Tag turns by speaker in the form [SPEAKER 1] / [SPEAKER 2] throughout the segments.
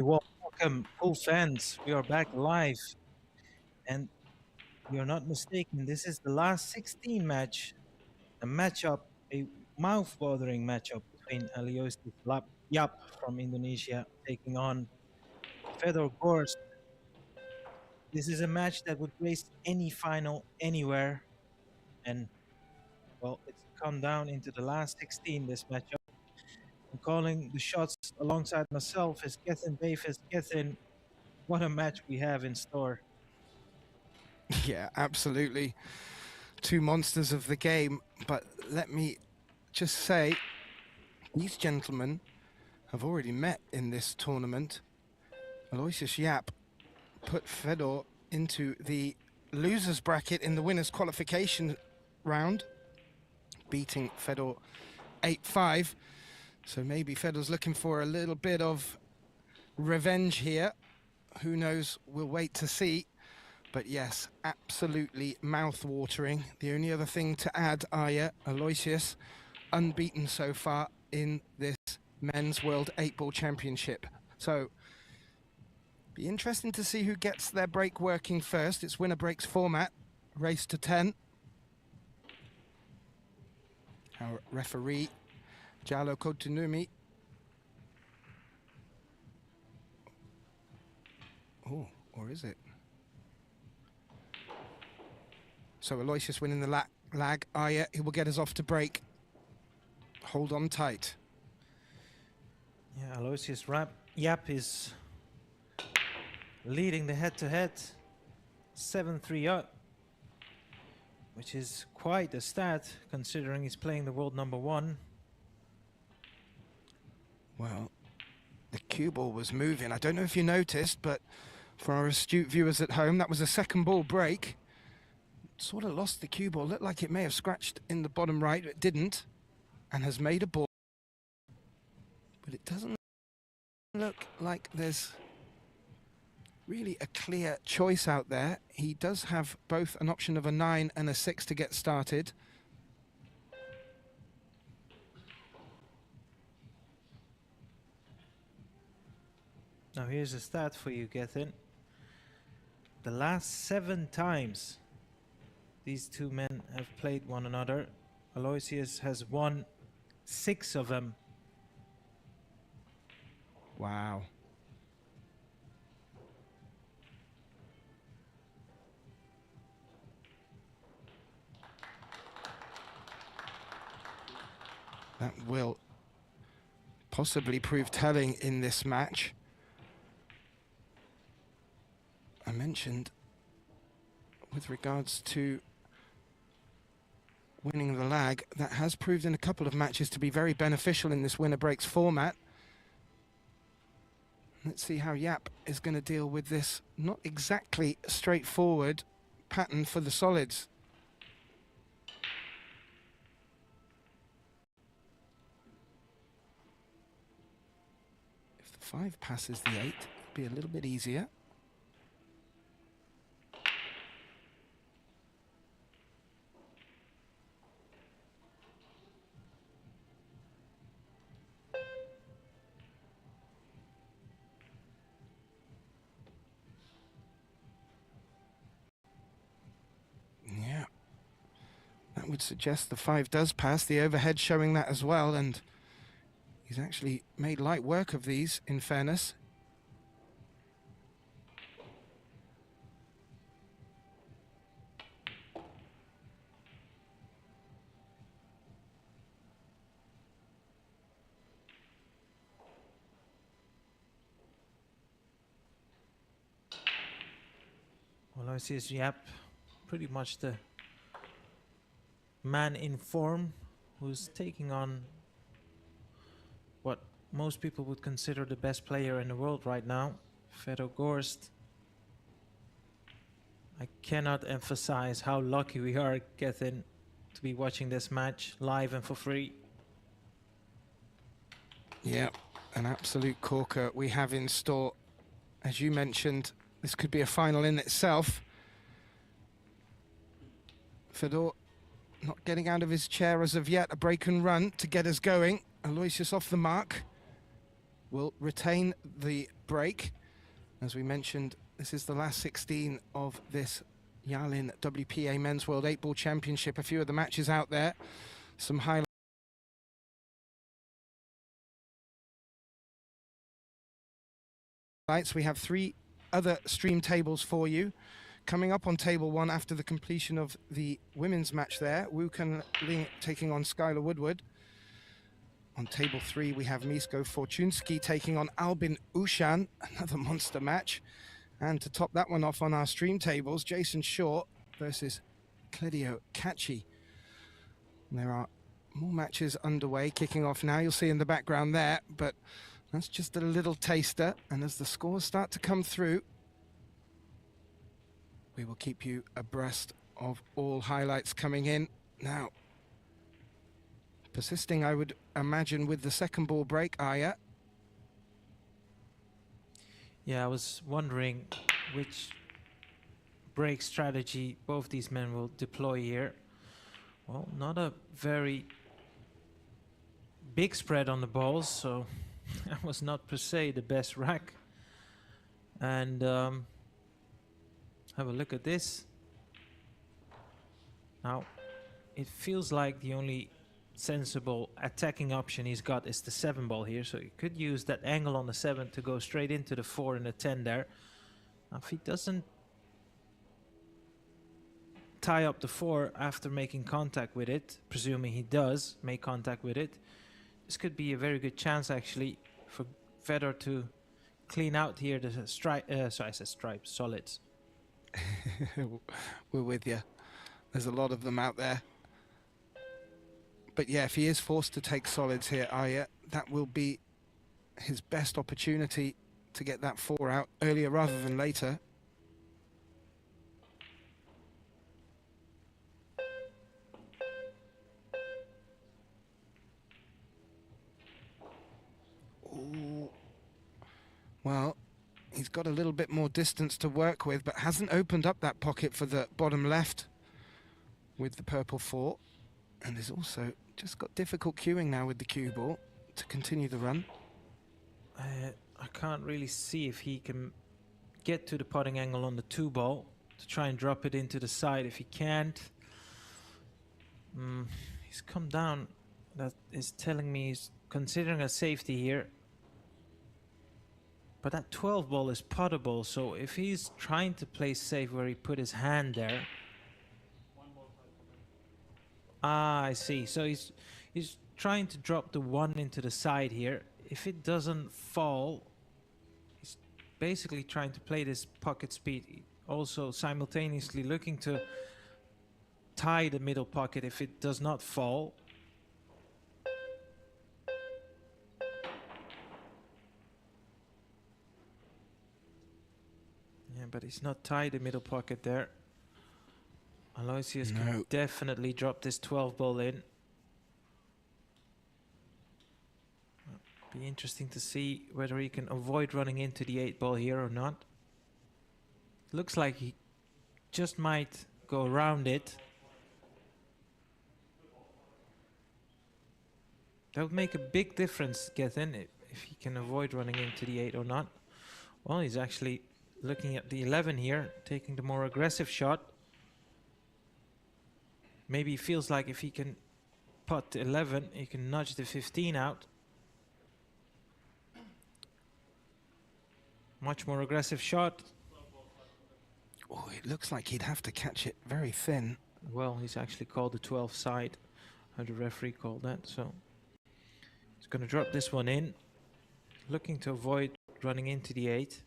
[SPEAKER 1] Welcome, full fans. We are back live, and you're not mistaken. This is the last 16 match, a matchup, a mouth-watering matchup between Aloysius Yapp from Indonesia taking on Fedor Gorst. This is a match that would race any final anywhere, and well, it's come down into the last 16. This matchup, and calling the shots alongside myself is Gethin Davis. Gethin, what a match we have in store.
[SPEAKER 2] Yeah, absolutely. Two monsters of the game. But let me just say, these gentlemen have already met in this tournament. Aloysius Yapp put Fedor into the losers bracket in the winners qualification round, beating Fedor 8-5. So maybe Fedor's looking for a little bit of revenge here. Who knows? We'll wait to see. But yes, absolutely mouth-watering. The only other thing to add, Aya, Aloysius, unbeaten so far in this Men's World 8-Ball Championship. So, be interesting to see who gets their break working first. It's winner breaks format, race to 10. Our referee, Jalo Kotunumi. Oh, or is it? So Aloysius winning the lag. Aya, he will get us off to break. Hold on tight.
[SPEAKER 1] Yeah, Aloysius Yapp is leading the head-to-head 7-3 up, which is quite a stat considering he's playing the world number 1.
[SPEAKER 2] Well, the cue ball was moving. I don't know if you noticed, but for our astute viewers at home, that was a second ball break. Sort of lost the cue ball. Looked like it may have scratched in the bottom right. It didn't, and has made a ball. But it doesn't look like there's really a clear choice out there. He does have both an option of a 9 and a 6 to get started.
[SPEAKER 1] Now here's a stat for you, Gethin. The last 7 times these two men have played one another, Aloysius has won 6 of them.
[SPEAKER 2] Wow. That will possibly prove telling in this match. I mentioned with regards to winning the lag, that has proved in a couple of matches to be very beneficial in this winner breaks format. Let's see how Yapp is going to deal with this not exactly straightforward pattern for the solids. If the 5 passes the 8, it'll be a little bit easier. Would suggest the 5 does pass, the overhead showing that as well, and he's actually made light work of these, in fairness.
[SPEAKER 1] Well, Aloysius Yapp, pretty much the man in form who's taking on what most people would consider the best player in the world right now, Fedor Gorst. I cannot emphasize how lucky we are getting to be watching this match live and for free.
[SPEAKER 2] Yeah, an absolute corker we have in store. As you mentioned, this could be a final in itself. Fedor not getting out of his chair as of yet. A break and run to get us going. Aloysius off the mark. Will retain the break. As we mentioned, this is the last 16 of this Yalin WPA Men's World 8-Ball Championship. A few of the matches out there, some highlights. We have 3 other stream tables for you. Coming up on table 1 after the completion of the women's match there, Wukan Ling taking on Skylar Woodward. On table 3, we have Misko Fortunski taking on Albin Ushan, another monster match. And to top that one off on our stream tables, Jason Shaw versus Cledio Kachi. There are more matches underway, kicking off now. You'll see in the background there, but that's just a little taster. And as the scores start to come through, we will keep you abreast of all highlights coming in. Now, persisting, I would imagine, with the second ball break, Aya.
[SPEAKER 1] Yeah, I was wondering which break strategy both these men will deploy here. Well, not a very big spread on the balls, so that was not per se the best rack. And have a look at this. Now, it feels like the only sensible attacking option he's got is the 7 ball here, so he could use that angle on the 7 to go straight into the 4 and the 10 there. Now, if he doesn't tie up the 4 after making contact with it, presuming he does make contact with it, this could be a very good chance actually for Fedor to clean out here the solids.
[SPEAKER 2] We're with you. There's a lot of them out there. But yeah, if he is forced to take solids here, Aya, that will be his best opportunity to get that 4 out earlier rather than later. Ooh. Well, he's got a little bit more distance to work with, but hasn't opened up that pocket for the bottom left with the purple 4. And has also just got difficult cueing now with the cue ball to continue the run.
[SPEAKER 1] I can't really see if he can get to the potting angle on the 2 ball to try and drop it into the side. If he can't, he's come down. That is telling me he's considering a safety here. But that 12 ball is puttable, so if he's trying to play safe where he put his hand there. Ah, I see. So he's trying to drop the 1 into the side here. If it doesn't fall, he's basically trying to play this pocket speed. Also simultaneously looking to tie the middle pocket if it does not fall. Yeah, but he's not tied the middle pocket there. Aloysius can definitely drop this 12 ball in. Be interesting to see whether he can avoid running into the 8 ball here or not. Looks like he just might go around it. That would make a big difference, Gethin, if he can avoid running into the 8 or not. Well, he's actually looking at the 11 here, taking the more aggressive shot. Maybe he feels like if he can putt the 11, he can nudge the 15 out. Much more aggressive shot.
[SPEAKER 2] Oh, it looks like he'd have to catch it very thin.
[SPEAKER 1] Well, he's actually called the 12 side, how the referee called that. So he's going to drop this one in, looking to avoid running into the 8.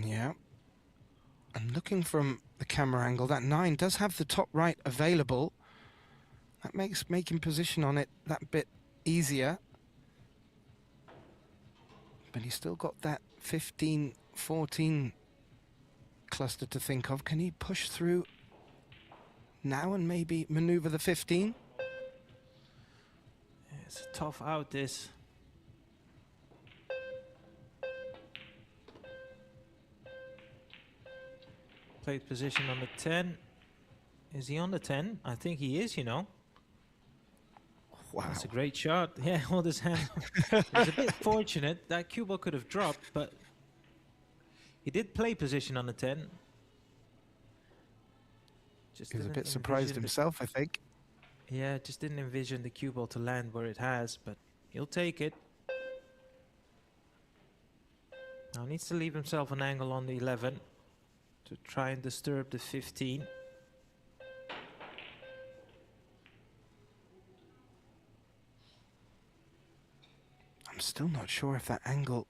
[SPEAKER 2] Yeah. And looking from the camera angle, that 9 does have the top right available. That makes making position on it that bit easier. But he's still got that 15, 14 cluster to think of. Can he push through now and maybe maneuver the 15?
[SPEAKER 1] Yeah, it's a tough out, this. Played position on the 10. Is he on the 10? I think he is, you know.
[SPEAKER 2] Wow.
[SPEAKER 1] That's a great shot. Yeah, hold his hand. It was a bit fortunate. That cue ball could have dropped, but he did play position on the 10. Just
[SPEAKER 2] He was a
[SPEAKER 1] didn't
[SPEAKER 2] bit surprised
[SPEAKER 1] envision
[SPEAKER 2] himself, I think.
[SPEAKER 1] Yeah, just didn't envision the cue ball to land where it has, but he'll take it. Now needs to leave himself an angle on the 11 to try and disturb the 15.
[SPEAKER 2] I'm still not sure if that angle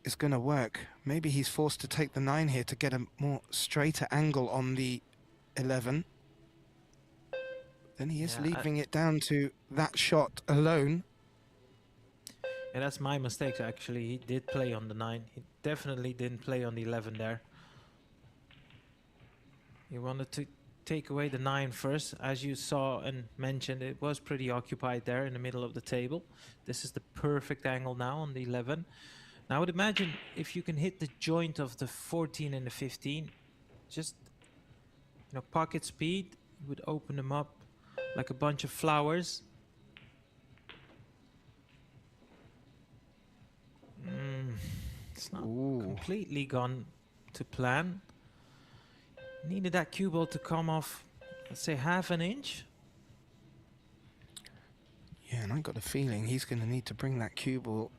[SPEAKER 2] is going to work. Maybe he's forced to take the 9 here to get a more straighter angle on the 11. Then he is leaving it down to that shot alone.
[SPEAKER 1] Yeah, that's my mistake, actually. He did play on the 9. He definitely didn't play on the 11 there. He wanted to take away the 9 first. As you saw and mentioned, it was pretty occupied there in the middle of the table. This is the perfect angle now on the 11. Now I would imagine if you can hit the joint of the 14 and the 15, just, you know, pocket speed, you would open them up like a bunch of flowers. It's not completely gone to plan. Needed that cue ball to come off, let's say, half an inch.
[SPEAKER 2] Yeah, and I got a feeling he's going to need to bring that cue ball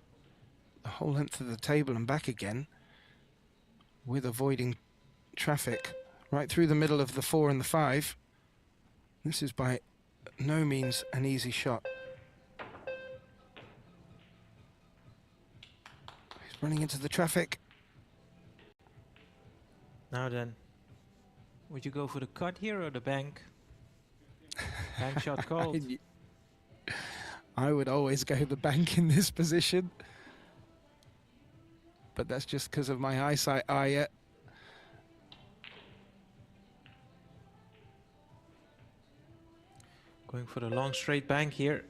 [SPEAKER 2] the whole length of the table and back again, with avoiding traffic right through the middle of the 4 and the 5. This is by no means an easy shot. He's running into the traffic.
[SPEAKER 1] Now then, would you go for the cut here or the bank? Bank shot called.
[SPEAKER 2] I would always go the bank in this position, but that's just because of my eyesight.
[SPEAKER 1] Going for the long straight bank here.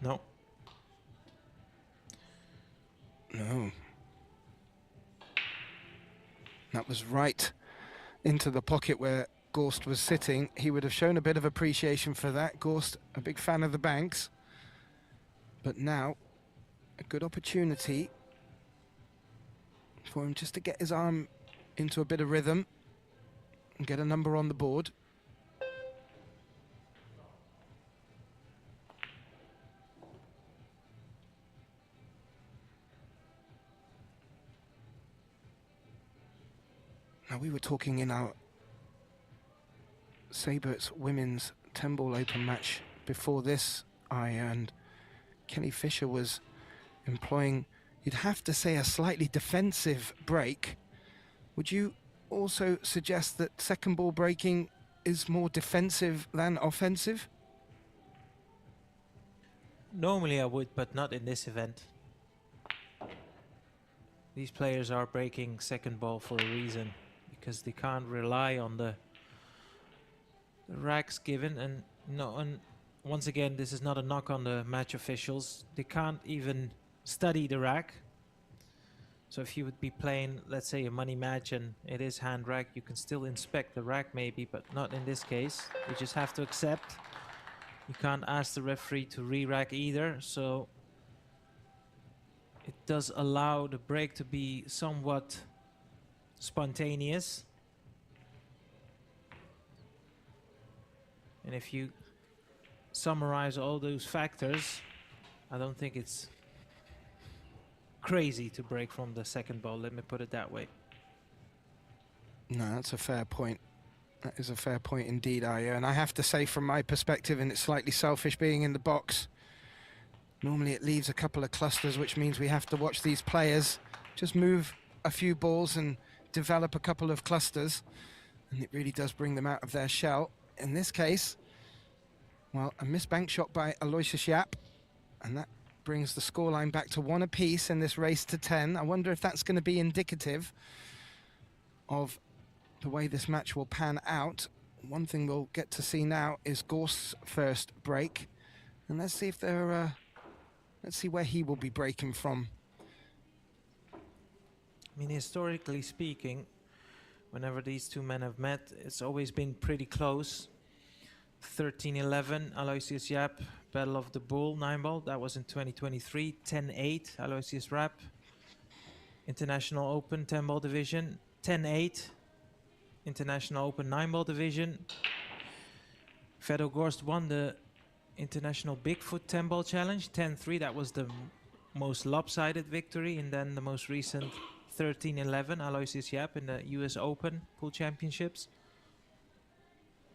[SPEAKER 1] No.
[SPEAKER 2] No. That was right into the pocket where Gorst was sitting. He would have shown a bit of appreciation for that. Gorst, a big fan of the banks. But now, a good opportunity for him just to get his arm into a bit of rhythm and get a number on the board. Now, we were talking in our Sabert's women's 10-ball open match before this, and Kelly Fisher was employing, you'd have to say, a slightly defensive break. Would you also suggest that second ball breaking is more defensive than offensive?
[SPEAKER 1] Normally I would, but not in this event. These players are breaking second ball for a reason, because they can't rely on the racks given. And no, and once again, this is not a knock on the match officials. They can't even study the rack. So if you would be playing, let's say, a money match and it is hand rack, you can still inspect the rack maybe, but not in this case. You just have to accept. You can't ask the referee to re-rack either, so it does allow the break to be somewhat spontaneous. And if you summarize all those factors, I don't think it's crazy to break from the second ball, let me put it that way.
[SPEAKER 2] No, that's a fair point. That is a fair point indeed, Aya. And I have to say, from my perspective, and it's slightly selfish being in the box, normally it leaves a couple of clusters, which means we have to watch these players just move a few balls and develop a couple of clusters, and it really does bring them out of their shell. In this case, well, a missed bank shot by Aloysius Yapp, and that brings the scoreline back to 1 apiece in this race to 10. I wonder if that's going to be indicative of the way this match will pan out. One thing we'll get to see now is Gorst's first break, and let's see if let's see where he will be breaking from.
[SPEAKER 1] I mean, historically speaking, whenever these two men have met, it's always been pretty close. 13-11, Aloysius Yapp, Battle of the Bull, 9-ball. That was in 2023. 10-8, Aloysius Yapp, International Open, 10-ball division. 10-8, International Open, 9-ball division. Fedor Gorst won the International Bigfoot 10-ball challenge, 10-3. That was the most lopsided victory. And then the most recent 13-11, Aloysius Yapp in the US Open Pool Championships.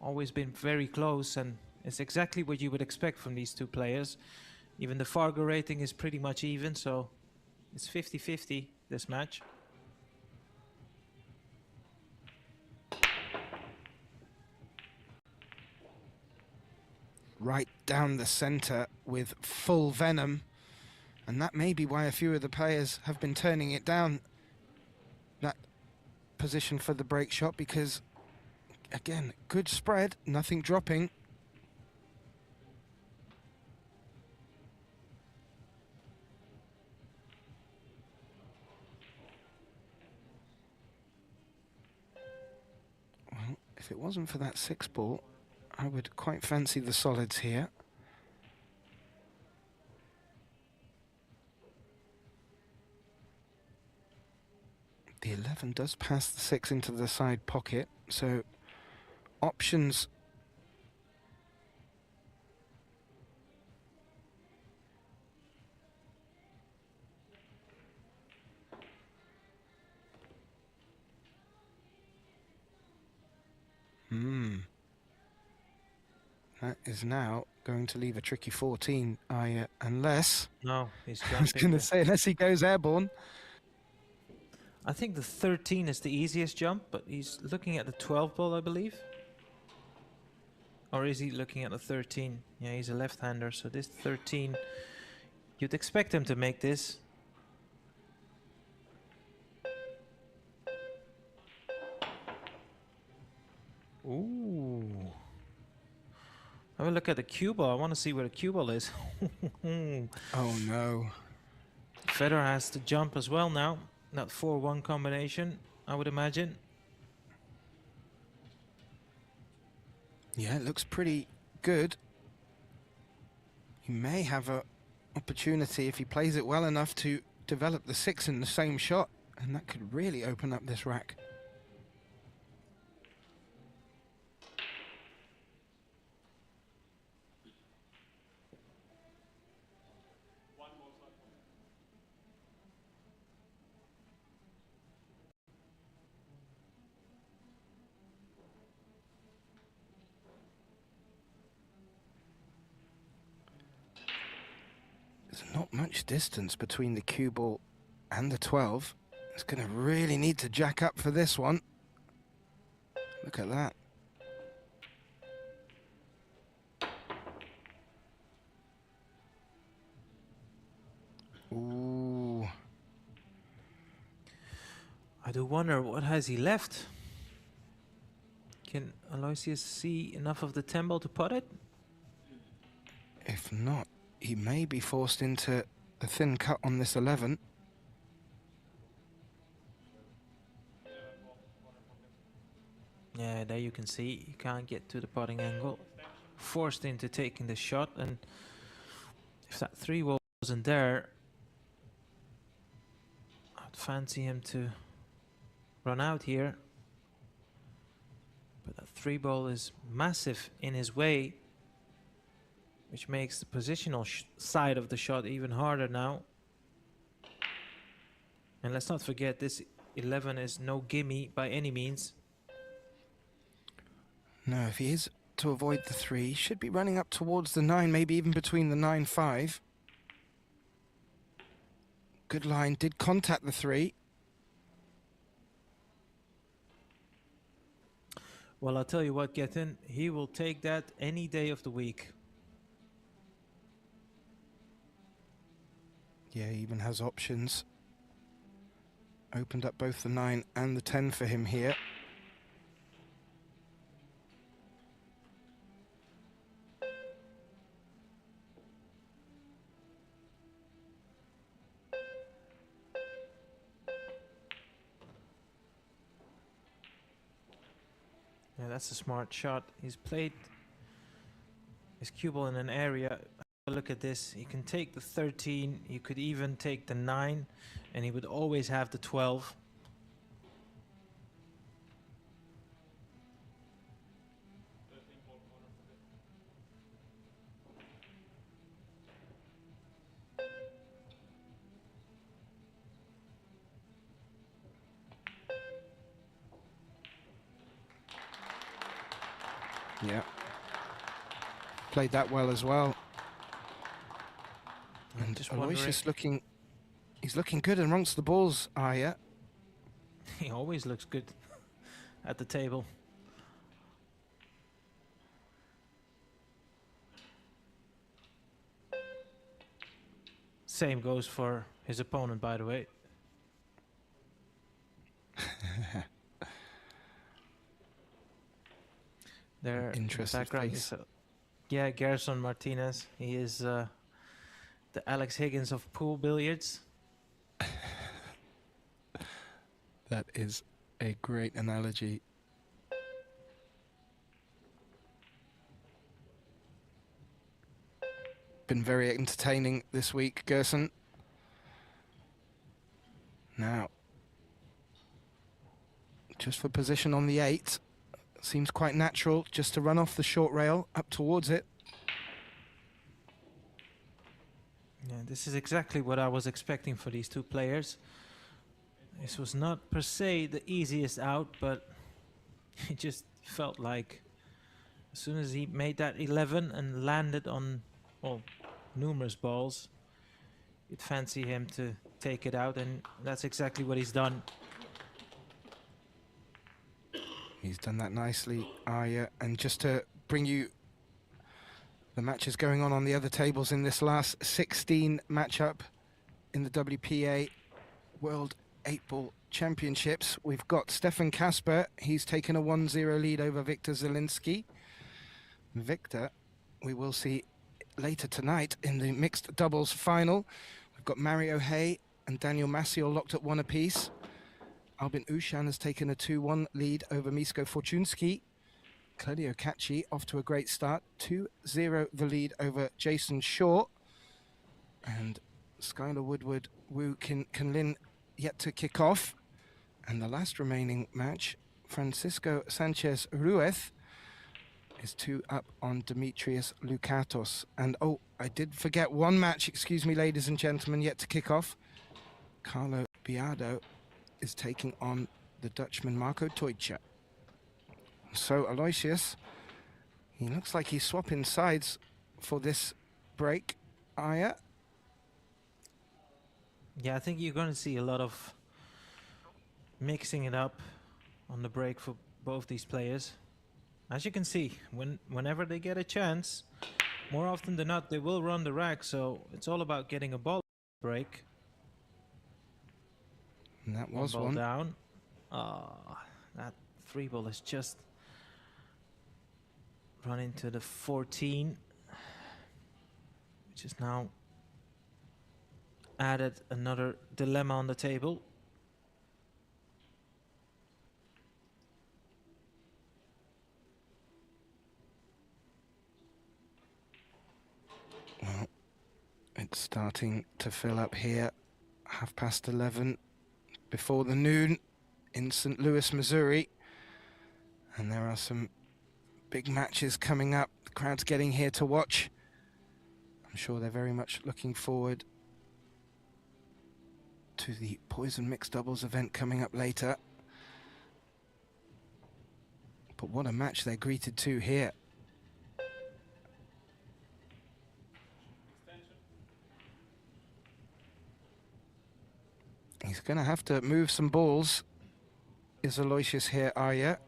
[SPEAKER 1] Always been very close, and it's exactly what you would expect from these two players. Even the Fargo rating is pretty much even, so it's 50-50 this match.
[SPEAKER 2] Right down the center with full venom, and that may be why a few of the players have been turning it down, that position for the break shot, because again, good spread, nothing dropping. Well, if it wasn't for that 6-ball, I would quite fancy the solids here. The 11 does pass the 6 into the side pocket, so options. That is now going to leave a tricky 14, unless...
[SPEAKER 1] No, he's
[SPEAKER 2] I was going to say, unless he goes airborne.
[SPEAKER 1] I think the 13 is the easiest jump, but he's looking at the 12 ball, I believe. Or is he looking at the 13? Yeah, he's a left-hander, so this 13, you'd expect him to make this. Ooh. Have a look at the cue ball. I want to see where the cue ball is.
[SPEAKER 2] Oh no.
[SPEAKER 1] Fedor has to jump as well now. That 4-1 combination, I would imagine.
[SPEAKER 2] Yeah, it looks pretty good. He may have an opportunity, if he plays it well enough, to develop the 6 in the same shot, and that could really open up this rack. There's not much distance between the cue ball and the 12. It's going to really need to jack up for this one. Look at that. Ooh.
[SPEAKER 1] I do wonder, what has he left? Can Aloysius see enough of the 10 ball to putt it?
[SPEAKER 2] If not, he may be forced into a thin cut on this 11.
[SPEAKER 1] Yeah, there you can see you can't get to the putting angle. Forced into taking the shot, and if that 3 ball wasn't there, I'd fancy him to run out here. But that 3 ball is massive in his way, which makes the positional side of the shot even harder now. And let's not forget, this 11 is no gimme by any means.
[SPEAKER 2] No, if he is to avoid the 3, he should be running up towards the 9, maybe even between the 9-5. Good line, did contact the 3.
[SPEAKER 1] Well, I'll tell you what, Gethin, he will take that any day of the week.
[SPEAKER 2] Yeah, he even has options. Opened up both the 9 and the 10 for him here.
[SPEAKER 1] Yeah, that's a smart shot. He's played his cue ball in an area. Look at this. He can take the 13. He could even take the 9, and he would always have the 12.
[SPEAKER 2] Yeah. Played that well as well.
[SPEAKER 1] I'm
[SPEAKER 2] And
[SPEAKER 1] just
[SPEAKER 2] Aloysius he's looking good amongst the balls, Aya.
[SPEAKER 1] He always looks good at the table. Same goes for his opponent, by the way. There in the background is yeah, Gerson Martinez. He is the Alex Higgins of pool billiards.
[SPEAKER 2] That is a great analogy. Been very entertaining this week, Gerson. Now, just for position on the 8, seems quite natural just to run off the short rail up towards it.
[SPEAKER 1] Yeah, this is exactly what I was expecting for these two players. This was not per se the easiest out, but it just felt like as soon as he made that 11 and landed on, well, numerous balls, you'd fancy him to take it out, and that's exactly what he's done.
[SPEAKER 2] He's done that nicely, Arya. And just to bring you the matches going on the other tables in this last 16 matchup in the WPA World 8-Ball Championships, we've got Stefan Kasper. He's taken a 1-0 lead over Victor Zielinski. Victor, we will see later tonight in the mixed doubles final. We've got Mario Hay and Daniel Maciel locked at 1 apiece. Albin Ushan has taken a 2-1 lead over Misko Fortunski. Claudio Cacci off to a great start, 2-0 the lead over Jason Shaw. And Skylar Woodward, Wu Kinlin yet to kick off. And the last remaining match, Francisco Sanchez Ruiz is 2 up on Demetrius Lukatos. And oh, I did forget one match, excuse me, ladies and gentlemen, yet to kick off. Carlo Biado is taking on the Dutchman Marco Teutje. So Aloysius, he looks like he's swapping sides for this break. Aya?
[SPEAKER 1] Yeah, I think you're going to see a lot of mixing it up on the break for both these players. As you can see, whenever they get a chance, more often than not, they will run the rack. So it's all about getting a ball break.
[SPEAKER 2] And that was
[SPEAKER 1] one.
[SPEAKER 2] one.
[SPEAKER 1] Down. That 3 ball is just run into the 14, which is now added another dilemma on the table.
[SPEAKER 2] Well, it's starting to fill up here. 11:30 before the noon in St. Louis, Missouri. And there are some big matches coming up. The crowd's getting here to watch. I'm sure they're very much looking forward to the Poison Mixed Doubles event coming up later. But what a match they're greeted to here. He's going to have to move some balls. Is Aloysius here, Arya?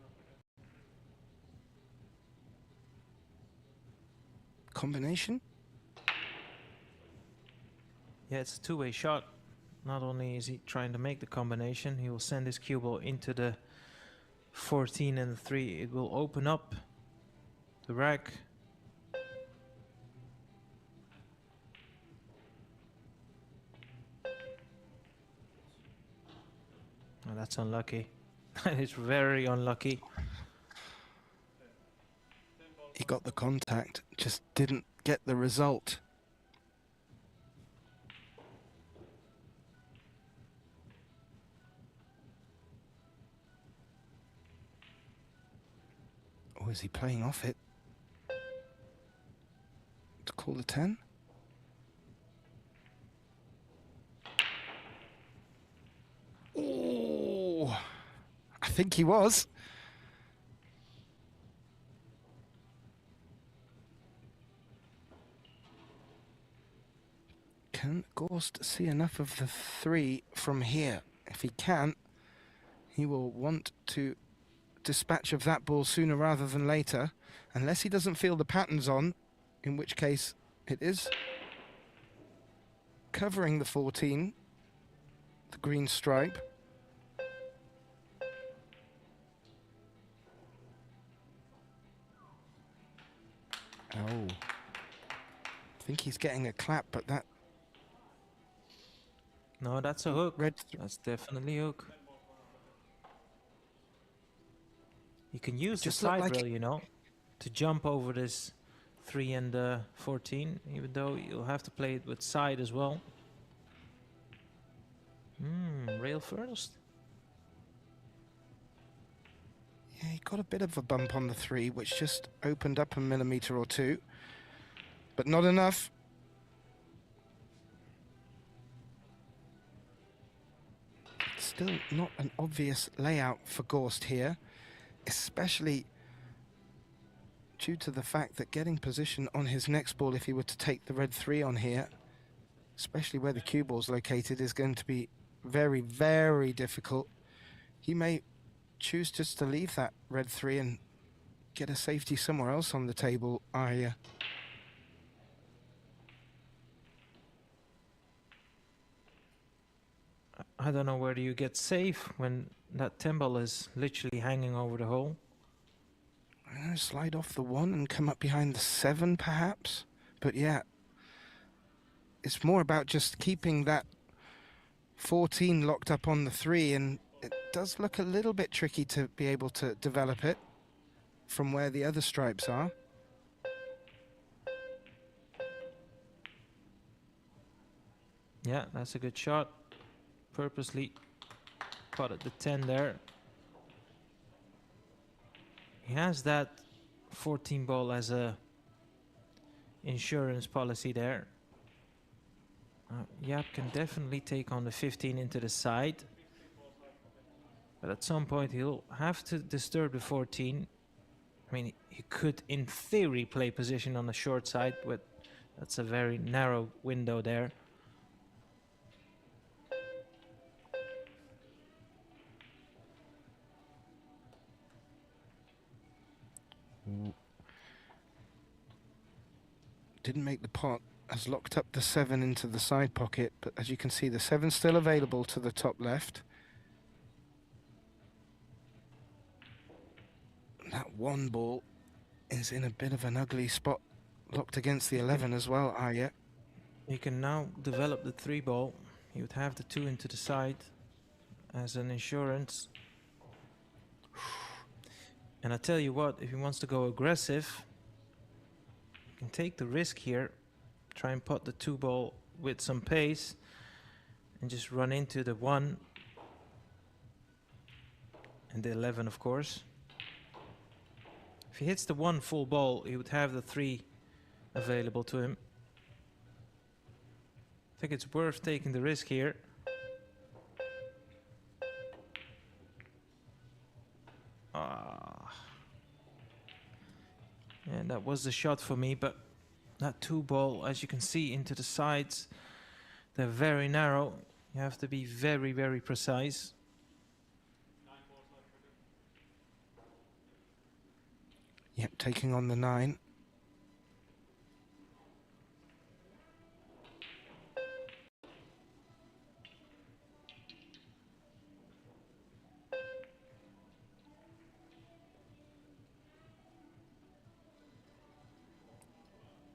[SPEAKER 2] Combination?
[SPEAKER 1] Yeah, it's a 2-way shot. Not only is he trying to make the combination, he will send his cue ball into the 14 and the 3. It will open up the rack. Oh, that's unlucky. That is very unlucky.
[SPEAKER 2] He got the contact, just didn't get the result. Or is he playing off it to call the 10? Oh, I think he was. Can Gorst see enough of the 3 from here? If he can, he will want to dispatch of that ball sooner rather than later, unless he doesn't feel the patterns on, in which case it is covering the 14, the green stripe. Oh, I think he's getting a clap, but that...
[SPEAKER 1] No, that's a hook.
[SPEAKER 2] Red
[SPEAKER 1] That's definitely a hook. You can use the side rail, you know, to jump over this 3 and 14, even though you'll have to play it with side as well. Rail first.
[SPEAKER 2] Yeah, he got a bit of a bump on the 3, which just opened up a millimeter or 2, but not enough. Still not an obvious layout for Gorst here, especially due to the fact that getting position on his next ball, if he were to take the red 3 on here, especially where the cue ball's located, is going to be very, very difficult. He may choose just to leave that red 3 and get a safety somewhere else on the table, Arya.
[SPEAKER 1] I don't know where do you get safe when that 10 ball is literally hanging over the hole.
[SPEAKER 2] I don't know, slide off the 1 and come up behind the 7 perhaps, but yeah, it's more about just keeping that 14 locked up on the 3, and it does look a little bit tricky to be able to develop it from where the other stripes are.
[SPEAKER 1] Yeah, that's a good shot. Purposely caught at the 10 there. He has that 14 ball as a insurance policy there. Yapp can definitely take on the 15 into the side, but at some point he'll have to disturb the 14. I mean, he could in theory play position on the short side, but that's a very narrow window there.
[SPEAKER 2] Didn't make the pot, has locked up the 7 into the side pocket, but as you can see, the 7's still available to the top left. That 1 ball is in a bit of an ugly spot, locked against the 11 as well, Arya.
[SPEAKER 1] He can now develop the 3 ball. He would have the 2 into the side as an insurance. And I tell you what, if he wants to go aggressive, he can take the risk here, try and pot the 2 ball with some pace, and just run into the 1 and the 11, of course. If he hits the 1 full ball, he would have the 3 available to him. I think it's worth taking the risk here. And that was the shot for me, but that 2 ball, as you can see, into the sides, they're very narrow. You have to be very, very precise.
[SPEAKER 2] Yep, taking on the 9.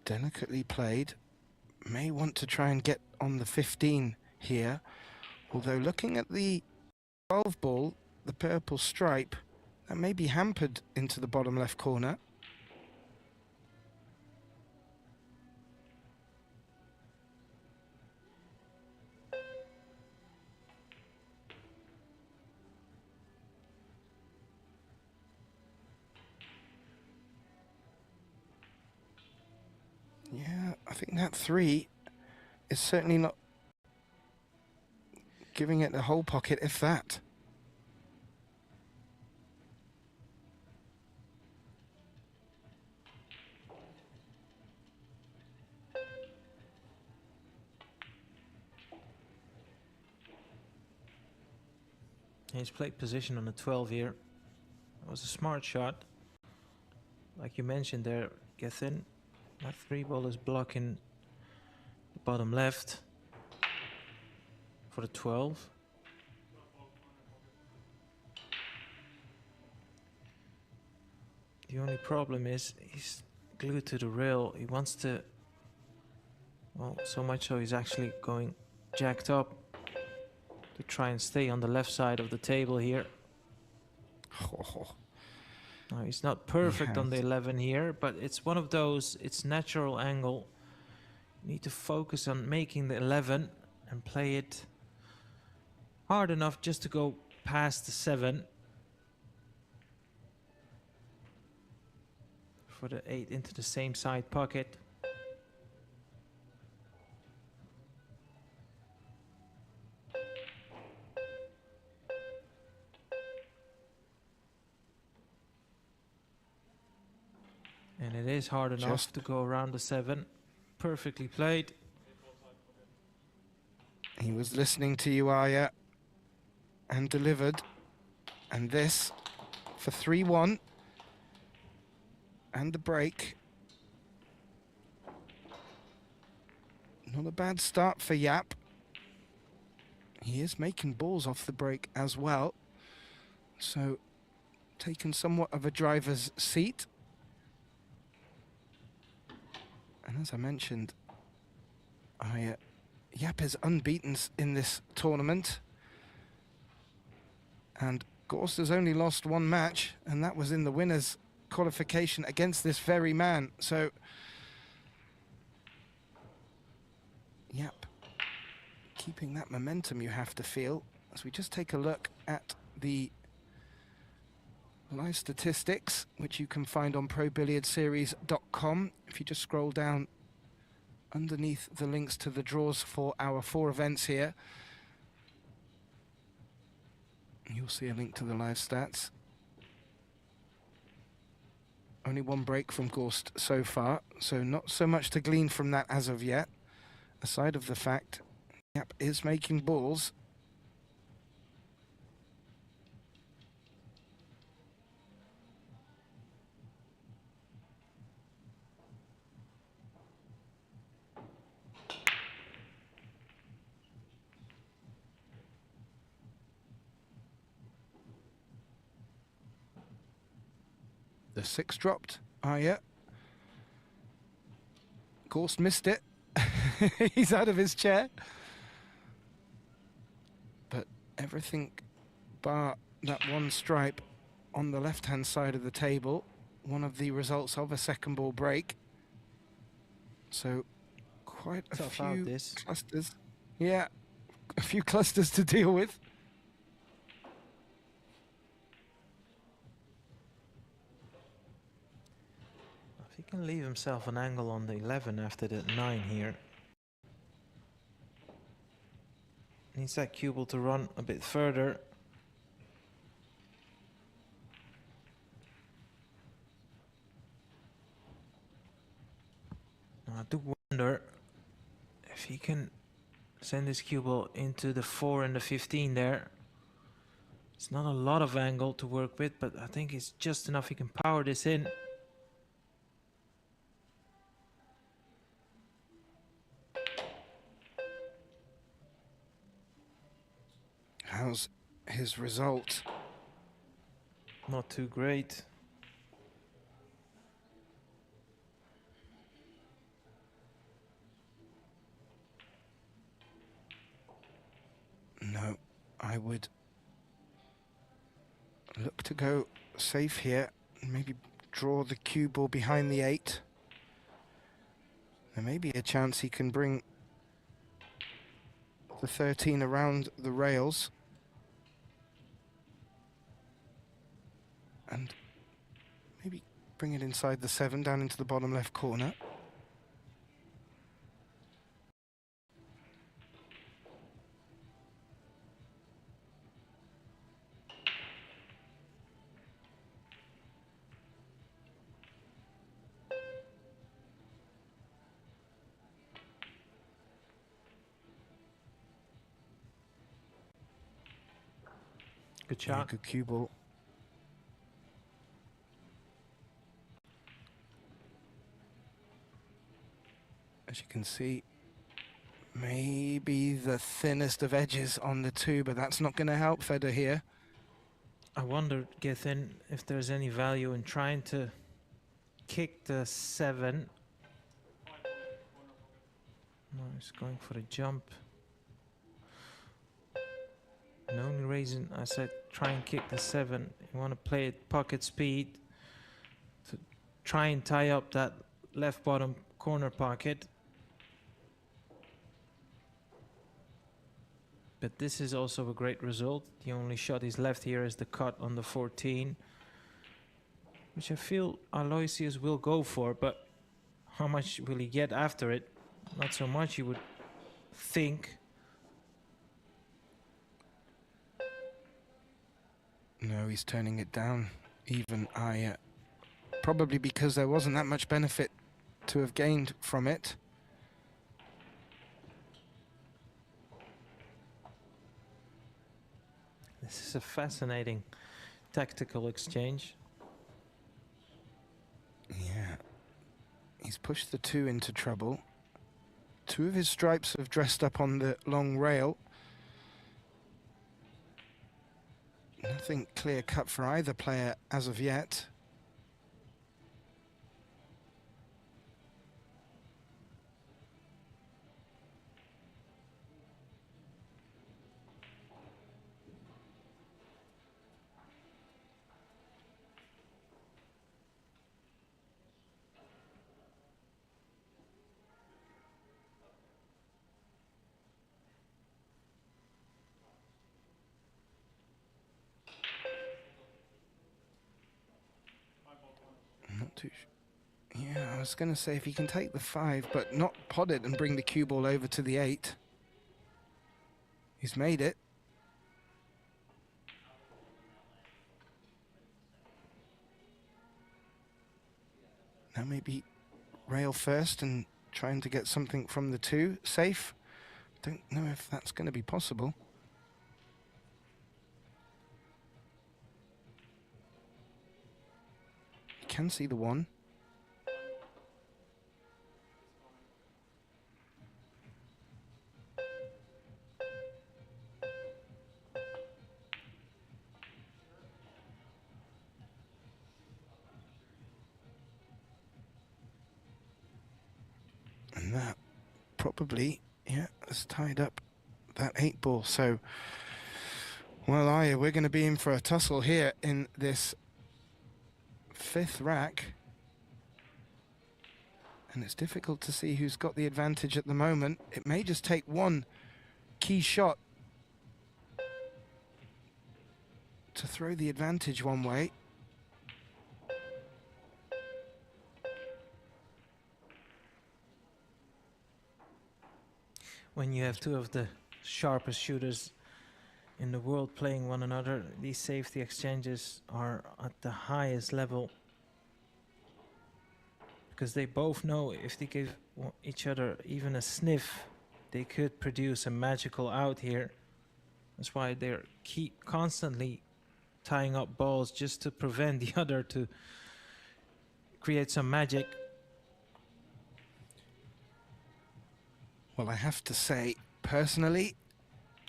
[SPEAKER 2] Delicately played. May want to try and get on the 15 here, although looking at the 12 ball, the purple stripe, that may be hampered into the bottom left corner. think that 3 is certainly not giving it the whole pocket, if that.
[SPEAKER 1] He's played position on the 12 here. It was a smart shot. Like you mentioned there, Gethin. That 3 ball is blocking the bottom left for the 12. The only problem is he's glued to the rail. He wants to, well, so much so he's actually going jacked up to try and stay on the left side of the table here. Now, he's not perfect on the 11 here, but it's one of those, it's natural angle. You need to focus on making the 11 and play it hard enough just to go past the 7. For the 8 into the same side pocket. And it is hard enough to go around the 7. Perfectly played.
[SPEAKER 2] He was listening to you, Aya, and delivered. And this for 3-1. And the break. Not a bad start for Yapp. He is making balls off the break as well. So, taken somewhat of a driver's seat. And as I mentioned, Yapp is unbeaten in this tournament. And Gorst has only lost 1 match, and that was in the winners' qualification against this very man. So, Yapp keeping that momentum, you have to feel. As we just take a look at the live statistics, which you can find on ProBilliardSeries.com. If you just scroll down underneath the links to the draws for our 4 events here, you'll see a link to the live stats. Only 1 break from Gorst so far, so not so much to glean from that as of yet, aside of the fact Yapp is making balls. The 6 dropped. Yeah. Gorst missed it. He's out of his chair. But everything bar that 1 stripe on the left-hand side of the table, one of the results of a second ball break. So quite a few clusters. Yeah, a few clusters to deal with.
[SPEAKER 1] If he can leave himself an angle on the 11 after the 9 here. Needs that cue ball to run a bit further. Now, I do wonder if he can send his cue ball into the 4 and the 15 there. It's not a lot of angle to work with, but I think it's just enough he can power this in.
[SPEAKER 2] How's his result?
[SPEAKER 1] Not too great.
[SPEAKER 2] No, I would look to go safe here. Maybe draw the cue ball behind the 8. There may be a chance he can bring the 13 around the rails. And maybe bring it inside the 7 down into the bottom left corner.
[SPEAKER 1] Good
[SPEAKER 2] Yeah,
[SPEAKER 1] shot.
[SPEAKER 2] good cue ball. As you can see, maybe the thinnest of edges on the two, but that's not going to help Fedor here.
[SPEAKER 1] I wonder, Gethin, if there's any value in trying to kick the 7. No, he's going for the jump. The only reason I said try and kick the 7, you want to play at pocket speed to try and tie up that left bottom corner pocket. But this is also a great result. The only shot he's left here is the cut on the 14, which I feel Aloysius will go for, but how much will he get after it? Not so much, you would think.
[SPEAKER 2] No, he's turning it down even higher. Probably because there wasn't that much benefit to have gained from it.
[SPEAKER 1] This is a fascinating tactical exchange.
[SPEAKER 2] Yeah. He's pushed the 2 into trouble. 2 of his stripes have dressed up on the long rail. Nothing clear cut for either player as of yet. Not too sure. Yeah, I was going to say if he can take the 5, but not pot it and bring the cue ball over to the 8. He's made it. Now maybe rail first and trying to get something from the 2 safe. Don't know if that's going to be possible. You can see the 1. And that probably, yeah, has tied up that 8 ball. So, well, we're going to be in for a tussle here in this 5th rack. And it's difficult to see who's got the advantage at the moment. It may just take one key shot to throw the advantage one way.
[SPEAKER 1] When you have 2 of the sharpest shooters in the world playing one another, these safety exchanges are at the highest level, because they both know if they give each other even a sniff, they could produce a magical out here. That's why they're constantly tying up balls just to prevent the other to create some magic.
[SPEAKER 2] Well, I have to say, personally,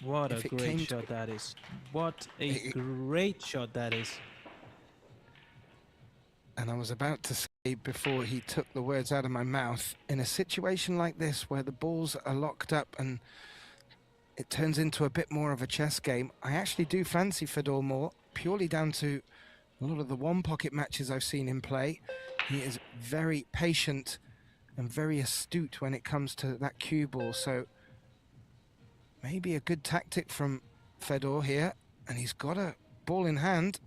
[SPEAKER 1] What a great shot that is. What a great shot that is.
[SPEAKER 2] And I was about to say before he took the words out of my mouth, in a situation like this where the balls are locked up and it turns into a bit more of a chess game, I actually do fancy Fedor more, purely down to a lot of the one pocket matches I've seen him play. He is very patient and very astute when it comes to that cue ball. So maybe a good tactic from Fedor here, and he's got a ball in hand.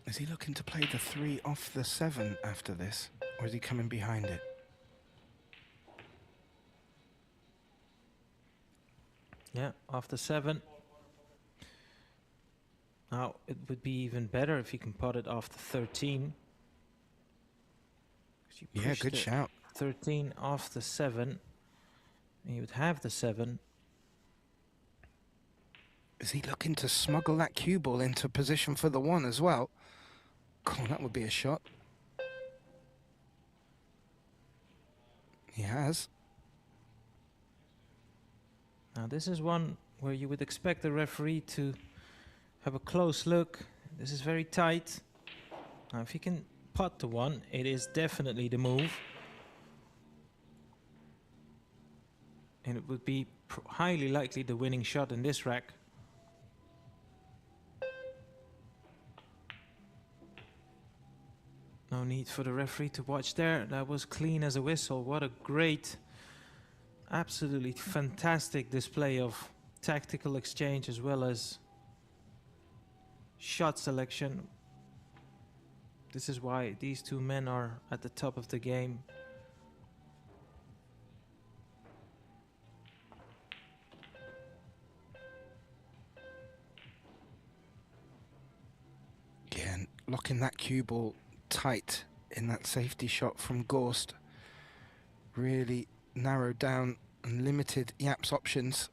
[SPEAKER 2] Is he looking to play the 3 off the 7 after this? or is he coming behind it?
[SPEAKER 1] Yeah, after 7. Now, it would be even better if you can pot it after 13.
[SPEAKER 2] Yeah, good shout.
[SPEAKER 1] 13 after 7. And you would have the 7.
[SPEAKER 2] Is he looking to smuggle that cue ball into position for the 1 as well? Oh, that would be a shot. He has.
[SPEAKER 1] Now, this is one where you would expect the referee to have a close look. This is very tight. Now, if you can pot the 1, it is definitely the move. And it would be highly likely the winning shot in this rack. No need for the referee to watch there. That was clean as a whistle. What a great, absolutely fantastic display of tactical exchange as well as shot selection. This is why these two men are at the top of the game.
[SPEAKER 2] Yeah, and locking that cue ball tight in that safety shot from Gorst really narrowed down and limited Yapp's options.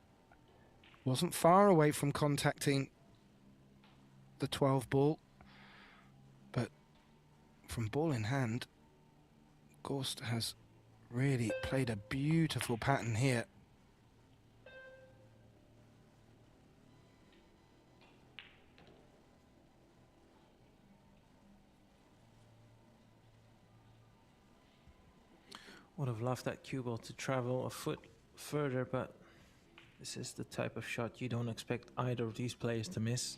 [SPEAKER 2] Wasn't far away from contacting the 12 ball, but from ball in hand, Gorst has really played a beautiful pattern here.
[SPEAKER 1] Would have loved that cue ball to travel a foot further, but this is the type of shot you don't expect either of these players to miss.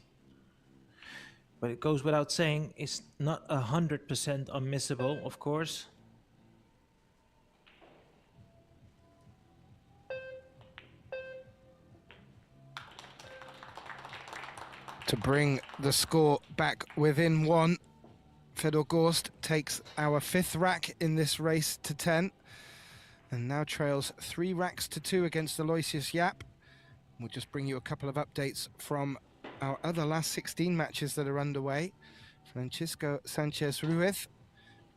[SPEAKER 1] But it goes without saying, it's not 100% unmissable, of course.
[SPEAKER 2] To bring the score back within 1, Fedor Gorst takes our 5th rack in this race to 10 and now trails 3 racks to 2 against Aloysius Yapp. We'll just bring you a couple of updates from our other last 16 matches that are underway. Francisco Sanchez Ruiz,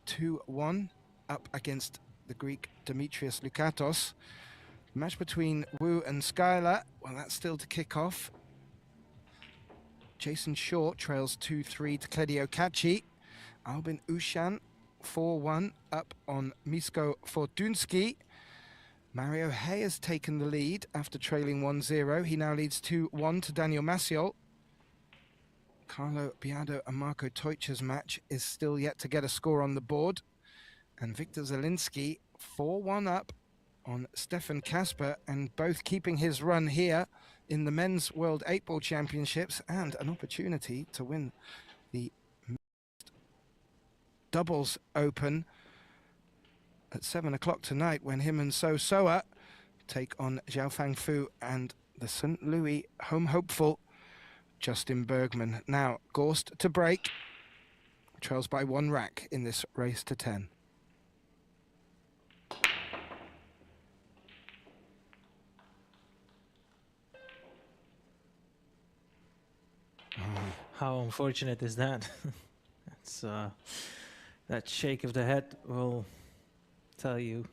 [SPEAKER 2] 2-1 up against the Greek Demetrios Lukatos. Match between Wu and Skylar, well, that's still to kick off. Jason Short trails 2-3 to Kledio Kaci. Albin Ushan, 4-1 up on Misko Fortunsky. Mario Hay has taken the lead after trailing 1-0. He now leads 2-1 to Daniel Maciol. Carlo Biado and Marco Teucher's match is still yet to get a score on the board. And Viktor Zielinski, 4-1 up on Stefan Kasper, and both keeping his run here in the Men's World 8-Ball Championships and an opportunity to win the Doubles Open at 7 o'clock tonight when him and So Soa take on Zhao Fangfu and the St. Louis home hopeful Justin Bergman. Now Gorst to break, trails by 1 rack in this race to 10.
[SPEAKER 1] How unfortunate is that? It's that shake of the head will tell you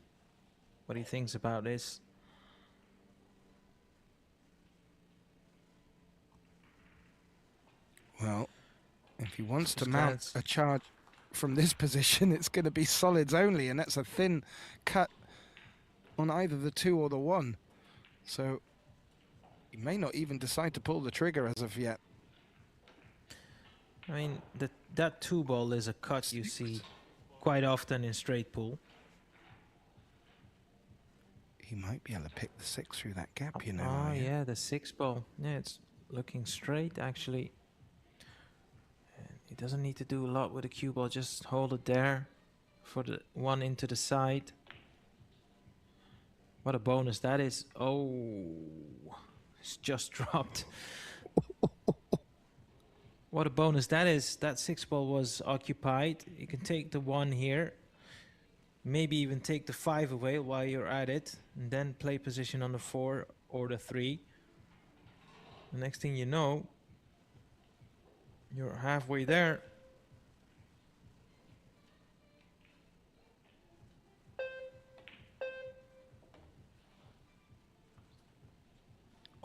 [SPEAKER 1] what he thinks about this.
[SPEAKER 2] Well, if he wants to mount a charge from this position, it's going to be solids only, and that's a thin cut on either the 2 or the 1. So he may not even decide to pull the trigger as of yet.
[SPEAKER 1] I mean, that 2 ball is a cut you see quite often in straight pool.
[SPEAKER 2] He might be able to pick the 6 through that gap, you know.
[SPEAKER 1] Oh, yeah, the 6 ball. Yeah, it's looking straight, actually. And he doesn't need to do a lot with the cue ball. Just hold it there for the 1 into the side. What a bonus that is. Oh, it's just dropped. What a bonus that is. That 6 ball was occupied. You can take the 1 here. Maybe even take the 5 away while you're at it, and then play position on the 4 or the 3. The next thing you know, you're halfway there.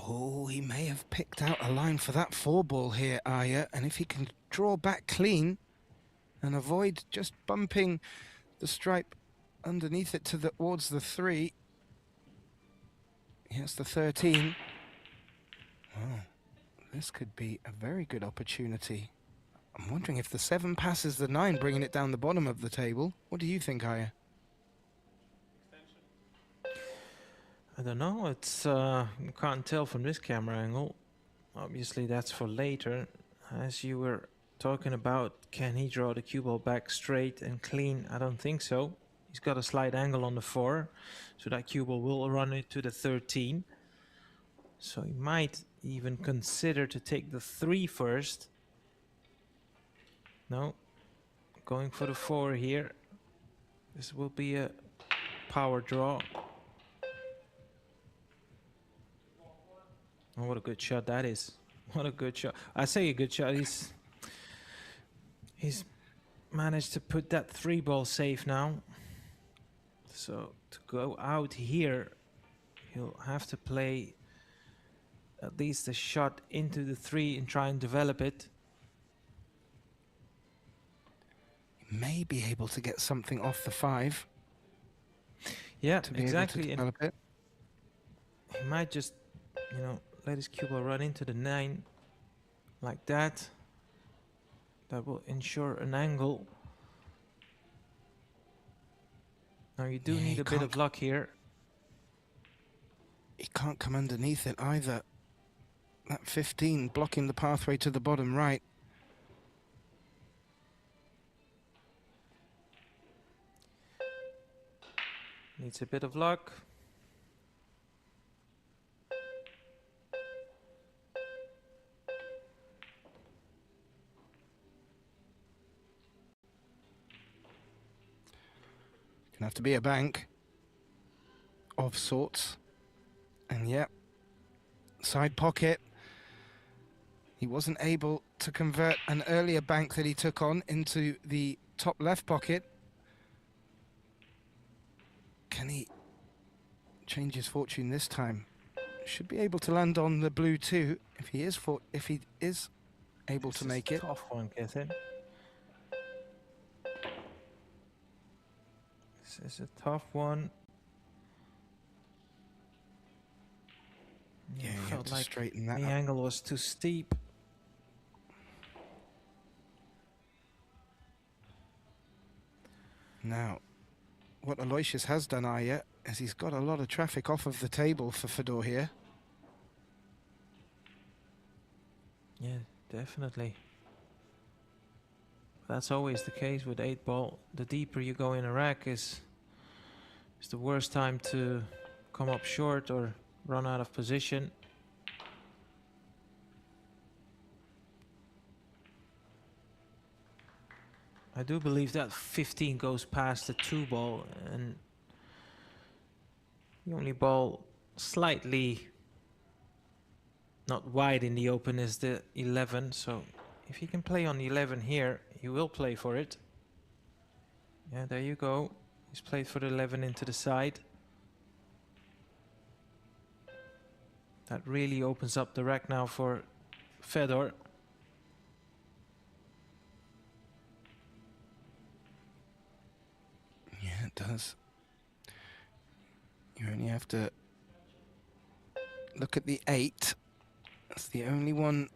[SPEAKER 2] Oh, he may have picked out a line for that 4 ball here, Aya, and if he can draw back clean and avoid just bumping the stripe underneath it towards the 3. Here's the 13. Oh, this could be a very good opportunity. I'm wondering if the 7 passes the 9, bringing it down the bottom of the table. What do you think, Aya?
[SPEAKER 1] I don't know, it's you can't tell from this camera angle. Obviously that's for later. As you were talking about, can he draw the cue ball back straight and clean? I don't think so. He's got a slight angle on the 4, so that cue ball will run it to the 13. So he might even consider to take the 3 first. No, going for the 4 here. This will be a power draw. Oh, what a good shot that is. What a good shot. I say a good shot. He's managed to put that 3 ball safe now. So to go out here, he'll have to play at least a shot into the 3 and try and develop it.
[SPEAKER 2] He may be able to get something off the 5.
[SPEAKER 1] Yeah,
[SPEAKER 2] to be
[SPEAKER 1] exactly.
[SPEAKER 2] able to develop it.
[SPEAKER 1] He might just, you know, let his cue ball run into the 9 like that. That will ensure an angle. Now you do need a bit of luck here.
[SPEAKER 2] He can't come underneath it either. That 15 blocking the pathway to the bottom right.
[SPEAKER 1] Needs a bit of luck.
[SPEAKER 2] Gonna have to be a bank of sorts. And yep, side pocket. He wasn't able to convert an earlier bank that he took on into the top left pocket. Can he change his fortune this time? Should be able to land on the blue too if he is able to make it.
[SPEAKER 1] Tough one, Catherine. This is a tough one.
[SPEAKER 2] Yeah, you have
[SPEAKER 1] felt
[SPEAKER 2] to
[SPEAKER 1] like
[SPEAKER 2] straighten that
[SPEAKER 1] the
[SPEAKER 2] up.
[SPEAKER 1] angle was too steep.
[SPEAKER 2] Now, what Aloysius has done, Aya, is he's got a lot of traffic off of the table for Fedor here.
[SPEAKER 1] Yeah, definitely. That's always the case with 8 ball. The deeper you go in a rack is the worst time to come up short or run out of position. I do believe that 15 goes past the 2 ball, and the only ball slightly not wide in the open is the 11, so if he can play on the 11 here, he will play for it. Yeah, there you go. He's played for the 11 into the side. That really opens up the rack now for Fedor.
[SPEAKER 2] Yeah, it does. You only have to look at the 8. That's the only one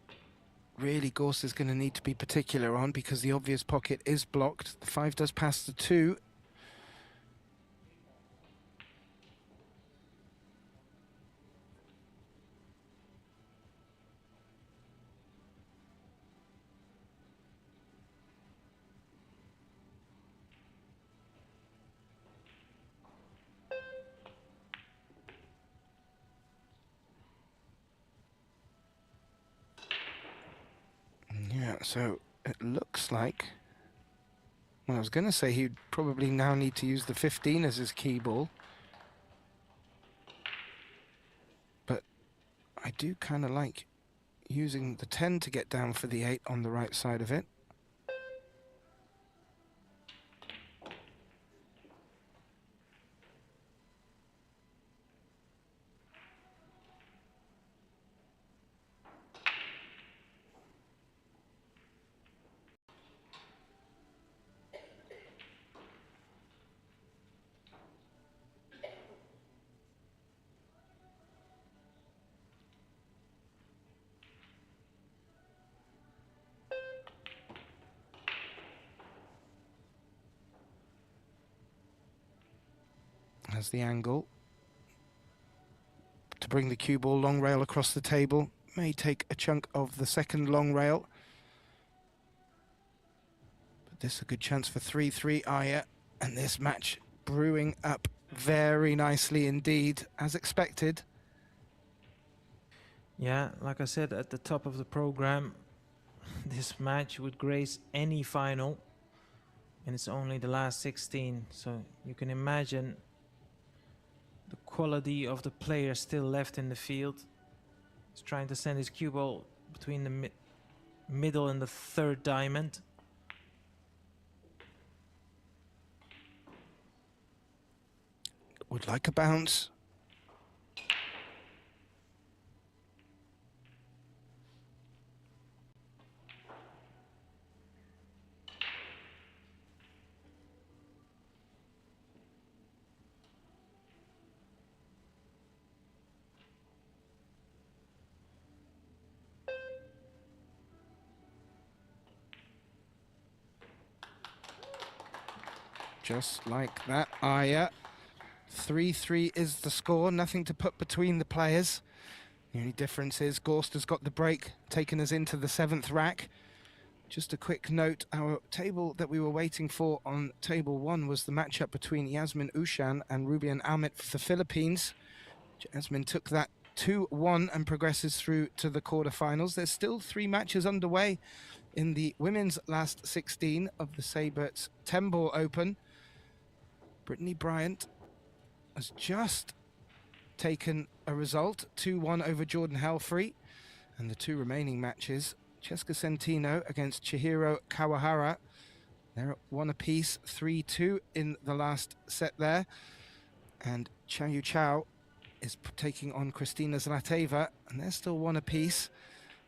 [SPEAKER 2] really Gorst is going to need to be particular on because the obvious pocket is blocked. The 5 does pass the 2. Yeah, so it looks like Well, I was going to say he'd probably now need to use the 15 as his key ball. But I do kind of like using the 10 to get down for the 8 on the right side of it. Has the angle to bring the cue ball long rail across the table. May take a chunk of the second long rail. But this is a good chance for 3-3 Aya. And this match brewing up very nicely indeed, as expected.
[SPEAKER 1] Yeah, like I said at the top of the program, this match would grace any final, and it's only the last 16, so you can imagine the quality of the player still left in the field. He's trying to send his cue ball between the middle and the third diamond.
[SPEAKER 2] Would like a bounce. Just like that, Aya. 3-3 is the score, nothing to put between the players. The only difference is Gorst has got the break, taken us into the 7th rack. Just a quick note, our table that we were waiting for on table 1 was the matchup between Yasmin Ushan and Rubian Almit for the Philippines. Yasmin took that 2-1 and progresses through to the quarterfinals. There's still 3 matches underway in the women's last 16 of the Sabres 10-ball open. Brittany Bryant has just taken a result, 2-1 over Jordan Helfrey. And the 2 remaining matches, Cheska Centino against Chihiro Kawahara. They're at 1 apiece, 3-2 in the last set there. And Chayu Chao is taking on Kristina Zlateva, and they're still 1 apiece.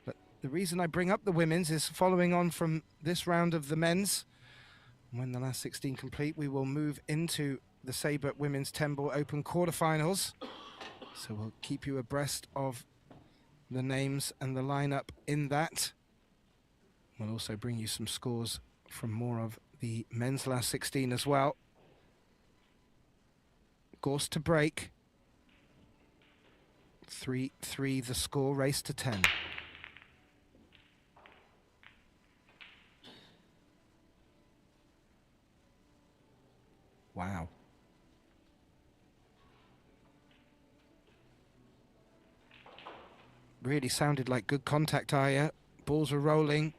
[SPEAKER 2] But the reason I bring up the women's is following on from this round of the men's. When the last 16 complete, we will move into the Sabre Women's 10-ball open quarterfinals. So we'll keep you abreast of the names and the lineup in that. We'll also bring you some scores from more of the men's last 16 as well. Gorst to break. 3-3 the score, race to 10. Wow. Really sounded like good contact, Aya. Balls were rolling.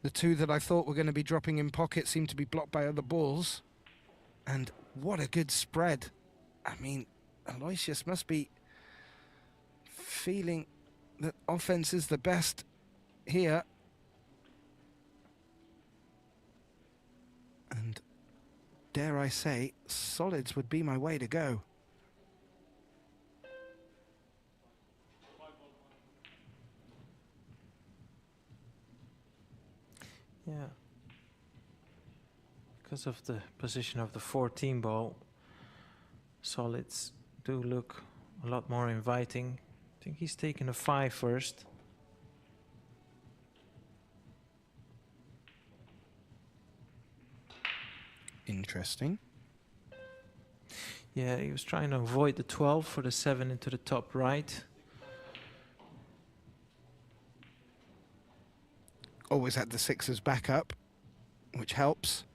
[SPEAKER 2] The 2 that I thought were going to be dropping in pocket seemed to be blocked by other balls. And what a good spread. I mean, Aloysius must be feeling that offense is the best here. And dare I say, solids would be my way to go.
[SPEAKER 1] Yeah. Because of the position of the 14 ball, solids do look a lot more inviting. I think he's taken a 5 first.
[SPEAKER 2] Interesting.
[SPEAKER 1] Yeah, he was trying to avoid the 12 for the 7 into the top right.
[SPEAKER 2] Always had the 6s back up, which helps.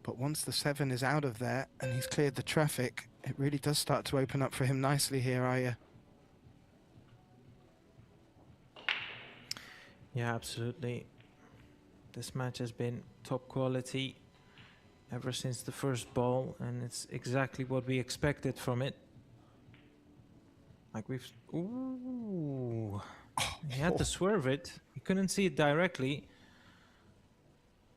[SPEAKER 2] But once the 7 is out of there and he's cleared the traffic, it really does start to open up for him nicely here, Aya.
[SPEAKER 1] Yeah, absolutely. This match has been top quality ever since the first ball, and it's exactly what we expected from it. Like we've... Ooh. He had to swerve it. He couldn't see it directly.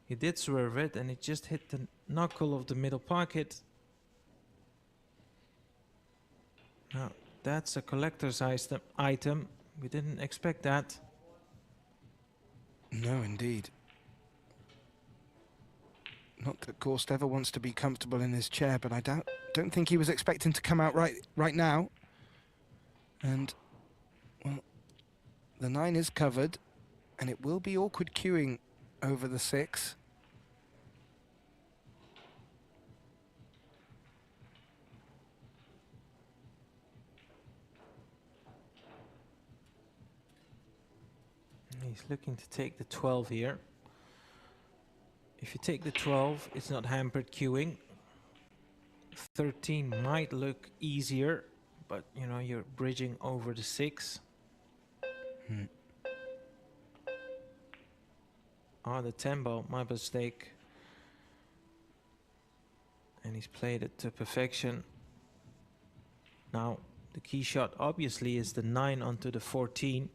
[SPEAKER 1] He did swerve it, and it just hit the knuckle of the middle pocket. Now, that's a collector's item. We didn't expect that.
[SPEAKER 2] No, indeed. Not that Gorst ever wants to be comfortable in his chair, but I don't think he was expecting to come out right now. And, well, the 9 is covered, and it will be awkward queuing over the 6.
[SPEAKER 1] He's looking to take the 12 here. If you take the 12, it's not hampered queuing. 13 might look easier, but you know, you're bridging over the 6. The 10 ball, my mistake. And he's played it to perfection. Now, the key shot obviously is the 9 onto the 14.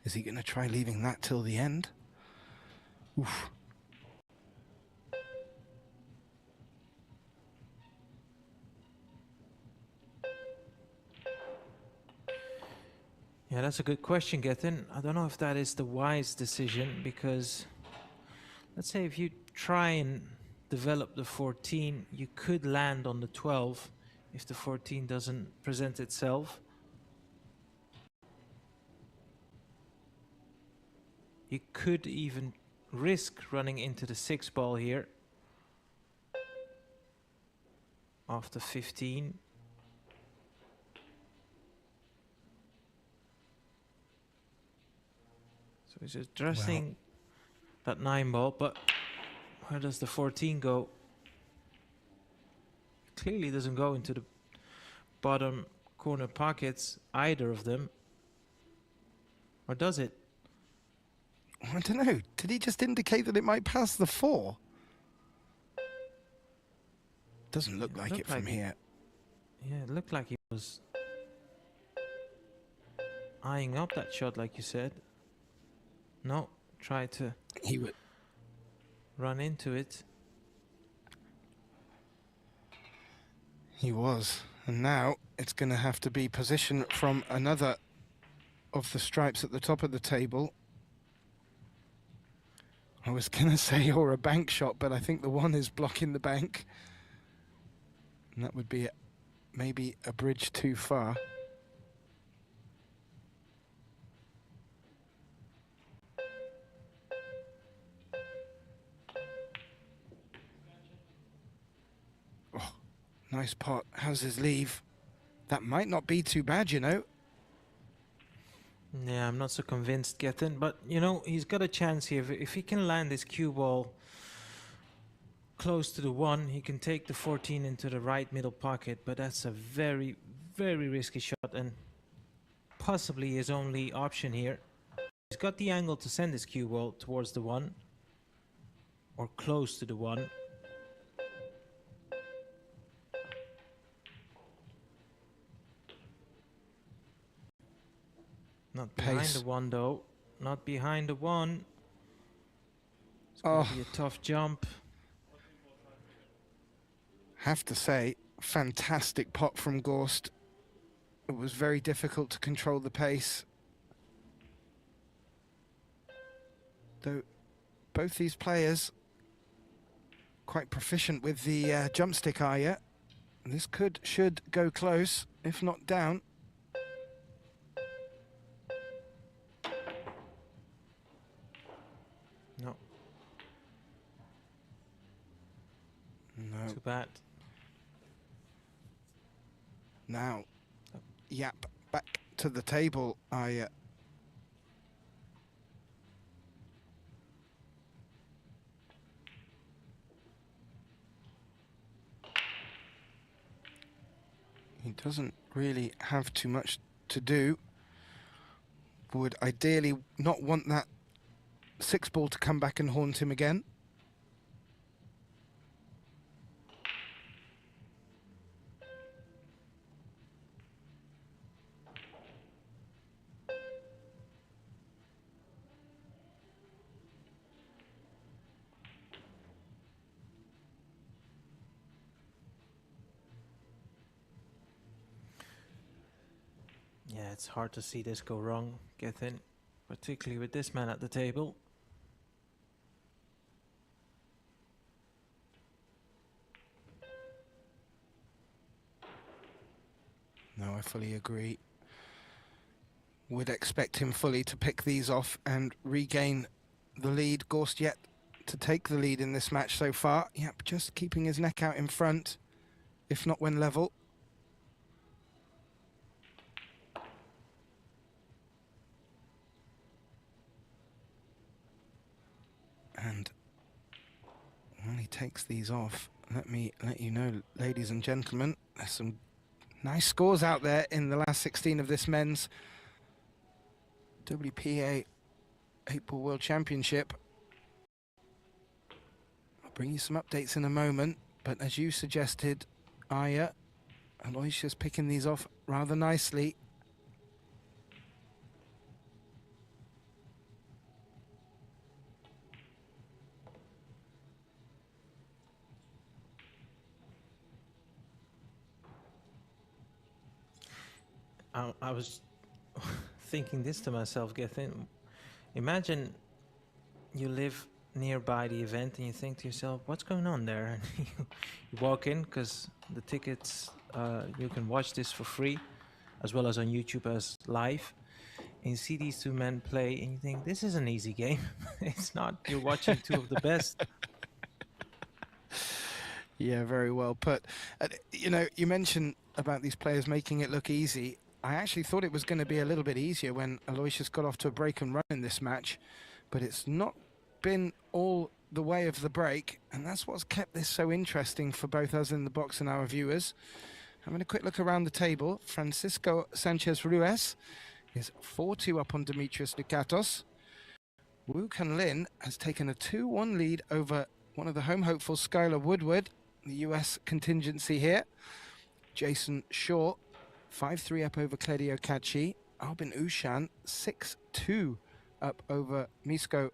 [SPEAKER 2] Is he going to try leaving that till the end? Oof.
[SPEAKER 1] Yeah, that's a good question, Gethin. I don't know if that is the wise decision, because let's say if you try and develop the 14, you could land on the 12 if the 14 doesn't present itself. You could even risk running into the 6 ball here after 15. So he's addressing that 9 ball, but where does the 14 go? Clearly doesn't go into the bottom corner pockets, either of them. Or does it?
[SPEAKER 2] I don't know. Did he just indicate that it might pass the 4? Doesn't look like it from here.
[SPEAKER 1] Yeah, it looked like he was eyeing up that shot, like you said. No, try to run into it.
[SPEAKER 2] He was. And now it's going to have to be position from another of the stripes at the top of the table. I was going to say, or a bank shot, but I think the 1 is blocking the bank. And that would be maybe a bridge too far. Oh, nice pot. How's his leave? That might not be too bad, you know.
[SPEAKER 1] Yeah, I'm not so convinced, Gethin, but you know, he's got a chance here. If he can land this cue ball close to the 1, he can take the 14 into the right middle pocket, but that's a very, very risky shot and possibly his only option here. He's got the angle to send his cue ball towards the 1 or close to the 1. Not behind the 1 though. Not behind the 1. It's going to be a tough jump.
[SPEAKER 2] Have to say, fantastic pot from Gorst. It was very difficult to control the pace. Though both these players quite proficient with the jump stick, are you? This should go close, if not down.
[SPEAKER 1] No.
[SPEAKER 2] No.
[SPEAKER 1] Too bad.
[SPEAKER 2] Now, Yapp back to the table. He doesn't really have too much to do. Would ideally not want that 6-ball to come back and haunt him again.
[SPEAKER 1] Yeah, it's hard to see this go wrong, Gethin, particularly with this man at the table.
[SPEAKER 2] No, I fully agree. Would expect him fully to pick these off and regain the lead. Gorst yet to take the lead in this match so far. Yep, just keeping his neck out in front, if not when level. And when he takes these off, let me let you know, ladies and gentlemen, there's some nice scores out there in the last 16 of this men's WPA 8-ball World Championship. I'll bring you some updates in a moment, but as you suggested, Aya, Aloysius picking these off rather nicely.
[SPEAKER 1] I was thinking this to myself, Gethin. Imagine you live nearby the event and you think to yourself, what's going on there? And you walk in because the tickets, you can watch this for free, as well as on YouTube as live. And you see these two men play and you think, this is an easy game. It's not. You're watching two of the best.
[SPEAKER 2] Yeah, very well put. You know, you mentioned about these players making it look easy. I actually thought it was going to be a little bit easier when Aloysius got off to a break and run in this match, but it's not been all the way of the break, and that's what's kept this so interesting for both us in the box and our viewers. Having a quick look around the table, Francisco Sanchez-Ruiz is 4-2 up on Demetrius Dukatos. Wu Kunlin has taken a 2-1 lead over one of the home hopefuls, Skylar Woodward, the US contingency here. Jason Shaw, 5-3 up over Claudio Cacci. Albin Ushan, 6-2 up over Misko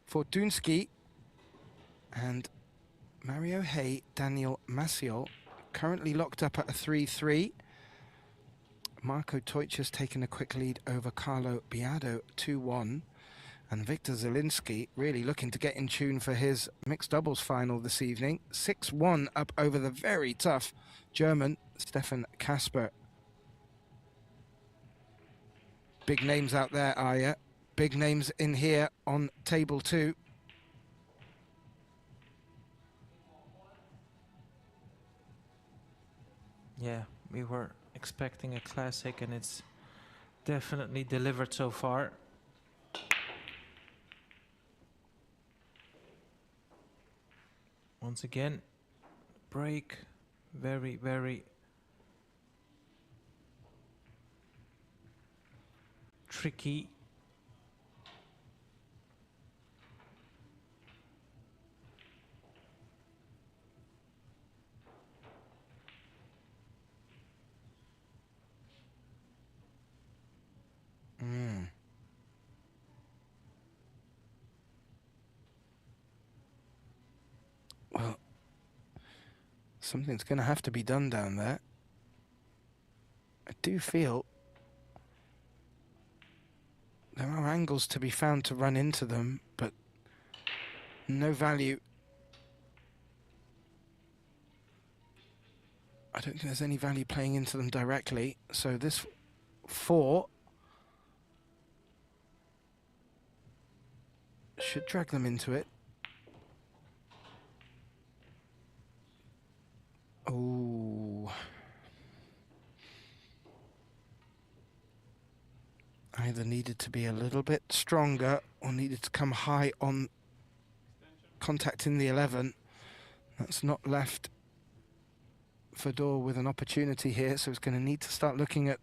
[SPEAKER 2] Fortunsky. And Mario Hay, Daniel Maciel, currently locked up at a 3-3. Marco Teutsch taken a quick lead over Carlo Biado, 2-1. And Victor Zielinski really looking to get in tune for his mixed doubles final this evening. 6-1 up over the very tough German Stefan Kasper. Big names out there, Aya. Big names in here on table 2.
[SPEAKER 1] Yeah, we were expecting a classic and it's definitely delivered so far. Once again, break, very, very tricky.
[SPEAKER 2] Well, something's going to have to be done down there. I do feel there are angles to be found to run into them, but no value. I don't think there's any value playing into them directly. So this 4 should drag them into it. Oh. Either needed to be a little bit stronger or needed to come high on contact in the 11. That's not left Fedor with an opportunity here, so it's going to need to start looking at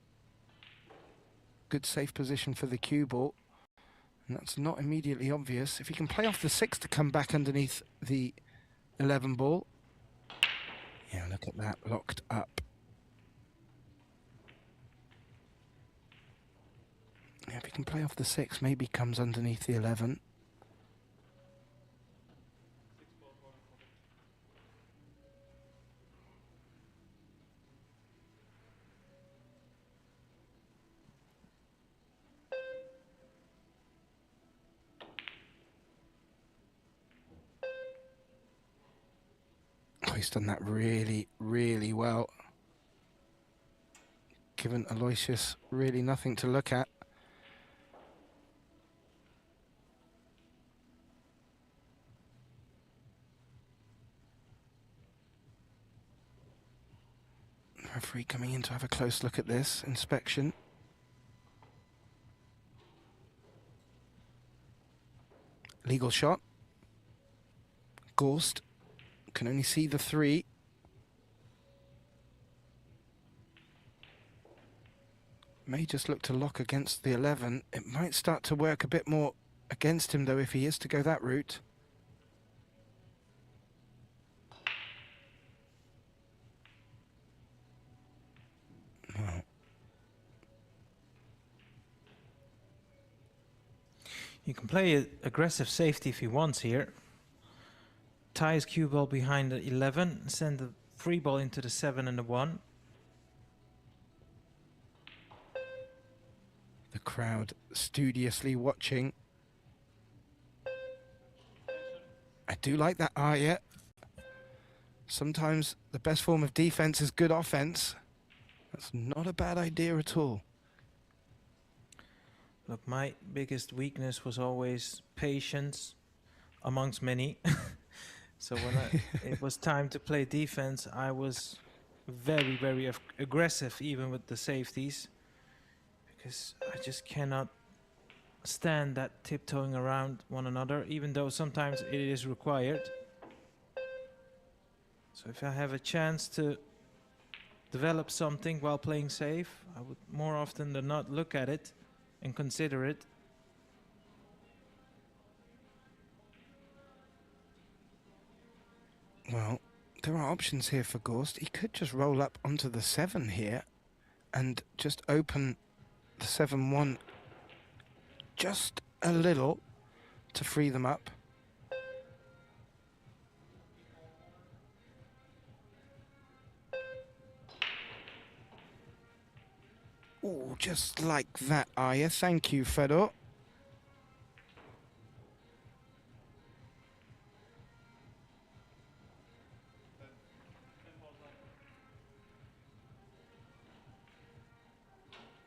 [SPEAKER 2] good safe position for the cue ball. And that's not immediately obvious. If he can play off the 6 to come back underneath the 11 ball. Yeah, look at that, locked up. Yeah, if he can play off the 6, maybe comes underneath the 11. Oh, he's done that really, really well. Given Aloysius really nothing to look at. Referee coming in to have a close look at this inspection. Legal shot. Gorst can only see the 3. May just look to lock against the 11. It might start to work a bit more against him, though, if he is to go that route. Well,
[SPEAKER 1] You can play an aggressive safety if he wants here. Tie his cue ball behind the 11, send the free ball into the 7 and the 1.
[SPEAKER 2] the crowd studiously watching. I do like that eye. Sometimes the best form of defense is good offense. That's not a bad idea at all.
[SPEAKER 1] Look, my biggest weakness was always patience, amongst many. So when it was time to play defense, I was very, very aggressive, even with the safeties, because I just cannot stand that tiptoeing around one another, even though sometimes it is required. So if I have a chance to develop something while playing safe, I would more often than not look at it and consider it.
[SPEAKER 2] Well, there are options here for Gorst. He could just roll up onto the 7 here and just open the 7-1 just a little to free them up. Oh, just like that, Aya. Thank you, Fedor.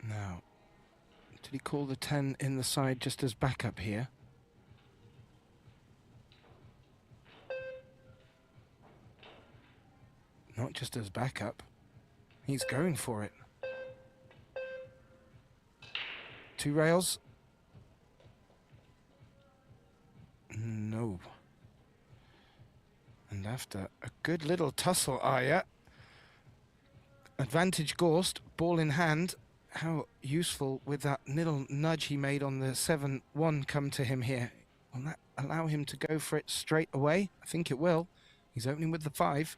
[SPEAKER 2] Now, did he call the 10 in the side just as backup here? Not just as backup. He's going for it. 2 rails. No. And after a good little tussle, Aya. Advantage Gorst, ball in hand. How useful with that little nudge he made on the 7-1 come to him here. Will that allow him to go for it straight away? I think it will. He's opening with the 5.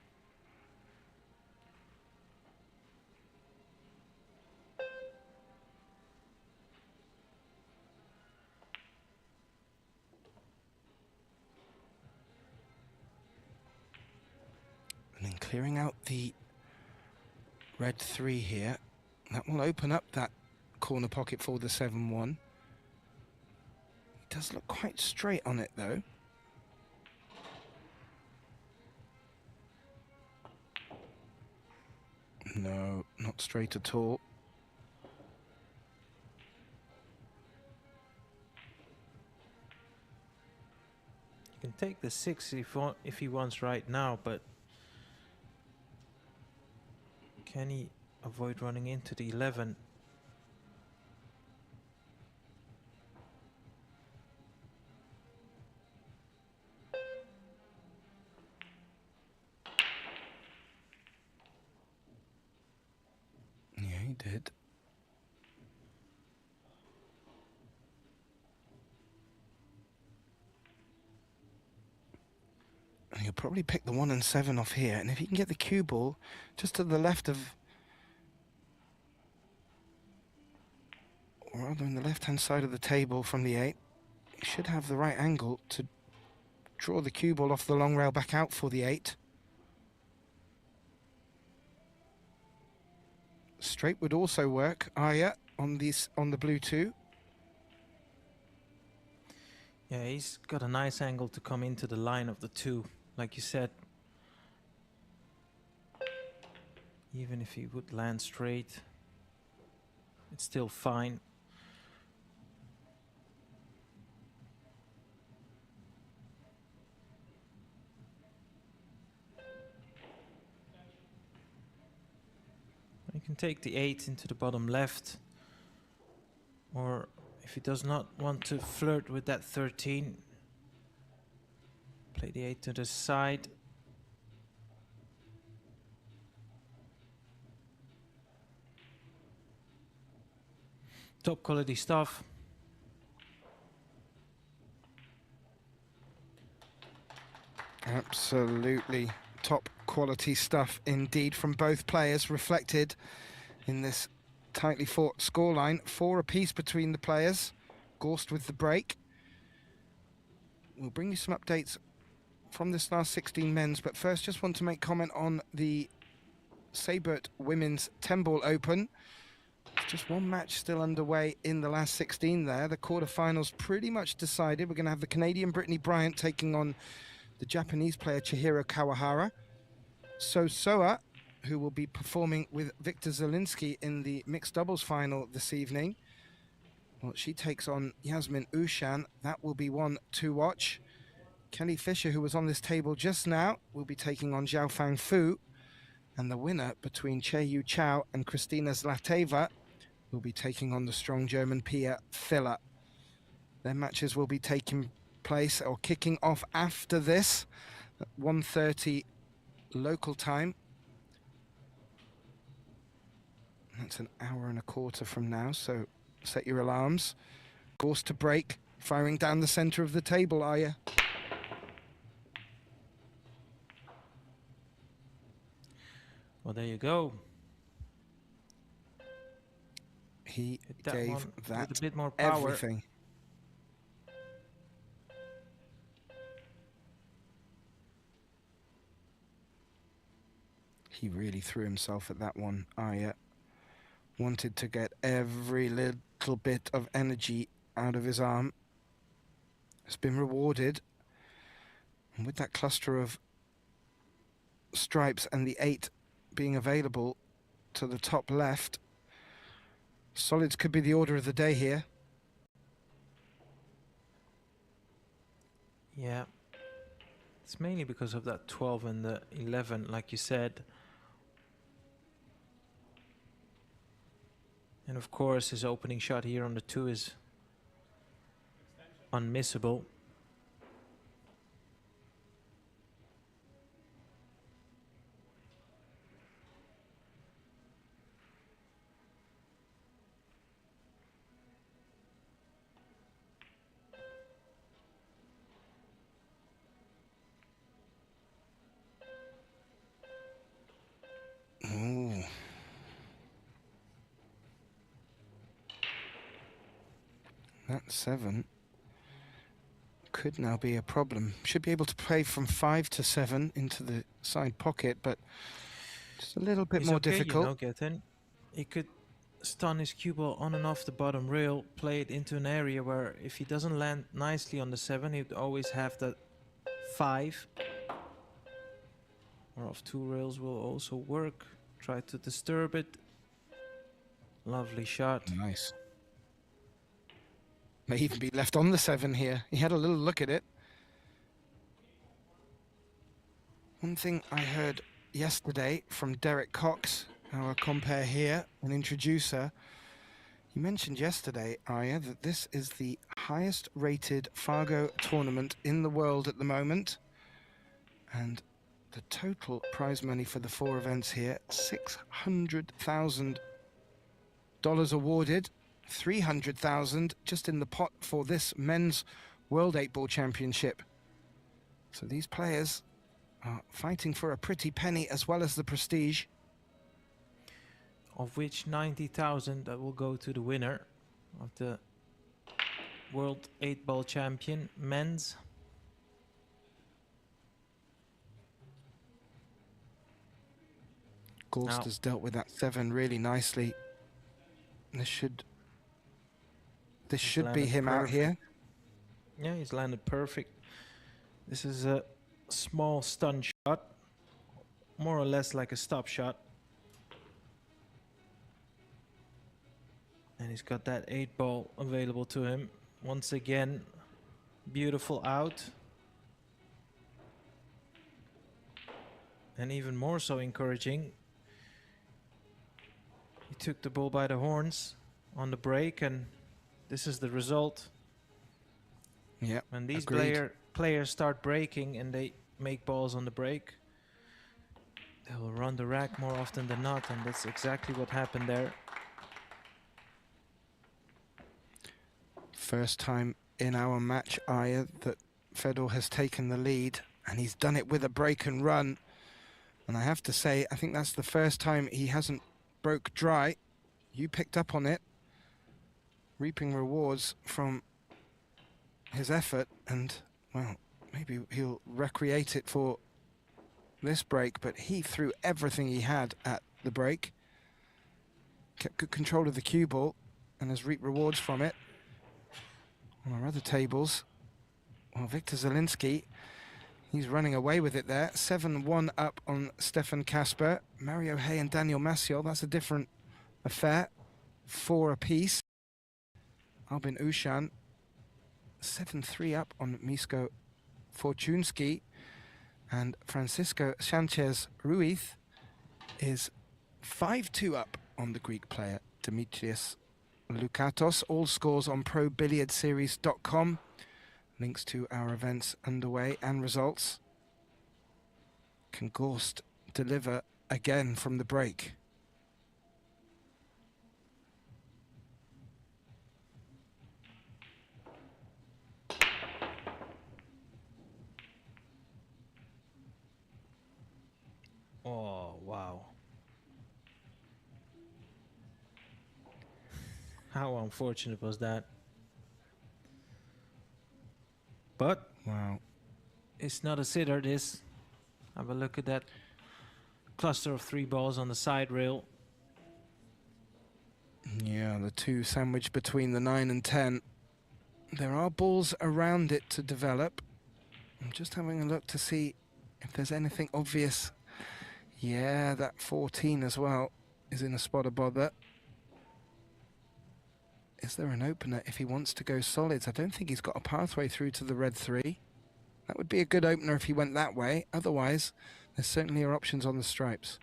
[SPEAKER 2] And then clearing out the red 3 here. That will open up that corner pocket for the 7-1. He does look quite straight on it, though. No, not straight at all.
[SPEAKER 1] You can take the 6 if he wants right now, but can he avoid running into the 11?
[SPEAKER 2] And he'll probably pick the 1 and 7 off here. And if he can get the cue ball just to the left of, or rather on the left-hand side of the table from the 8, he should have the right angle to draw the cue ball off the long rail back out for the 8. Straight would also work. Aya on the blue 2.
[SPEAKER 1] Yeah, he's got a nice angle to come into the line of the 2, like you said. Even if he would land straight, it's still fine. You can take the 8 into the bottom left, or if he does not want to flirt with that 13, play the 8 to the side. Top quality stuff.
[SPEAKER 2] Absolutely top quality stuff indeed from both players, reflected in this tightly fought scoreline. 4 apiece between the players. Gorst with the break. We'll bring you some updates from this last 16 men's, but first just want to make comment on the Sabert Women's 10-ball Open. Just one match still underway in the last 16 there. The quarterfinals pretty much decided. We're going to have the Canadian Brittany Bryant taking on the Japanese player Chihiro Kawahara. Soa, who will be performing with Victor Zielinski in the mixed doubles final this evening. Well, she takes on Yasmin Ushan. That will be one to watch. Kelly Fisher, who was on this table just now, will be taking on Xiaofang Fu. And the winner between Che Yu Chao and Kristina Zlateva will be taking on the strong German Pia Filler. Their matches will be taking place or kicking off after this at 1:30 local time. That's an hour and a quarter from now, so set your alarms. Gorst to break, firing down the center of the table, are you?
[SPEAKER 1] Well, there you go.
[SPEAKER 2] He
[SPEAKER 1] That
[SPEAKER 2] gave that
[SPEAKER 1] with a bit more power.
[SPEAKER 2] Everything. He really threw himself at that one. Aya wanted to get every little bit of energy out of his arm. It's been rewarded. And with that cluster of stripes and the 8 being available to the top left, solids could be the order of the day here.
[SPEAKER 1] Yeah. It's mainly because of that 12 and the 11, like you said. And of course, his opening shot here on the 2 is unmissable.
[SPEAKER 2] Ooh. That 7 could now be a problem. Should be able to play from 5 to 7 into the side pocket, but just a little bit
[SPEAKER 1] He's
[SPEAKER 2] more
[SPEAKER 1] okay,
[SPEAKER 2] difficult.
[SPEAKER 1] You know, Gethin. He could stun his cue ball on and off the bottom rail, play it into an area where if he doesn't land nicely on the 7, he'd always have that 5. Or off 2 rails will also work. Try to disturb it. Lovely shot.
[SPEAKER 2] Nice. May even be left on the 7 here. He had a little look at it. One thing I heard yesterday from Derek Cox, our compere here, an introducer, he mentioned yesterday, Aya, that this is the highest rated Fargo tournament in the world at the moment. And the total prize money for the 4 events here, $600,000 awarded. 300,000 just in the pot for this men's World 8-Ball Championship. So these players are fighting for a pretty penny as well as the prestige.
[SPEAKER 1] Of which 90,000 that will go to the winner of the World 8-ball champion men's.
[SPEAKER 2] Gorst has dealt with that 7 really nicely. This should be him perfect out here.
[SPEAKER 1] Yeah, he's landed perfect. This is a small stun shot, more or less like a stop shot. And he's got that 8-ball available to him. Once again, beautiful out. And even more so encouraging, he took the bull by the horns on the break, and this is the result.
[SPEAKER 2] Yeah.
[SPEAKER 1] When these
[SPEAKER 2] agreed.
[SPEAKER 1] players start breaking and they make balls on the break, they will run the rack more often than not, and that's exactly what happened there.
[SPEAKER 2] First time in our match, Aya, that Fedor has taken the lead, and he's done it with a break and run. And I have to say, I think that's the first time he hasn't broke dry. You picked up on it, reaping rewards from his effort, and, well, maybe he'll recreate it for this break, but he threw everything he had at the break, kept good control of the cue ball, and has reaped rewards from it. On our other tables, well, Victor Zielinski, he's running away with it there. 7-1 up on Stefan Kasper. Mario Hay and Daniel Maciel, that's a different affair. 4 apiece. Albin Ushan, 7-3 up on Misko Fortunski. And Francisco Sanchez Ruiz is 5-2 up on the Greek player Demetrios Lukatos. All scores on ProBilliardSeries.com. Links to our events underway and results. Can Gorst deliver again from the break?
[SPEAKER 1] Oh, wow. How unfortunate was that? But
[SPEAKER 2] wow,
[SPEAKER 1] it's not a sitter, this. Have a look at that cluster of 3 balls on the side rail.
[SPEAKER 2] Yeah, the 2 sandwiched between the 9 and 10. There are balls around it to develop. I'm just having a look to see if there's anything obvious. Yeah, that 14 as well is in a spot of bother. Is there an opener if he wants to go solids? I don't think he's got a pathway through to the red 3. That would be a good opener if he went that way. Otherwise, there certainly are options on the stripes.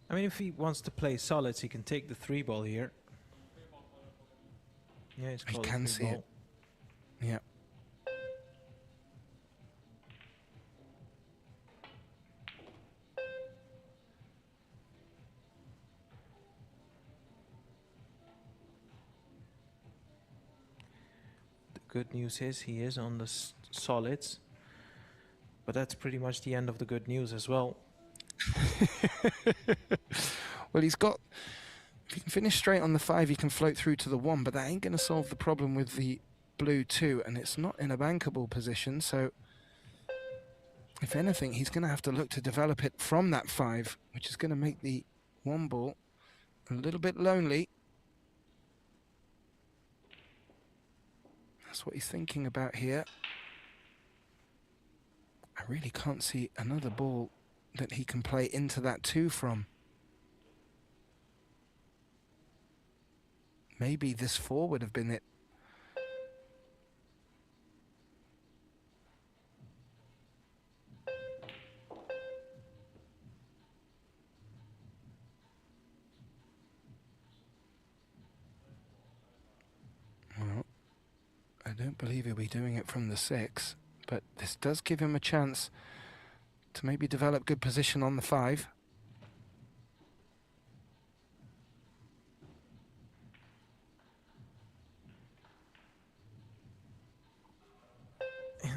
[SPEAKER 1] I mean, if he wants to play solids, he can take the 3 ball here. Yeah, it's called
[SPEAKER 2] he can see it. Yeah.
[SPEAKER 1] Good news is he is on the solids, but that's pretty much the end of the good news as well.
[SPEAKER 2] Well, he's got, if he can finish straight on the 5, he can float through to the 1, but that ain't going to solve the problem with the blue 2, and it's not in a bankable position, so if anything, he's going to have to look to develop it from that 5, which is going to make the 1 ball a little bit lonely. That's what he's thinking about here. I really can't see another ball that he can play into that 2 from. Maybe this 4 would have been it. Well, I don't believe he'll be doing it from the 6, but this does give him a chance to maybe develop good position on the 5.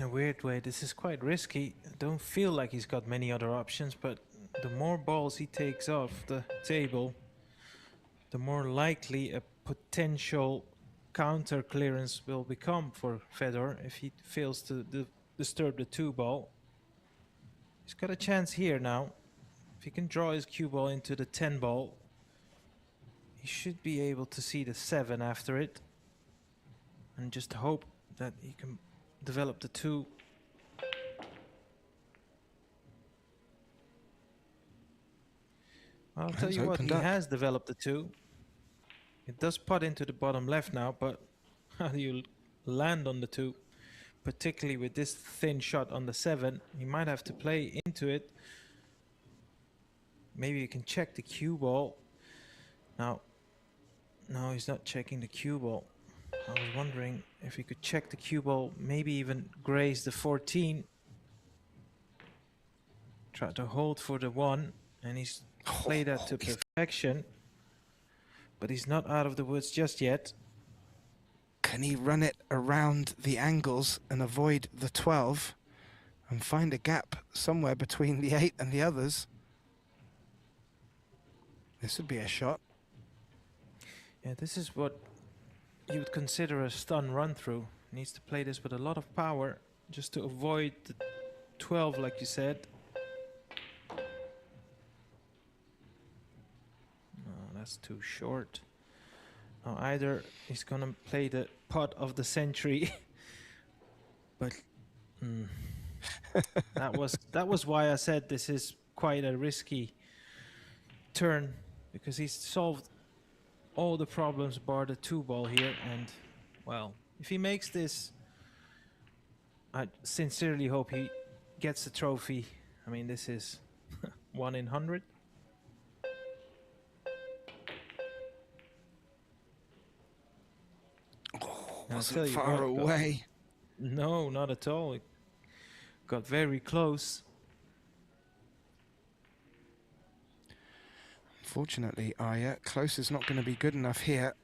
[SPEAKER 1] In a weird way, this is quite risky. I don't feel like he's got many other options, but the more balls he takes off the table, the more likely a potential counter clearance will become for Fedor if he fails to disturb the 2 ball. He's got a chance here now. If he can draw his cue ball into the 10 ball, he should be able to see the 7 after it and just hope that he can develop the 2. I'll tell you what, he has developed the 2. It does putt into the bottom left now, but how do you land on the 2? Particularly with this thin shot on the 7, he might have to play into it. Maybe you can check the cue ball. Now, no, he's not checking the cue ball. I was wondering if he could check the cue ball, maybe even graze the 14. Try to hold for the 1, and he's played that to perfection. But he's not out of the woods just yet.
[SPEAKER 2] Can he run it around the angles and avoid the 12 and find a gap somewhere between the 8 and the others? This would be a shot.
[SPEAKER 1] Yeah, this is what you would consider a stun run through. Needs to play this with a lot of power just to avoid the 12, like you said. No, that's too short. Now either he's gonna play the putt of the century, but that was why I said this is quite a risky turn, because he's solved all the problems bar the 2 ball here, and well, if he makes this, I sincerely hope he gets the trophy. I mean, this is 1 in 100.
[SPEAKER 2] Wasn't far away.
[SPEAKER 1] No, not at all. It got very close.
[SPEAKER 2] Unfortunately, Aya, close is not going to be good enough here.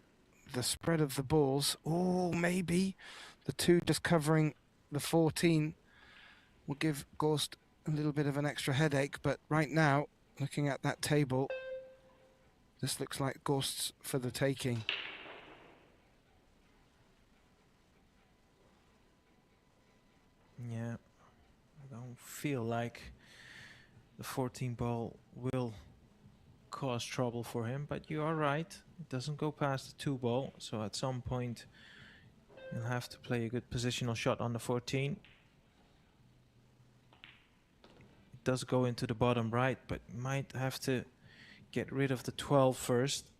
[SPEAKER 2] The spread of the balls, oh, maybe the 2 just covering the 14 will give Gorst a little bit of an extra headache. But right now, looking at that table, this looks like Gorst's for the taking.
[SPEAKER 1] Yeah, I don't feel like the 14 ball will cause trouble for him, but you are right. It doesn't go past the 2 ball, so at some point you'll have to play a good positional shot on the 14. It does go into the bottom right, but you might have to get rid of the 12 first.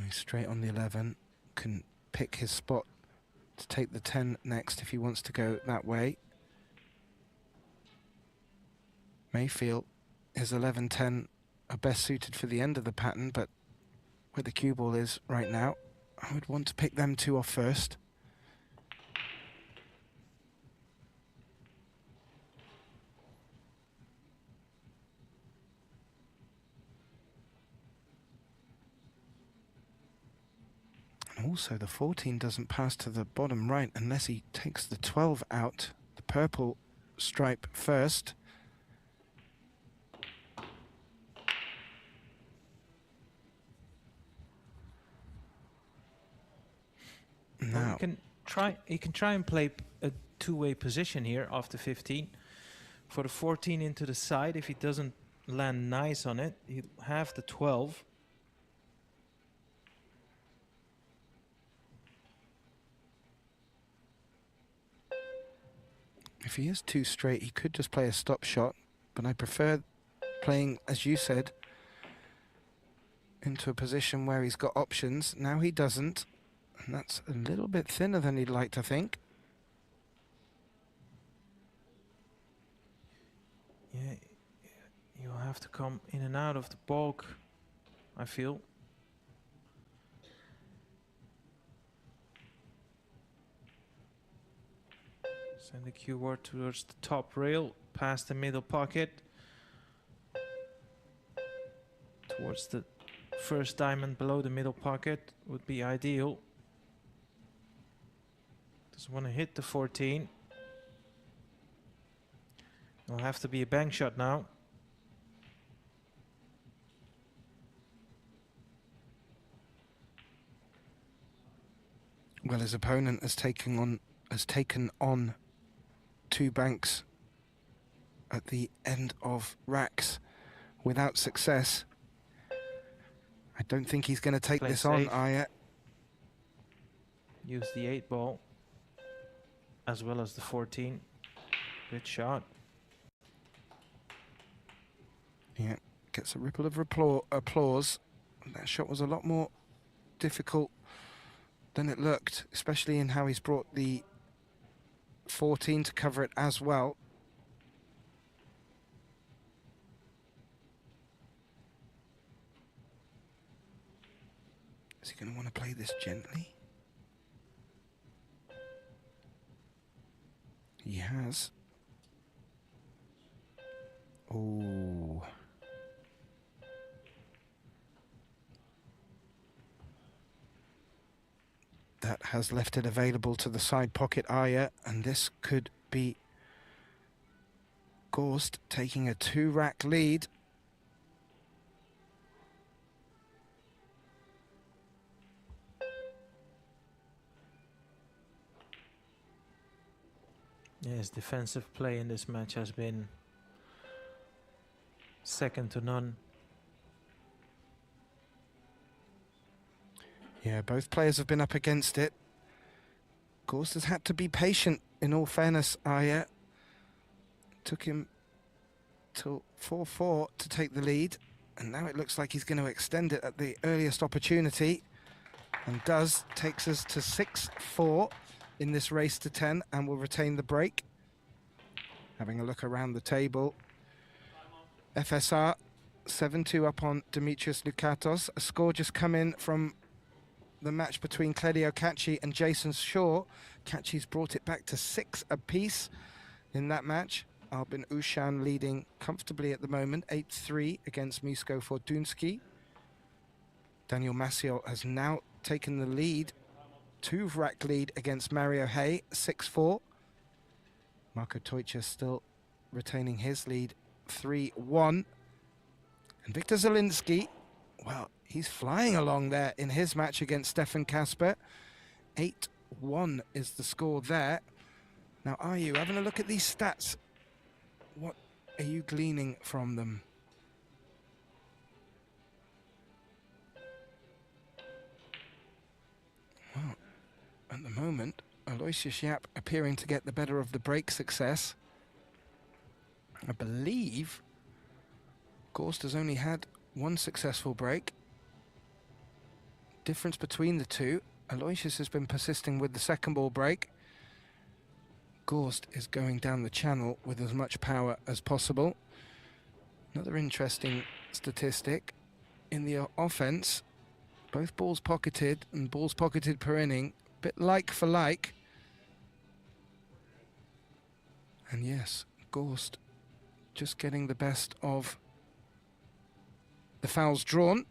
[SPEAKER 2] Straight on the 11, can pick his spot to take the 10 next if he wants to go that way. May feel his 11-10 are best suited for the end of the pattern, but where the cue ball is right now, I would want to pick them 2 off first. Also, the 14 doesn't pass to the bottom right unless he takes the 12 out, the purple stripe first. Now
[SPEAKER 1] well, he can try and play a 2-way position here after 15. For the 14 into the side, if he doesn't land nice on it, he'll have the 12.
[SPEAKER 2] If he is too straight, he could just play a stop shot, but I prefer playing, as you said, into a position where he's got options. Now he doesn't, and that's a little bit thinner than he'd like to think.
[SPEAKER 1] Yeah, you'll have to come in and out of the bulk, I feel. Send the cue word towards the top rail, past the middle pocket towards the first diamond below the middle pocket would be ideal. Doesn't want to hit the 14. It'll have to be a bank shot now.
[SPEAKER 2] Well, his opponent has taken on 2 banks at the end of racks without success. I don't think he's going to take
[SPEAKER 1] Play
[SPEAKER 2] this
[SPEAKER 1] safe.
[SPEAKER 2] on, Yapp.
[SPEAKER 1] Use the 8 ball as well as the 14. Good shot.
[SPEAKER 2] Yeah, gets a ripple of applause. That shot was a lot more difficult than it looked, especially in how he's brought the 14 to cover it as well. Is he going to want to play this gently? He has. Oh. That has left it available to the side pocket Aya, and this could be Gorst taking a 2-rack lead.
[SPEAKER 1] Yeah, his defensive play in this match has been second to none.
[SPEAKER 2] Yeah, both players have been up against it. Gorst has had to be patient, in all fairness, Aya. Took him till 4-4 to take the lead, and now it looks like he's going to extend it at the earliest opportunity, and does. Takes us to 6-4 in this race to 10, and will retain the break. Having a look around the table, FSR 7-2 up on Demetrius Lukatos. A score just come in from the match between Cledio Kachi and Jason Shaw. Kachi's brought it back to 6 apiece in that match. Albin Ushan leading comfortably at the moment, 8-3 against Misko Fordunsky. Daniel Maciel has now taken the lead, 2-rack lead against Mario Hay, 6-4. Marko Tojca still retaining his lead, 3-1. And Victor Zielinski, well, he's flying along there in his match against Stefan Kasper. 8-1 is the score there. Now, are you having a look at these stats? What are you gleaning from them? Well, at the moment, Aloysius Yapp appearing to get the better of the break success. I believe Gorst has only had 1 successful break. Difference between the two. Aloysius has been persisting with the second ball break. Gorst is going down the channel with as much power as possible. Another interesting statistic in the offense, both balls pocketed and balls pocketed per inning, bit like for like. And yes, Gorst just getting the best of the fouls drawn.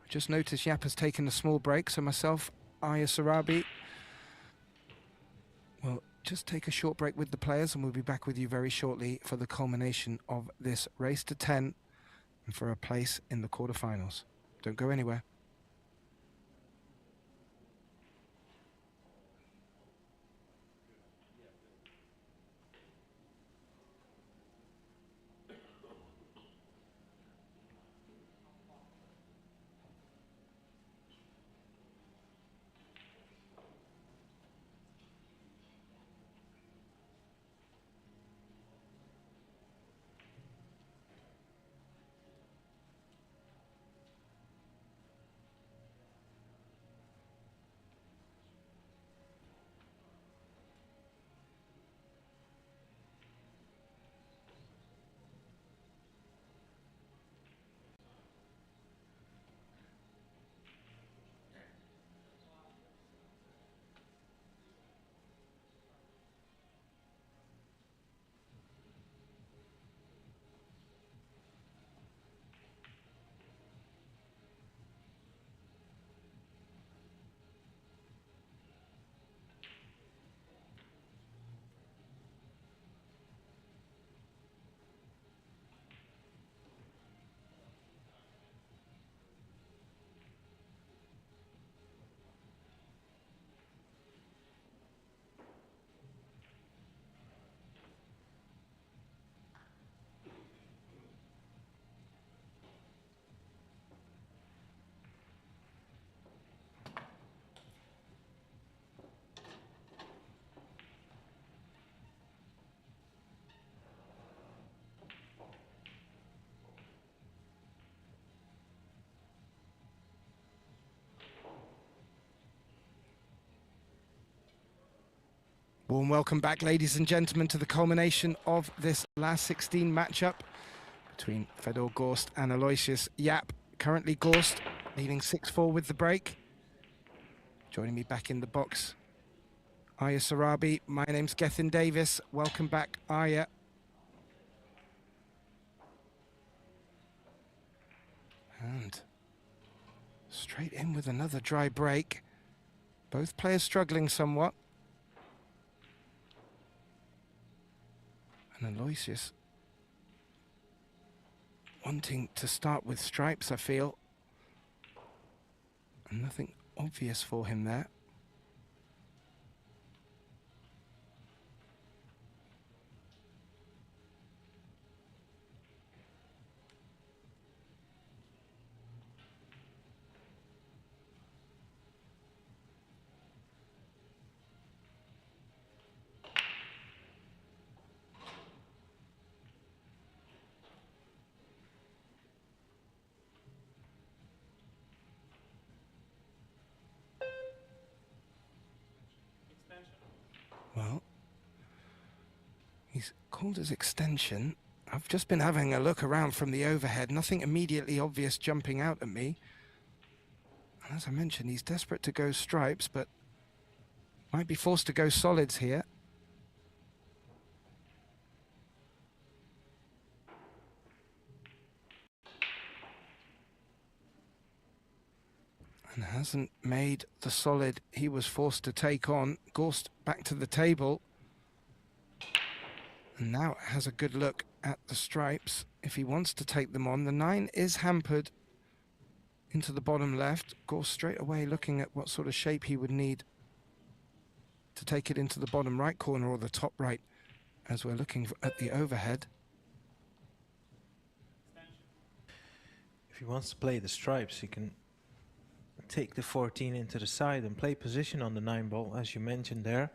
[SPEAKER 2] I just noticed Yapp has taken a small break, so myself, Aya Sarabi, will just take a short break with the players, and we'll be back with you very shortly for the culmination of this race to 10 and for a place in the quarterfinals. Don't go anywhere. Warm welcome back, ladies and gentlemen, to the culmination of this last 16 matchup between Fedor Gorst and Aloysius Yapp. Currently Gorst leading 6-4 with the break. Joining me back in the box, Arya Sarabi. My name's Gethin Davis. Welcome back, Arya. And straight in with another dry break. Both players struggling somewhat. And Aloysius wanting to start with stripes, I feel. And nothing obvious for him there. Well, he's called his extension. I've just been having a look around from the overhead. Nothing immediately obvious jumping out at me. And as I mentioned, he's desperate to go stripes, but might be forced to go solids here. And hasn't made the solid he was forced to take on. Gorst back to the table. And now has a good look at the stripes. If he wants to take them on, the 9 is hampered into the bottom left. Gorst straight away looking at what sort of shape he would need to take it into the bottom right corner or the top right as we're looking at the overhead.
[SPEAKER 1] If he wants to play the stripes, he can take the 14 into the side and play position on the 9 ball, as you mentioned there.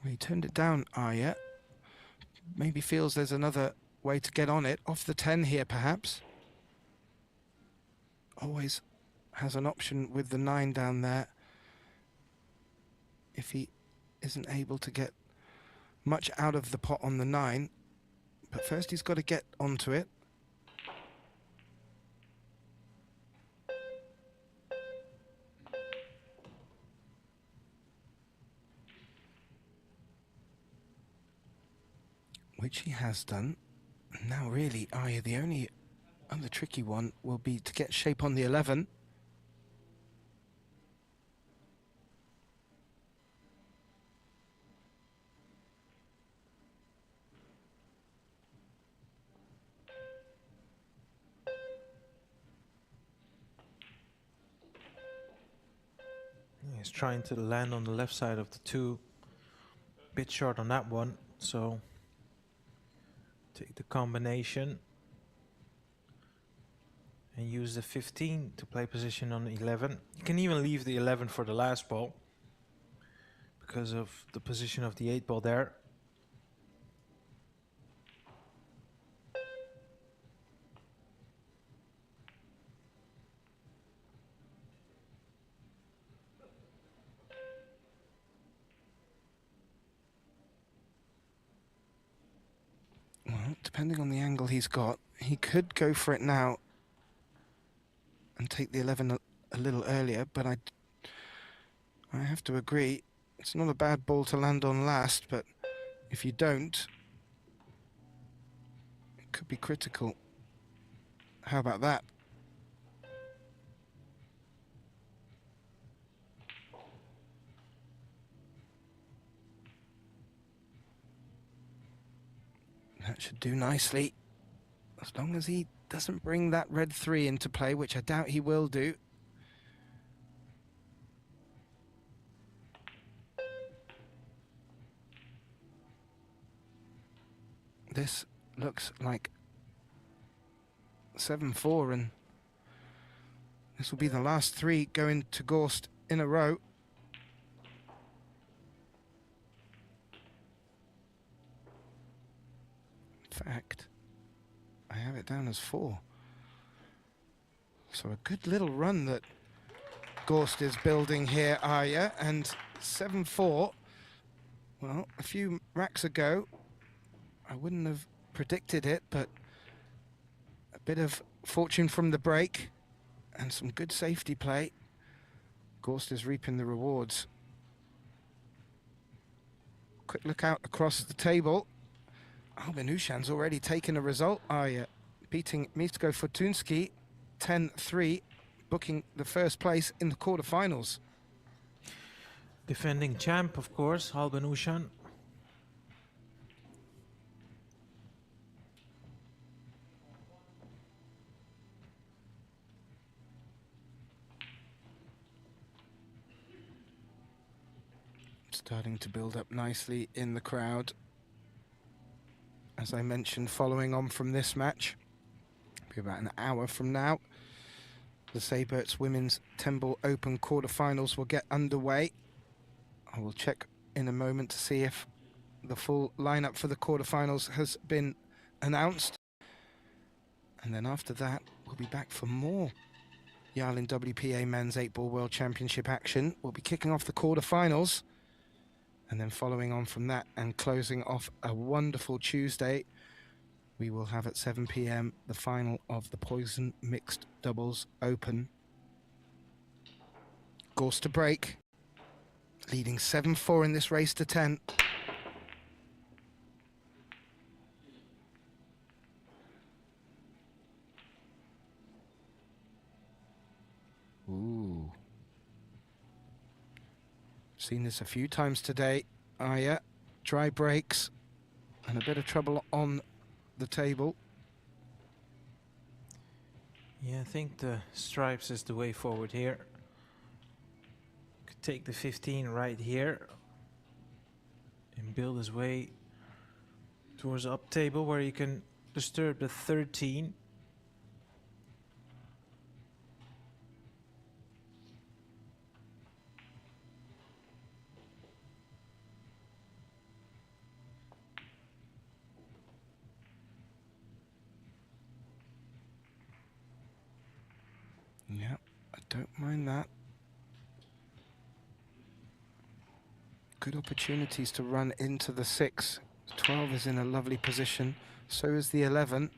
[SPEAKER 2] He turned it down, Arya. Maybe feels there's another way to get on it. Off the 10 here, perhaps. Always has an option with the 9 down there. If he isn't able to get much out of the pot on the 9. But first he's got to get onto it. Which he has done. Now really, Arya, the only other tricky one will be to get shape on the 11.
[SPEAKER 1] He's trying to land on the left side of the 2. Bit short on that one, so take the combination and use the 15 to play position on the 11. You can even leave the 11 for the last ball because of the position of the 8 ball there.
[SPEAKER 2] Well, depending on the angle he's got, he could go for it now and take the 11 a little earlier, but I have to agree, it's not a bad ball to land on last, but if you don't, it could be critical. How about that? That should do nicely, as long as he doesn't bring that red 3 into play, which I doubt he will do. This looks like 7-4, and this will be the last three going to Gorst in a row. In fact, I have it down as 4. So a good little run that Gorst is building here, Arya, and 7-4. Well, a few racks ago, I wouldn't have predicted it, but a bit of fortune from the break and some good safety play. Gorst is reaping the rewards. Quick look out across the table. Albin Ushan's already taken a result, Arya, beating Mitko Fortunsky 10-3, booking the first place in the quarterfinals.
[SPEAKER 1] Defending champ, of course, Albin Ushan.
[SPEAKER 2] Starting to build up nicely in the crowd. As I mentioned, following on from this match, be about an hour from now, the Saberts Women's 10-ball Open quarterfinals will get underway. I will check in a moment to see if the full lineup for the quarterfinals has been announced. And then after that, we'll be back for more Yarlin WPA Men's 8-ball World Championship action. We'll be kicking off the quarterfinals. And then following on from that and closing off a wonderful Tuesday, we will have at 7 p.m. the final of the Poison Mixed Doubles Open. Gorst to break, leading 7-4 in this race to 10. Ooh. Seen this a few times today. Arya, dry breaks and a bit of trouble on the table.
[SPEAKER 1] Yeah, I think the stripes is the way forward here. Could take the 15 right here and build his way towards up table where you can disturb the 13.
[SPEAKER 2] Yeah, I don't mind that. Good opportunities to run into the 6. 12 is in a lovely position. So is the 11.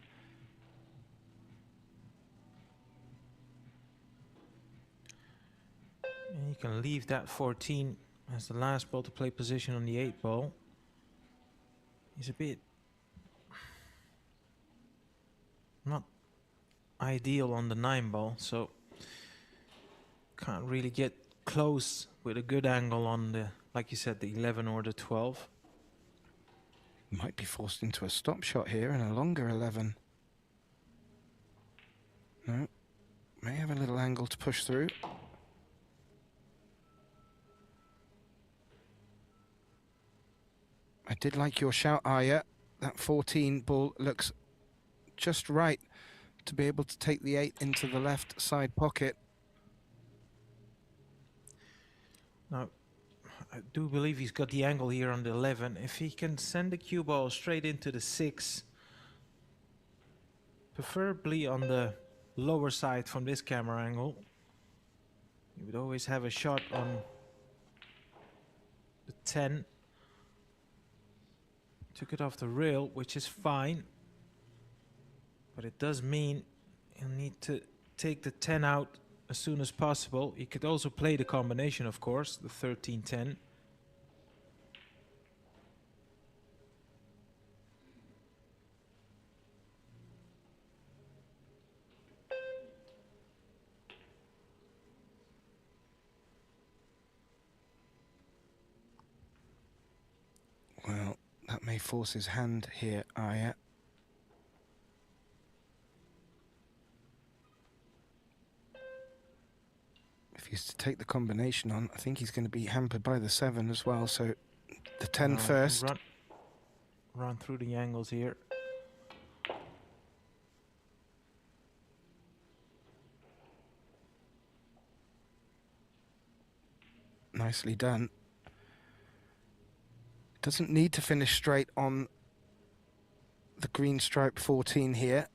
[SPEAKER 1] And you can leave that 14 as the last ball to play position on the 8 ball. He's a bit not ideal on the 9 ball, so can't really get close with a good angle on the, like you said, the 11 or the 12.
[SPEAKER 2] Might be forced into a stop shot here and a longer 11. No, may have a little angle to push through. I did like your shout, Arya. That 14 ball looks just right to be able to take the 8 into the left side pocket.
[SPEAKER 1] Now, I do believe he's got the angle here on the 11. If he can send the cue ball straight into the 6, preferably on the lower side from this camera angle, you would always have a shot on the 10. Took it off the rail, which is fine, but it does mean you'll need to take the 10 out as soon as possible. You could also play the combination, of course, the 13-10.
[SPEAKER 2] Well, that may force his hand here, Arya. If he's to take the combination on, I think he's going to be hampered by the 7 as well, so the 10 first.
[SPEAKER 1] run through the angles here.
[SPEAKER 2] Nicely done. Doesn't need to finish straight on the green stripe 14 here.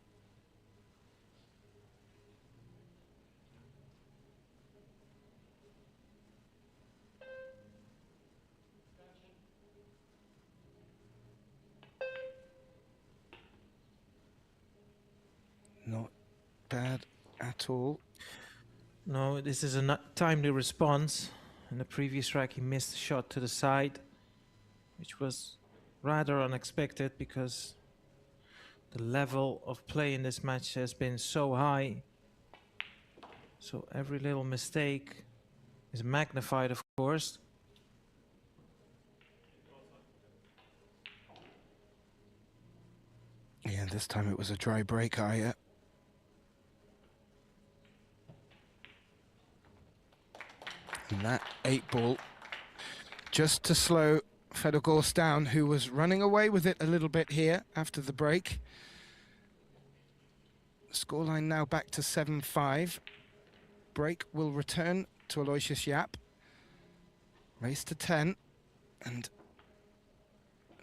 [SPEAKER 2] Not bad at all.
[SPEAKER 1] No, this is a timely response. In the previous track, he missed a shot to the side, which was rather unexpected because the level of play in this match has been so high. So every little mistake is magnified, of course.
[SPEAKER 2] Yeah, this time it was a dry break, Yapp. And that 8-ball, just to slow Fedor Gorst down, who was running away with it a little bit here after the break. Scoreline now back to 7-5. Break will return to Aloysius Yapp. Race to 10. And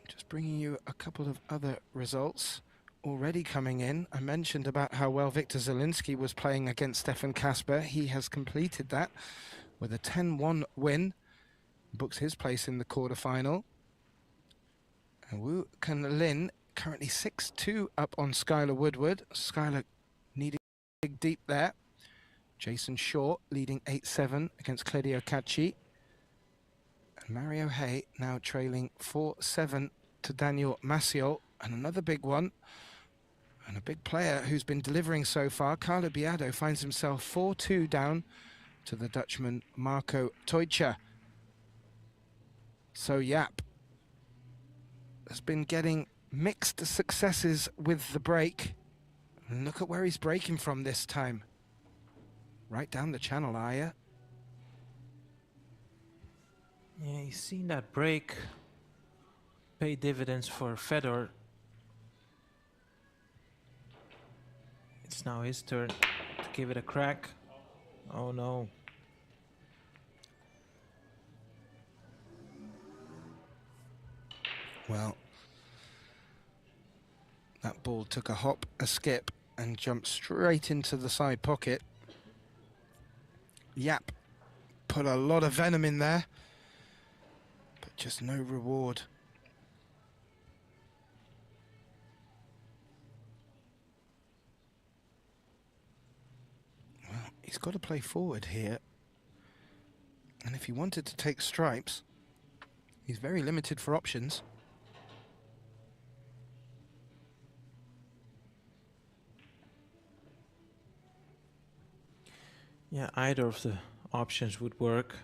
[SPEAKER 2] just bringing you a couple of other results already coming in. I mentioned about how well Viktor Zielinski was playing against Stefan Kasper. He has completed that with a 10-1 win. Books his place in the quarterfinal. And Wu Kan Lin currently 6-2 up on Skylar Woodward. Skylar needing to dig deep there. Jason Shaw leading 8-7 against Claudio Cacci. And Mario Hay now trailing 4-7 to Daniel Maciel. And another big one, and a big player who's been delivering so far, Carlo Biado, finds himself 4-2 down to the Dutchman Marco Teutscher. So Yapp has been getting mixed successes with the break. And look at where he's breaking from this time. Right down the channel, Yapp.
[SPEAKER 1] Yeah, he's seen that break pay dividends for Fedor. It's now his turn to give it a crack. Oh no.
[SPEAKER 2] Well, that ball took a hop, a skip, and jumped straight into the side pocket. Yapp put a lot of venom in there, but just no reward. Well, he's got to play forward here. And if he wanted to take stripes, he's very limited for options.
[SPEAKER 1] Yeah, either of the options would work.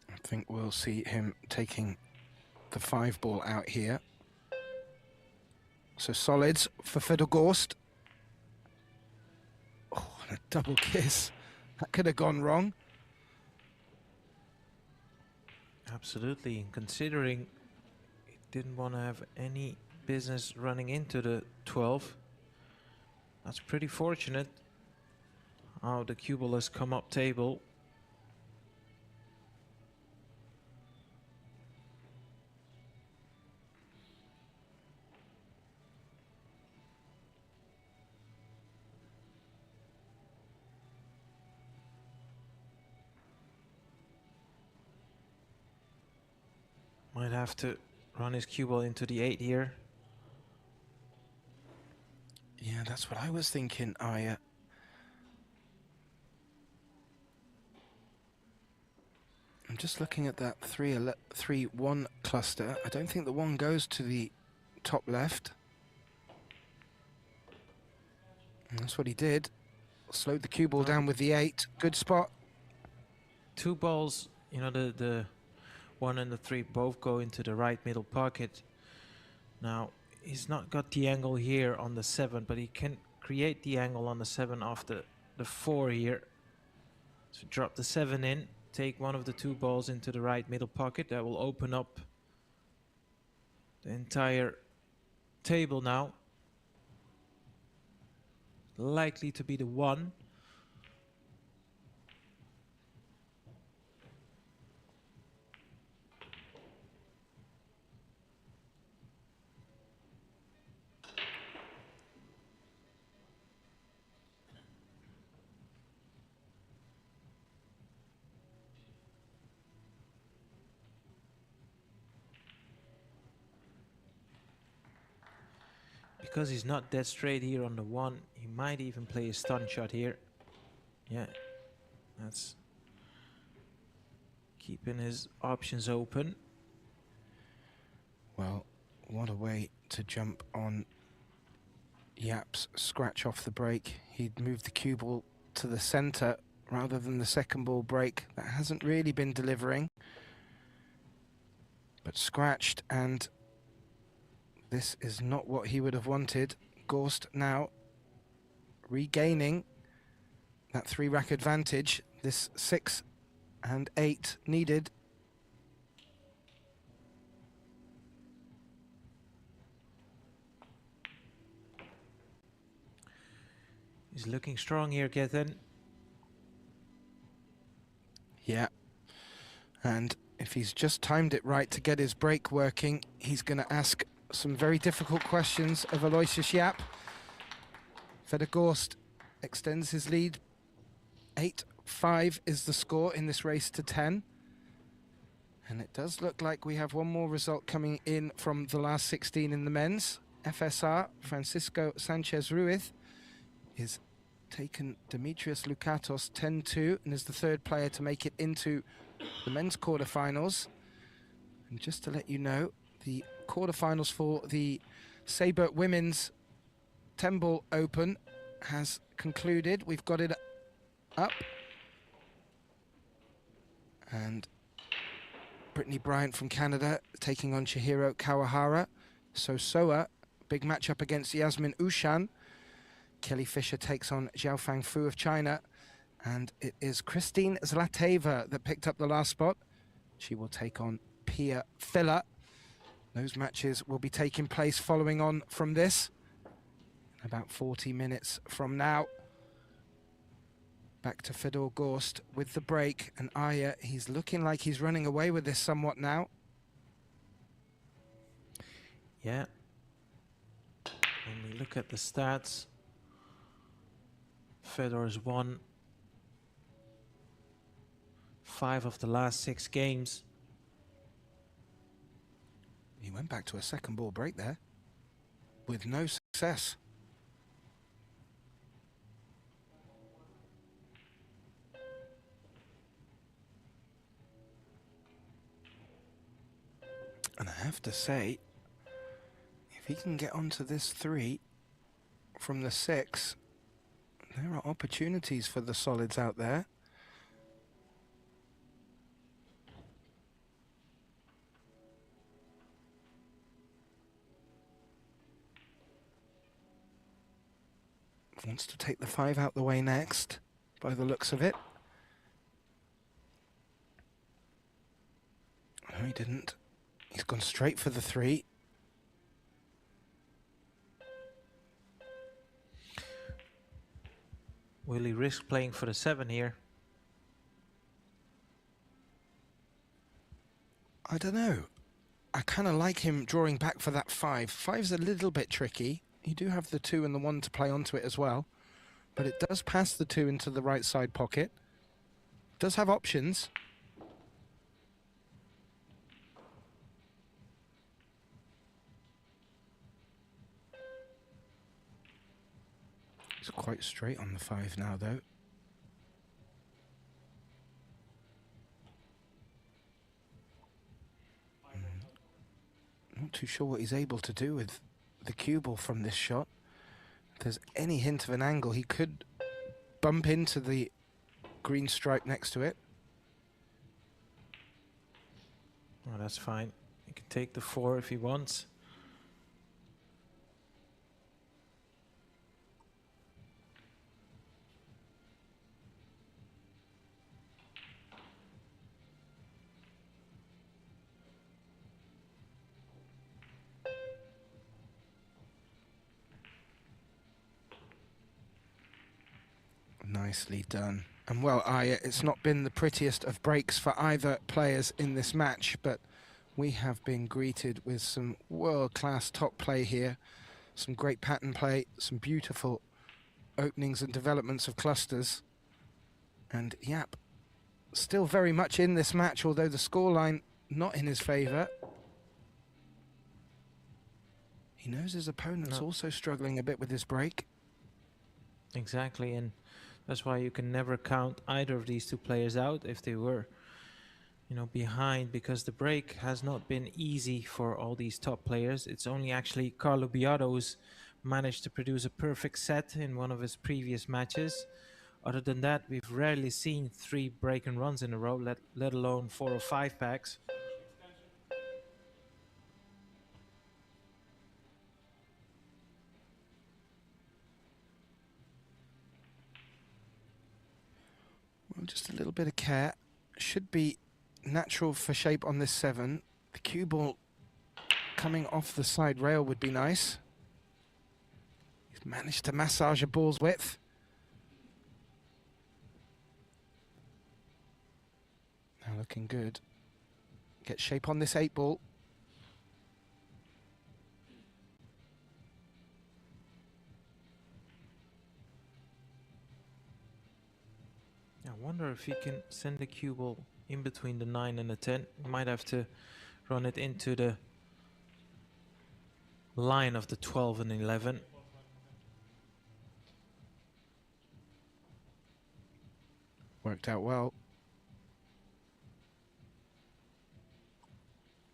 [SPEAKER 2] I think we'll see him taking the 5-ball out here. So solids for Fedor Gorst. Oh, and a double kiss. That could have gone wrong.
[SPEAKER 1] Absolutely, considering he didn't want to have any business running into the 12. That's pretty fortunate how the cue ball has come up table. Might have to run his cue ball into the 8 here.
[SPEAKER 2] Yeah, that's what I was thinking, Yapp. I'm just looking at that 3-1 cluster. I don't think the 1 goes to the top left. And that's what he did. Slowed the cue ball down with the 8. Good spot.
[SPEAKER 1] 2 balls, you know, the 1 and the 3 both go into the right middle pocket. Now, he's not got the angle here on the 7, but he can create the angle on the 7 off the the 4 here. So drop the 7 in, take one of the 2 balls into the right middle pocket. That will open up the entire table now. Likely to be the 1. Because he's not dead straight here on the 1, he might even play a stun shot here. Yeah, that's keeping his options open.
[SPEAKER 2] Well, what a way to jump on Yapp's scratch off the break. He'd moved the cue ball to the center rather than the second ball break. That hasn't really been delivering, but scratched, and this is not what he would have wanted. Gorst now regaining that 3-rack advantage. This 6 and 8 needed.
[SPEAKER 1] He's looking strong here, Gethin.
[SPEAKER 2] Yeah, and if he's just timed it right to get his break working, he's going to ask some very difficult questions of Aloysius Yapp. Fedor Gorst extends his lead. 8-5 is the score in this race to 10. And it does look like we have one more result coming in from the last 16 in the men's. FSR, Francisco Sanchez Ruiz, is taken Demetrius Lukatos 10-2 and is the 3rd player to make it into the men's quarterfinals. And just to let you know, the quarterfinals for the Sabre Women's 10-ball Open has concluded. We've got it up. And Brittany Bryant from Canada taking on Chihiro Kawahara. Soa, big matchup against Yasmin Ushan. Kelly Fisher takes on Xiaofang Fu of China. And it is Christine Zlateva that picked up the last spot. She will take on Pia Filler. Those matches will be taking place following on from this in about 40 minutes from now. Back to Fedor Gorst with the break, and Aya, he's looking like he's running away with this somewhat now.
[SPEAKER 1] Yeah. When we look at the stats, Fedor's won 5 of the last 6 games.
[SPEAKER 2] He went back to a second ball break there with no success. And I have to say, if he can get onto this 3 from the 6, there are opportunities for the solids out there. Wants to take the 5 out the way next, by the looks of it. No, he didn't. He's gone straight for the 3.
[SPEAKER 1] Will he risk playing for the 7 here?
[SPEAKER 2] I don't know. I kind of like him drawing back for that 5. 5's a little bit tricky. You do have the 2 and the 1 to play onto it as well. But it does pass the 2 into the right side pocket. Does have options. He's quite straight on the 5 now, though. Not too sure what he's able to do with the cue ball from this shot. If there's any hint of an angle, he could bump into the green stripe next to it.
[SPEAKER 1] Oh, that's fine. He can take the 4 if he wants.
[SPEAKER 2] Nicely done. And well, it's not been the prettiest of breaks for either players in this match, but we have been greeted with some world-class top play here, some great pattern play, some beautiful openings and developments of clusters. And Yapp still very much in this match, although the scoreline not in his favour. He knows his opponent's also struggling a bit with this break.
[SPEAKER 1] Exactly, and that's why you can never count either of these two players out if they were, you know, behind, because the break has not been easy for all these top players. It's only actually Carlo Biado who's managed to produce a perfect set in one of his previous matches. Other than that, we've rarely seen 3 break and runs in a row, let alone 4 or 5 packs.
[SPEAKER 2] Well, just a little bit of care. Should be natural for shape on this 7. The cue ball coming off the side rail would be nice. He's managed to massage a ball's width. Now looking good. Get shape on this 8 ball.
[SPEAKER 1] I wonder if he can send the cue ball in between the 9 and the 10. He might have to run it into the line of the 12 and 11.
[SPEAKER 2] Worked out well.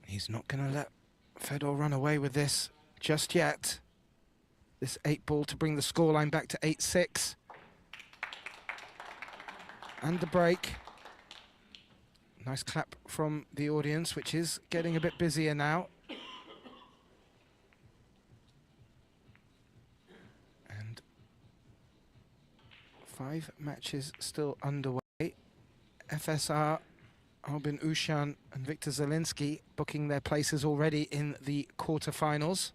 [SPEAKER 2] He's not going to let Fedor run away with this just yet. This 8 ball to bring the scoreline back to 8-6. And the break. Nice clap from the audience, which is getting a bit busier now. And 5 matches still underway. FSR, Albin Ushan and Viktor Zelinsky booking their places already in the quarterfinals.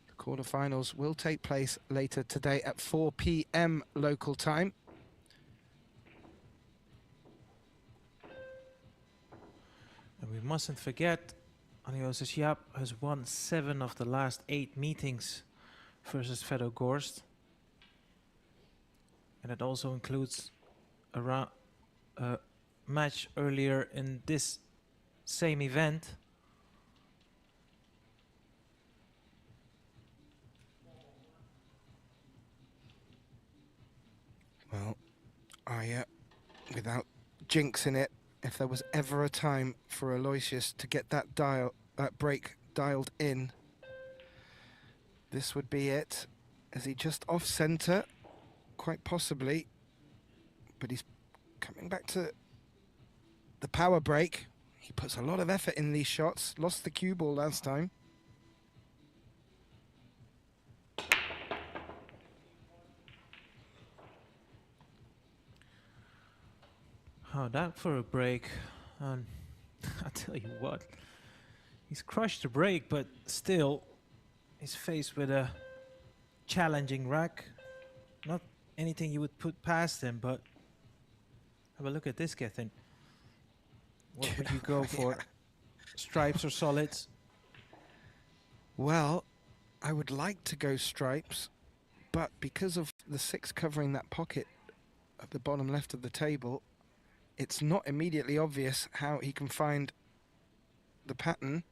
[SPEAKER 2] The quarterfinals will take place later today at 4 p.m. local time.
[SPEAKER 1] And we mustn't forget, Aloysius Yapp has won 7 of the last 8 meetings versus Fedor Gorst. And it also includes a match earlier in this same event.
[SPEAKER 2] Well, without jinxing it, if there was ever a time for Aloysius to get that break dialed in, this would be it. Is he just off center? Quite possibly. But he's coming back to the power break. He puts a lot of effort in these shots. Lost the cue ball last time.
[SPEAKER 1] Oh, that for a break. I tell you what, he's crushed the break, but still he's faced with a challenging rack. Not anything you would put past him, but have a look at this, Gethin. What would you go for?
[SPEAKER 2] Yeah.
[SPEAKER 1] Stripes or solids?
[SPEAKER 2] Well, I would like to go stripes, but because of the 6 covering that pocket at the bottom left of the table, it's not immediately obvious how he can find the pattern.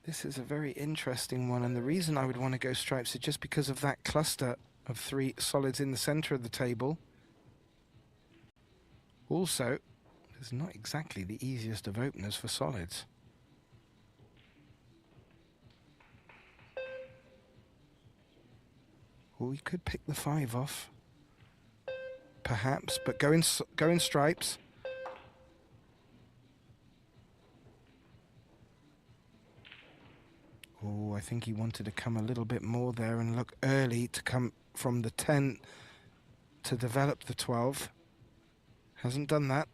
[SPEAKER 2] This is a very interesting one, and the reason I would want to go stripes is just because of that cluster of 3 solids in the center of the table. Also, it's not exactly the easiest of openers for solids. Well, we could pick the 5 off, perhaps, but go in stripes. Oh, I think he wanted to come a little bit more there and look early to come from the 10 to develop the 12. Hasn't done that.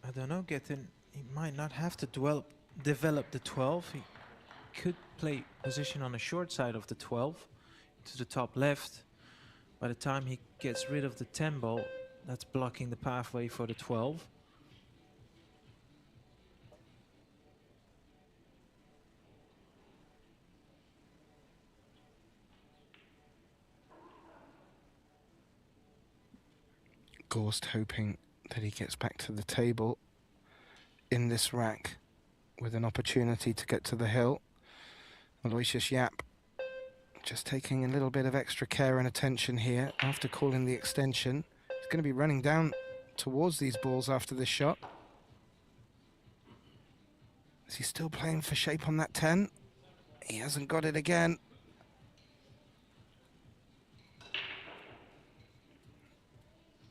[SPEAKER 1] I don't know, Gethin. He might not have to develop develop the 12. He could play position on the short side of the 12 to the top left. By the time he gets rid of the 10 ball, that's blocking the pathway for the 12.
[SPEAKER 2] Gorst hoping that he gets back to the table in this rack with an opportunity to get to the hill. Aloysius Yapp just taking a little bit of extra care and attention here after calling the extension. He's going to be running down towards these balls after this shot. Is he still playing for shape on that 10? He hasn't got it again.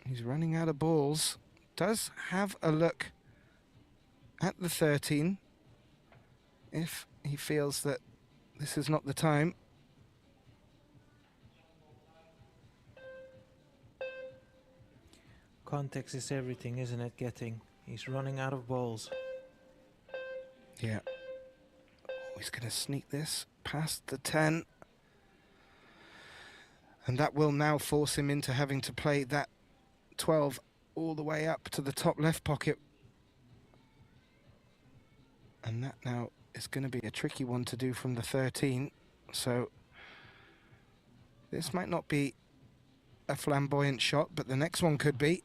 [SPEAKER 2] He's running out of balls. Does have a look at the 13 if he feels that this is not the time.
[SPEAKER 1] Context is everything, isn't it, Getting? He's running out of balls.
[SPEAKER 2] Yeah. Oh, he's going to sneak this past the 10. And that will now force him into having to play that 12 all the way up to the top left pocket. And that now is going to be a tricky one to do from the 13. So this might not be a flamboyant shot, but the next one could be.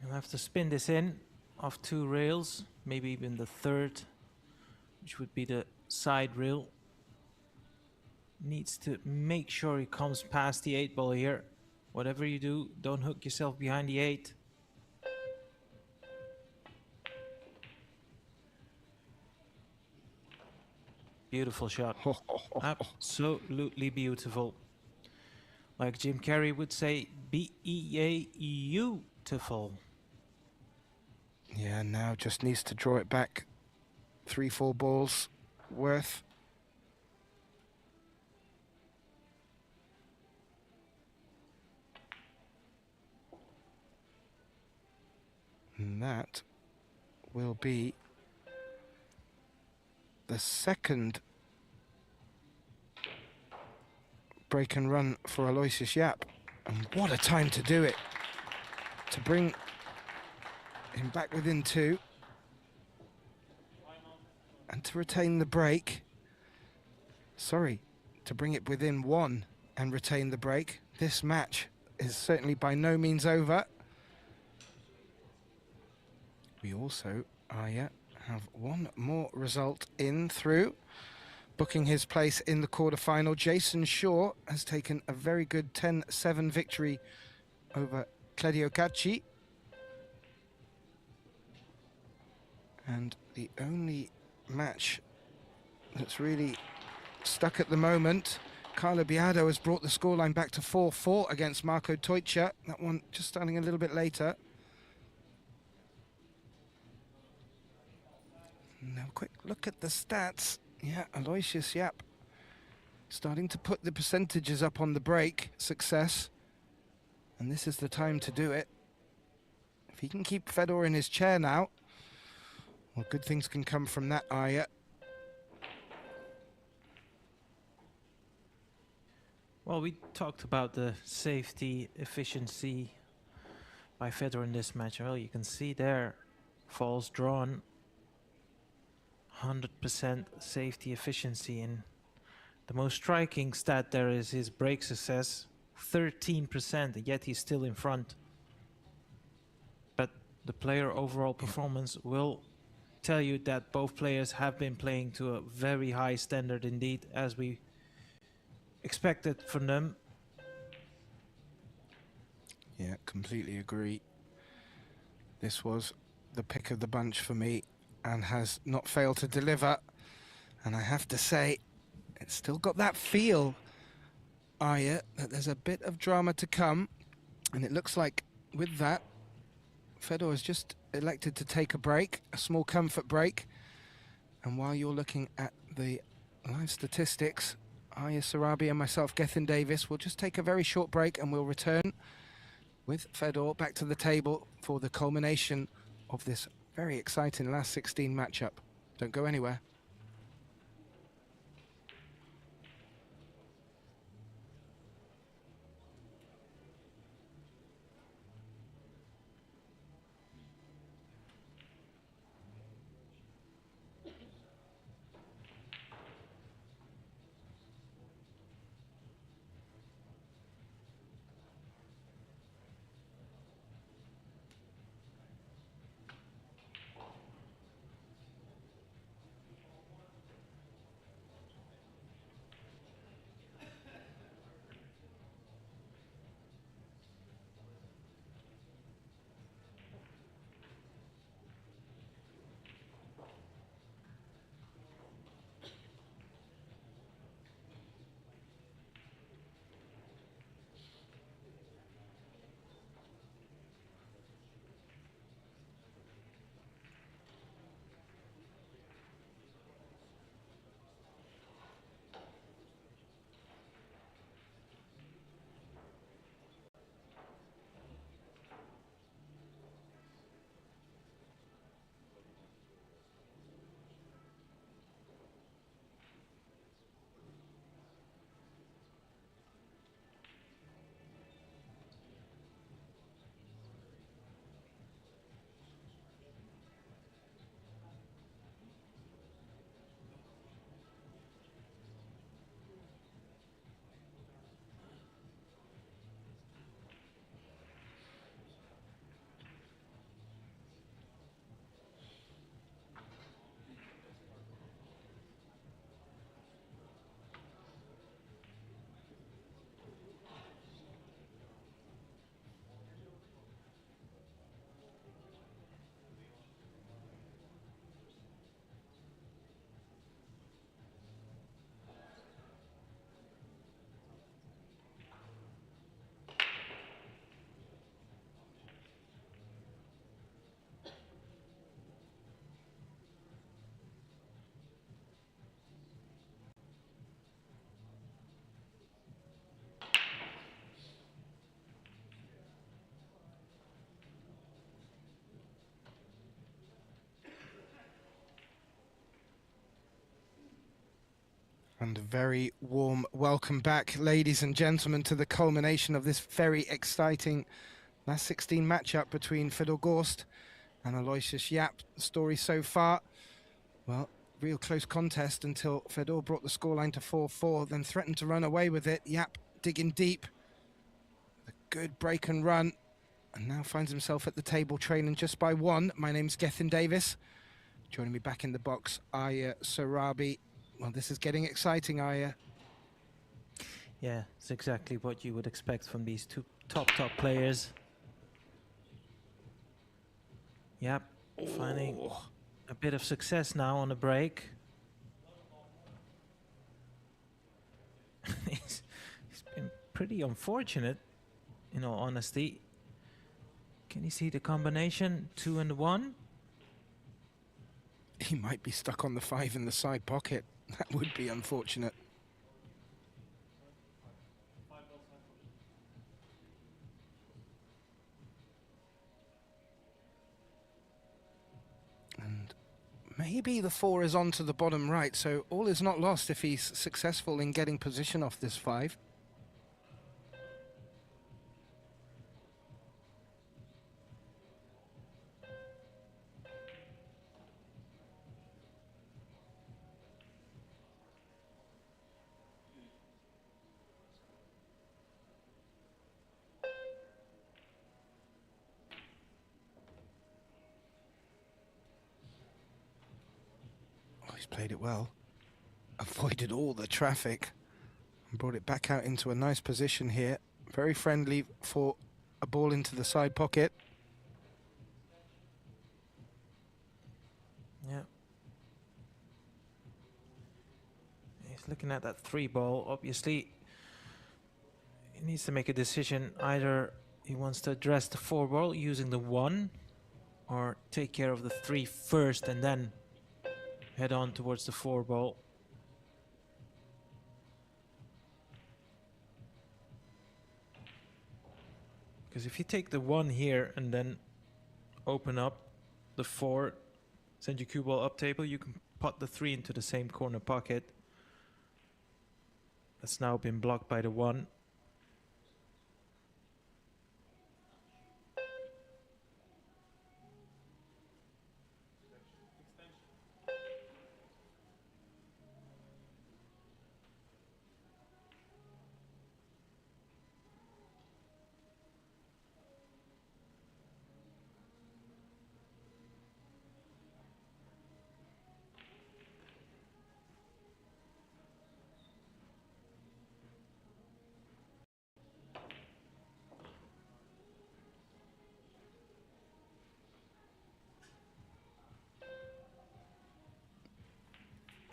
[SPEAKER 1] You'll have to spin this in off 2 rails, maybe even the 3rd, which would be the side rail. Needs to make sure he comes past the 8 ball here. Whatever you do, don't hook yourself behind the 8. Beautiful shot. Absolutely beautiful. Like Jim Carrey would say, beautiful.
[SPEAKER 2] Yeah, now just needs to draw it back 3-4 balls worth. And that will be the second break and run for Aloysius Yapp. And what a time to do it, to bring him back within 2 and to retain the break. Sorry, to bring it within 1 and retain the break. This match is certainly by no means over. We also, have one more result in through, booking his place in the quarterfinal. Jason Shaw has taken a very good 10-7 victory over Claudio Cacci. And the only match that's really stuck at the moment, Carlo Biado has brought the scoreline back to 4-4 against Marco Teutscher. That one just starting a little bit later. Now, quick look at the stats. Yeah, Aloysius Yapp starting to put the percentages up on the break success. And this is the time to do it. If he can keep Fedor in his chair now, well, good things can come from that, Aya.
[SPEAKER 1] Well, we talked about the safety efficiency by Fedor in this match. Well, you can see there, falls drawn, 100% safety efficiency. And the most striking stat there is his break success, 13%, and yet he's still in front. But the player overall performance will tell you that both players have been playing to a very high standard indeed, as we expected from them.
[SPEAKER 2] Yeah, completely agree. This was the pick of the bunch for me and has not failed to deliver. And I have to say, it's still got that feel, Aya, that there's a bit of drama to come. And it looks like with that, Fedor has just elected to take a break, a small comfort break. And while you're looking at the live statistics, Aya Sarabi and myself, Gethin Davis. We'll just take a very short break and we'll return with Fedor back to the table for the culmination of this very exciting last 16 matchup. Don't go anywhere. And a very warm welcome back, ladies and gentlemen, to the culmination of this very exciting last 16 matchup between Fedor Gorst and Aloysius Yapp. The story so far, well, real close contest until Fedor brought the scoreline to 4-4, then threatened to run away with it. Yapp digging deep, a good break and run, and now finds himself at the table trailing just by one. My name's Gethin Davis. Joining me back in the box, Aya Sarabi. Well, this is getting exciting, Aya.
[SPEAKER 1] Yeah, it's exactly what you would expect from these two top players. Yep, finding a bit of success now on the break. He's been pretty unfortunate, in all honesty. Can you see the combination? 2 and 1?
[SPEAKER 2] He might be stuck on the 5 in the side pocket. That would be unfortunate. And maybe the 4 is on to the bottom right, so all is not lost if he's successful in getting position off this 5. Played it well, avoided all the traffic and brought it back out into a nice position here. Very friendly for a ball into the side pocket.
[SPEAKER 1] Yeah. He's looking at that 3 ball. Obviously, he needs to make a decision. Either he wants to address the 4 ball using the 1, or take care of the 3 first and then head on towards the 4 ball. Because if you take the 1 here and then open up the 4, send your cue ball up table, you can pot the 3 into the same corner pocket. That's now been blocked by the 1.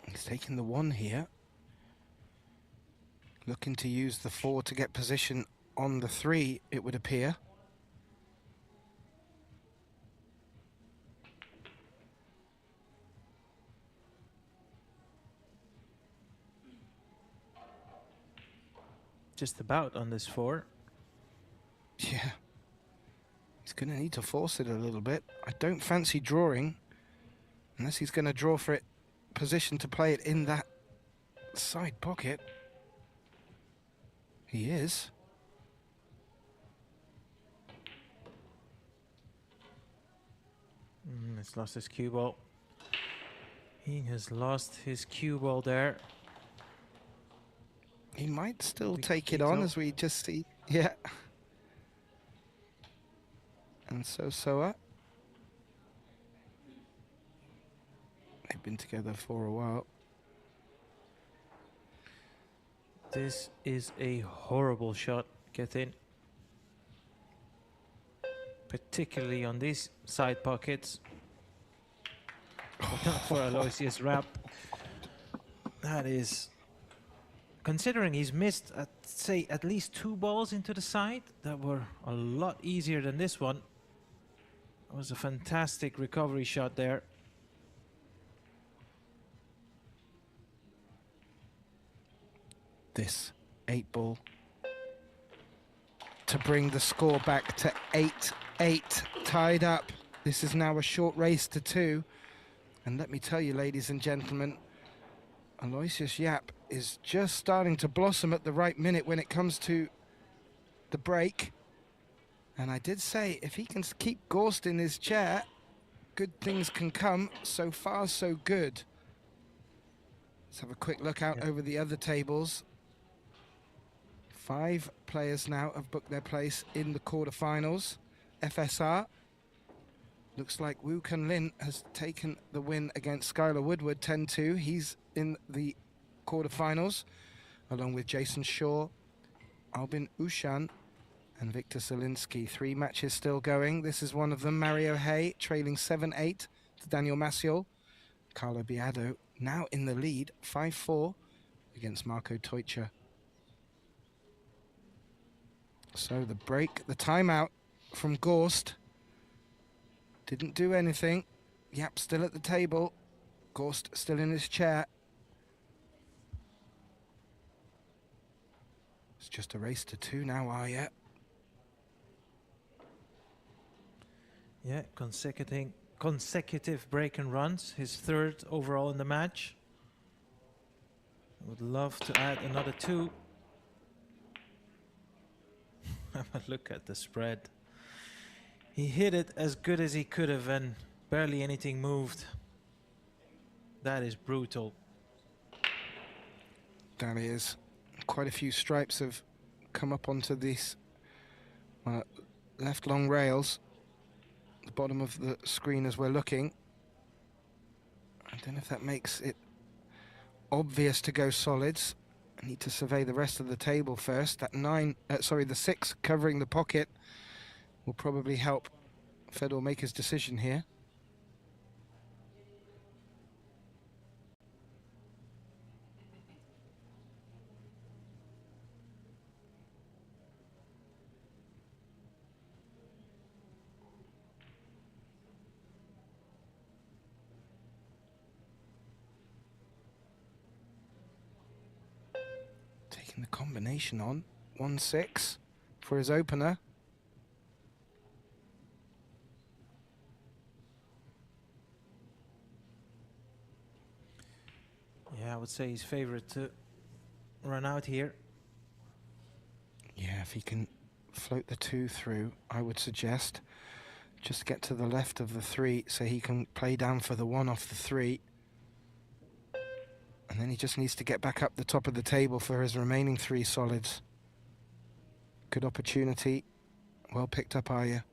[SPEAKER 2] He's taking the 1 here. Looking to use the 4 to get position on the 3, it would appear.
[SPEAKER 1] Just about on this 4.
[SPEAKER 2] Yeah. He's going to need to force it a little bit. I don't fancy drawing, unless he's going to draw for it, position to play it in that side pocket. He is.
[SPEAKER 1] He's lost his cue ball. He has lost his cue ball there.
[SPEAKER 2] He might still
[SPEAKER 1] Big
[SPEAKER 2] take it on,
[SPEAKER 1] veto.
[SPEAKER 2] as we just see. Yeah. And Soa. They've been together for a while.
[SPEAKER 1] This is a horrible shot. Get in. Particularly on these side pockets. But not for Aloysius Yapp. That is... Considering he's missed, say, at least 2 balls into the side that were a lot easier than this one. It was a fantastic recovery shot there.
[SPEAKER 2] This 8 ball to bring the score back to 8-8, tied up. This is now a short race to 2. And let me tell you, ladies and gentlemen, Aloysius Yapp is just starting to blossom at the right minute when it comes to the break. And I did say, if he can keep Gorst in his chair, good things can come. So far, so good. Let's have a quick look out over the other tables. 5 players now have booked their place in the quarterfinals. FSR. Looks like Lin has taken the win against Skylar Woodward 10-2. He's in the quarterfinals, along with Jason Shaw, Albin Ushan, and Victor Zielinski. 3 matches still going. This is one of them. Mario Hay trailing 7-8 to Daniel Maciel. Carlo Biado now in the lead, 5-4 against Marco Teutscher. So the break, the timeout from Gorst didn't do anything. Yapp still at the table. Gorst still in his chair. It's just a race to 2 now, Yapp.
[SPEAKER 1] Yeah, consecutive break and runs. His 3rd overall in the match. I would love to add another 2. Have a look at the spread. He hit it as good as he could have and barely anything moved. That is brutal.
[SPEAKER 2] That is. Quite a few stripes have come up onto these left long rails. The bottom of the screen as we're looking. I don't know if that makes it obvious to go solids. I need to survey the rest of the table first. That the 6 covering the pocket will probably help Fedor make his decision here. Taking the combination on 1-6 for his opener.
[SPEAKER 1] would say he's favored to run out here.
[SPEAKER 2] Yeah, if he can float the 2 through, I would suggest just get to the left of the 3 so he can play down for the 1 off the 3. And then he just needs to get back up the top of the table for his remaining 3 solids. Good opportunity. Well picked up, Arya.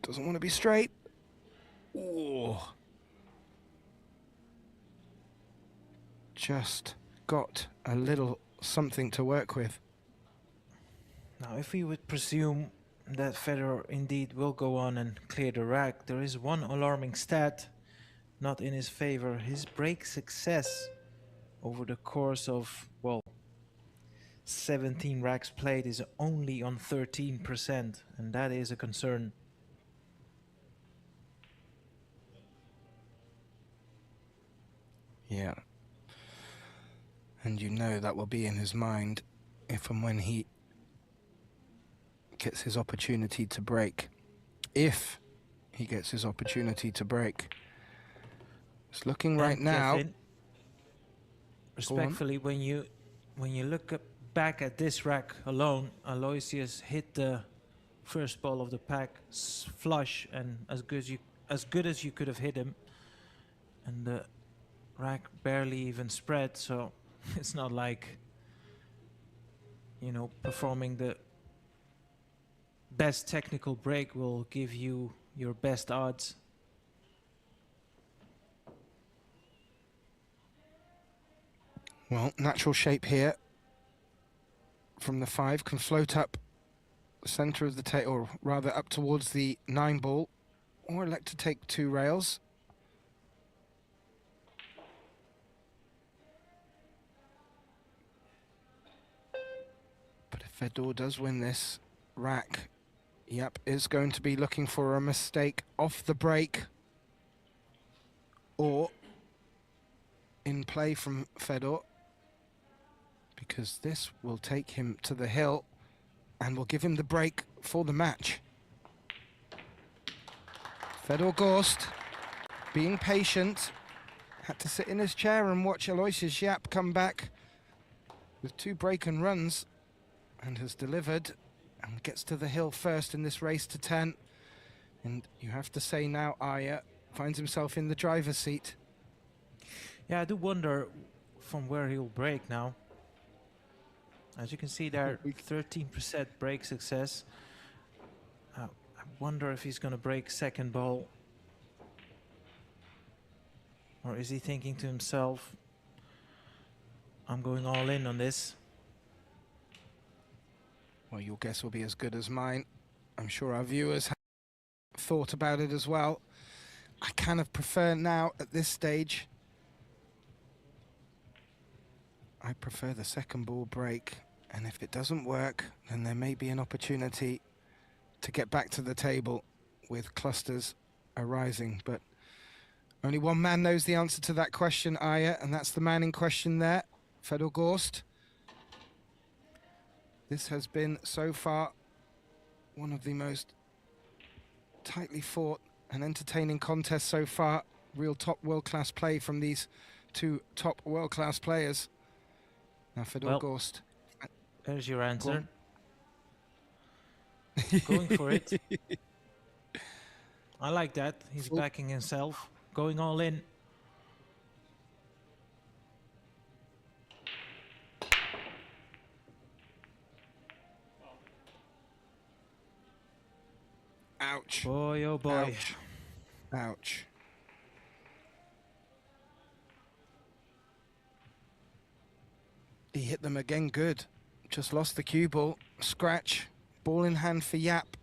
[SPEAKER 2] Doesn't want to be straight. Oh. Just got a little something to work with.
[SPEAKER 1] Now, if we would presume that Fedor indeed will go on and clear the rack, there is one alarming stat not in his favor. His break success over the course of, well, 17 racks played is only on 13%, and that is a concern.
[SPEAKER 2] Yeah. And you know that will be in his mind if and when he gets his opportunity to break. If he gets his opportunity to break. It's looking right now.
[SPEAKER 1] Kevin, respectfully, when you look back at this rack alone, Aloysius hit the first ball of the pack flush and as good as you could have hit him, and the rack barely even spread, so it's not like, you know, performing the best technical break will give you your best odds.
[SPEAKER 2] Well, natural shape here from the 5 can float up the center of the table, or rather up towards the 9 ball, or elect to take 2 rails. But if Fedor does win this rack, Yapp is going to be looking for a mistake off the break or in play from Fedor, because this will take him to the hill and will give him the break for the match. Fedor Gorst, being patient, had to sit in his chair and watch Aloysius Yapp come back with 2 break and runs, and has delivered and gets to the hill first in this race to 10. And you have to say now, Arya finds himself in the driver's seat.
[SPEAKER 1] Yeah, I do wonder from where he'll break now. As you can see there, 13% break success. I wonder if he's going to break second ball. Or is he thinking to himself, I'm going all in on this?
[SPEAKER 2] Well, your guess will be as good as mine. I'm sure our viewers have thought about it as well. I kind of prefer now, at this stage, I prefer the second ball break. And if it doesn't work, then there may be an opportunity to get back to the table with clusters arising. But only one man knows the answer to that question, Arya, and that's the man in question there, Fedor Gorst. This has been, so far, one of the most tightly fought and entertaining contests so far. Real top world-class play from these 2 top world-class players. Now Fedor Gorst.
[SPEAKER 1] There's your answer. Going for it. I like that. He's backing himself, going all in.
[SPEAKER 2] Ouch.
[SPEAKER 1] Boy, oh boy.
[SPEAKER 2] Ouch. Ouch. He hit them again good. Just lost the cue ball. Scratch. Ball in hand for Yapp.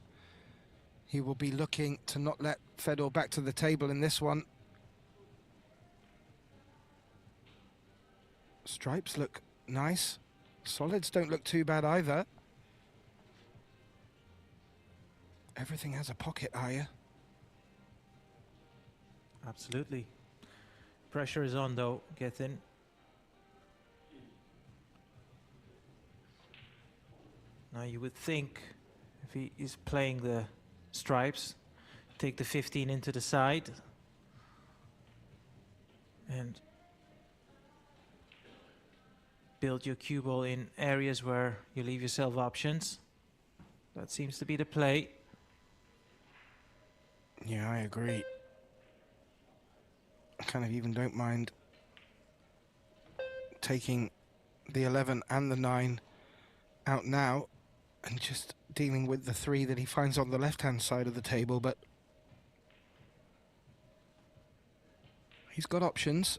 [SPEAKER 2] He will be looking to not let Fedor back to the table in this one. Stripes look nice. Solids don't look too bad either. Everything has a pocket, Arya.
[SPEAKER 1] Absolutely. Pressure is on though, get in. Now you would think if he is playing the stripes, take the 15 into the side and build your cue ball in areas where you leave yourself options. That seems to be the play.
[SPEAKER 2] Yeah, I agree. I kind of even don't mind taking the 11 and the 9 out now and just dealing with the 3 that he finds on the left-hand side of the table, but he's got options.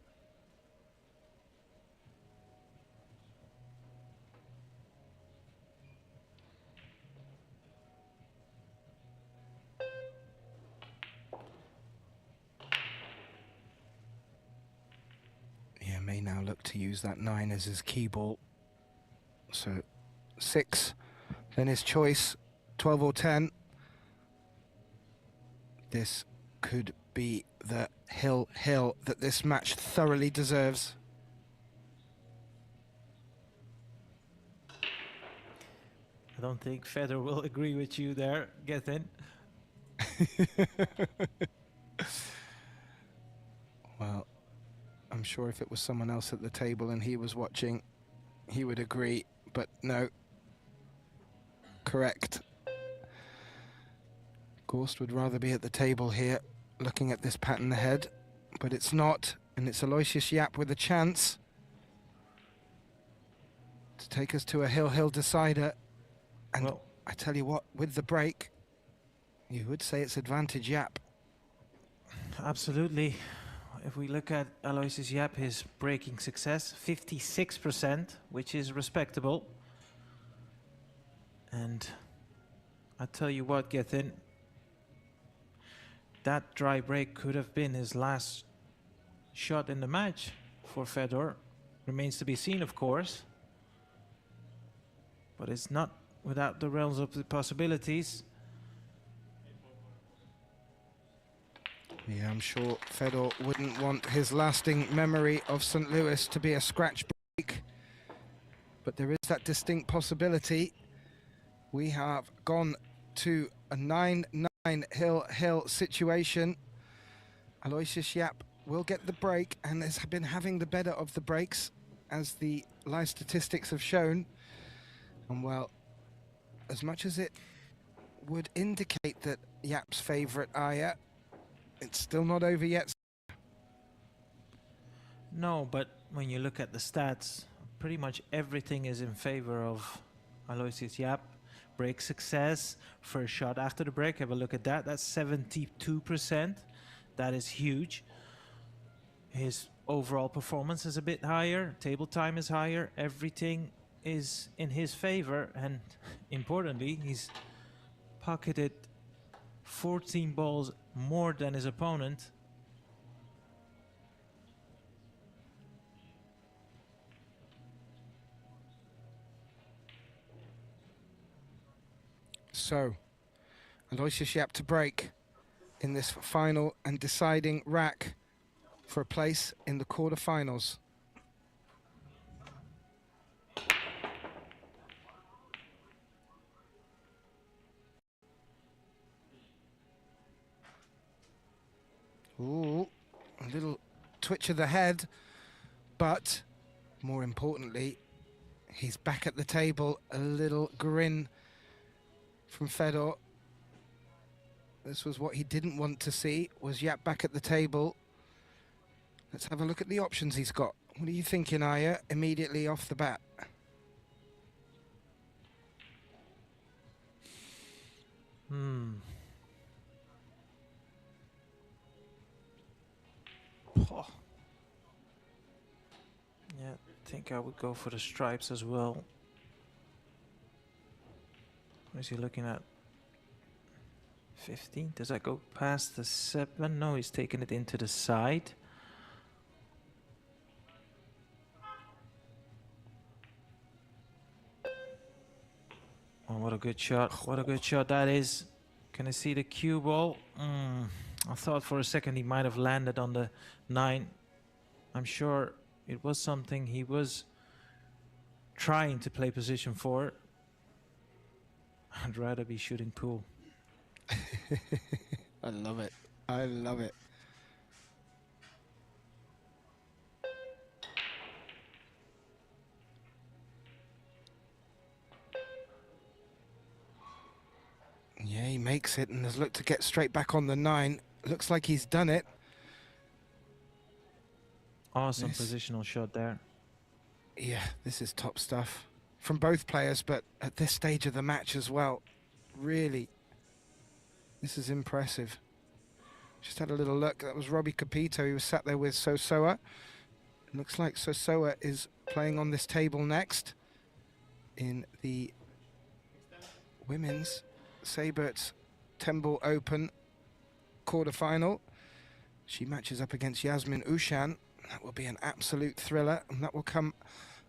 [SPEAKER 2] Yeah, may now look to use that 9 as his key ball. So 6, then his choice, 12 or 10. This could be the hill that this match thoroughly deserves.
[SPEAKER 1] I don't think Fedor will agree with you there, get in.
[SPEAKER 2] Well, I'm sure if it was someone else at the table and he was watching, he would agree, but no. Correct. Gorst would rather be at the table here, looking at this pattern ahead, but it's not, and it's Aloysius Yapp with a chance to take us to a hill decider. And well, I tell you what, with the break, you would say it's advantage Yapp.
[SPEAKER 1] Absolutely. If we look at Aloysius Yapp, his breaking success, 56%, which is respectable. And I tell you what, Gethin, that dry break could have been his last shot in the match for Fedor. Remains to be seen, of course. But it's not without the realms of the possibilities.
[SPEAKER 2] Yeah, I'm sure Fedor wouldn't want his lasting memory of St. Louis to be a scratch break. But there is that distinct possibility. We have gone to a 9-9 hill situation. Aloysius Yapp will get the break and has been having the better of the breaks, as the live statistics have shown. And well, as much as it would indicate that Yapp's favourite Aya, it's still not over yet.
[SPEAKER 1] No, but when you look at the stats, pretty much everything is in favor of Aloysius Yapp. Break success, first shot after the break, have a look at that. That's 72%. That is huge. His overall performance is a bit higher. Table time is higher. Everything is in his favor. And importantly, he's pocketed 14 balls more than his opponent.
[SPEAKER 2] So, Aloysius Yapp to break in this final and deciding rack for a place in the quarterfinals. Ooh, a little twitch of the head, but more importantly, he's back at the table. A little grin from Fedor. This was what he didn't want to see, was Yapp back at the table. Let's have a look at the options he's got. What are you thinking, Aya, immediately off the bat?
[SPEAKER 1] Oh. Yeah, I think I would go for the stripes as well. What is he looking at? 15? Does that go past the 7? No, he's taking it into the side. Oh, what a good shot. What a good shot that is. Can I see the cue ball? I thought for a second he might have landed on the 9. I'm sure it was something he was trying to play position for. I'd rather be shooting pool.
[SPEAKER 2] I love it. I love it. Yeah, he makes it and has looked to get straight back on the 9. Looks like he's done it.
[SPEAKER 1] Awesome positional shot there.
[SPEAKER 2] Yeah, this is top stuff from both players, but at this stage of the match as well, really, this is impressive. Just had a little look. That was Robbie Capito. He was sat there with Sosoa. Looks like Sosoa is playing on this table next in the women's Saberts Temple Open quarterfinal. She matches up against Yasmin Ushan. That will be an absolute thriller, and that will come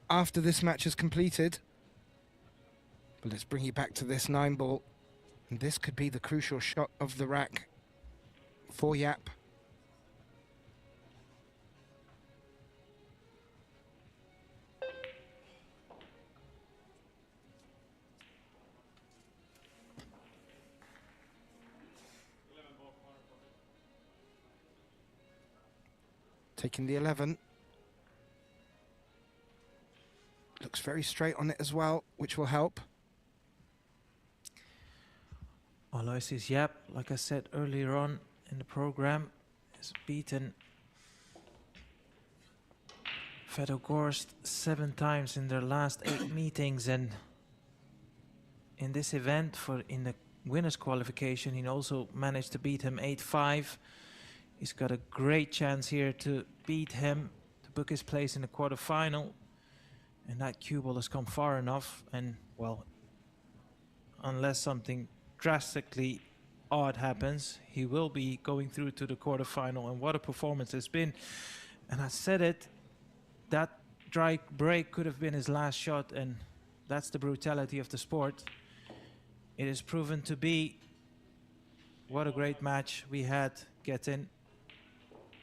[SPEAKER 2] after this match is completed. But let's bring you back to this 9-ball. And this could be the crucial shot of the rack for Yapp. Taking the 11. Looks very straight on it as well, which will help.
[SPEAKER 1] Aloysius Yapp, like I said earlier on in the program, has beaten Fedor Gorst 7 times in their last 8 meetings, and in this event, in the winners qualification, he also managed to beat him 8-5. He's got a great chance here to beat him, to book his place in the quarterfinal. And that cue ball has come far enough, and well, unless something drastically odd happens, he will be going through to the quarterfinal. And what a performance it's been. And I said it, that dry break could have been his last shot, and that's the brutality of the sport. It is proven to be. What a great match we had getting.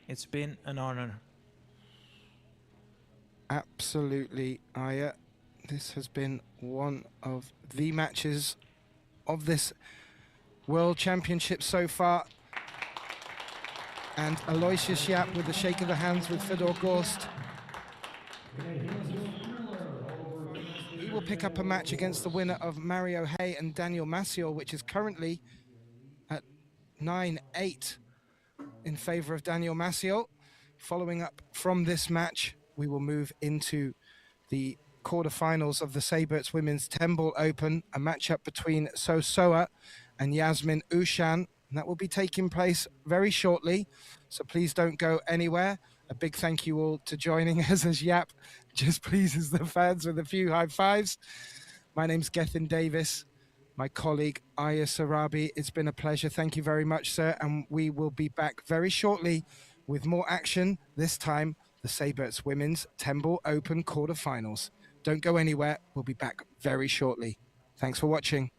[SPEAKER 1] It's been an honor.
[SPEAKER 2] Absolutely, Aya. This has been one of the matches of this World Championship so far. And Aloysius Yapp with the shake of the hands with Fedor Gorst. He will pick up a match against the winner of Mario Hay and Daniel Maciel, which is currently at 9-8 in favor of Daniel Maciel. Following up from this match, we will move into the quarterfinals of the Saberts Women's 10-ball Open, a matchup between Sosoa and Yasmin Ushan. And that will be taking place very shortly, so please don't go anywhere. A big thank you all to joining us as Yapp just pleases the fans with a few high fives. My name's Gethin Davis, my colleague Aya Sarabi. It's been a pleasure. Thank you very much, sir. And we will be back very shortly with more action, this time the Saberts Women's 10-ball Open quarterfinals. Don't go anywhere. We'll be back very shortly. Thanks for watching.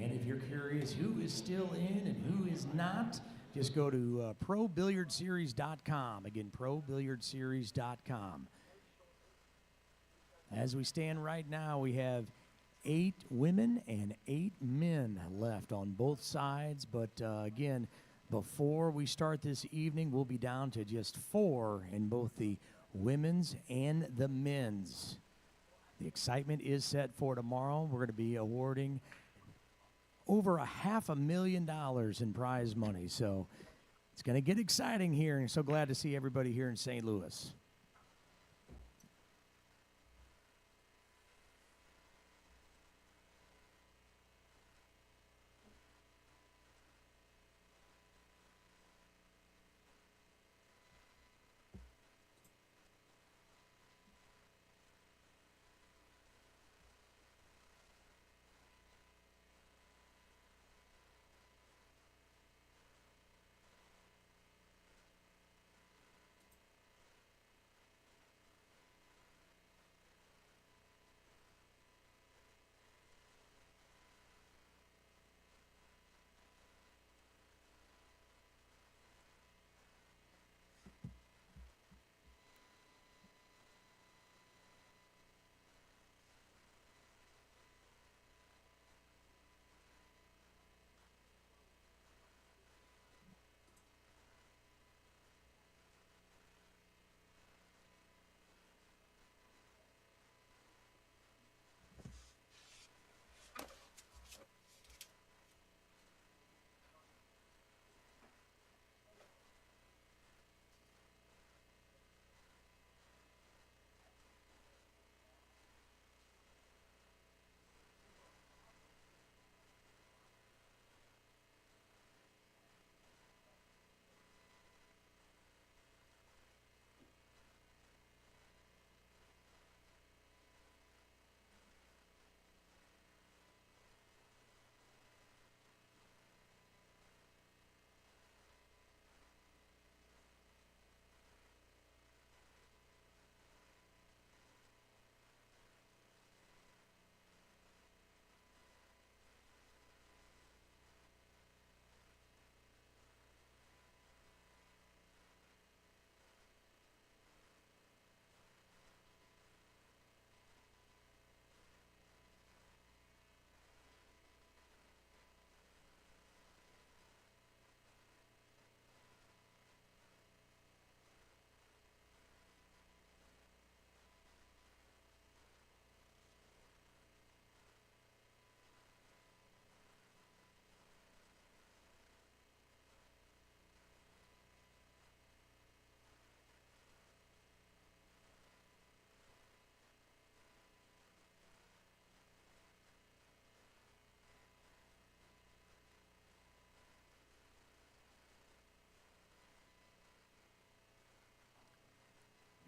[SPEAKER 3] And if you're curious who is still in and who is not, just go to ProBilliardSeries.com. Again, ProBilliardSeries.com. As we stand right now, we have 8 women and 8 men left on both sides. But again, before we start this evening, we'll be down to just 4 in both the women's and the men's. The excitement is set for tomorrow. We're going to be awarding over $500,000 in prize money. So it's going to get exciting here, and so glad to see everybody here in St. Louis.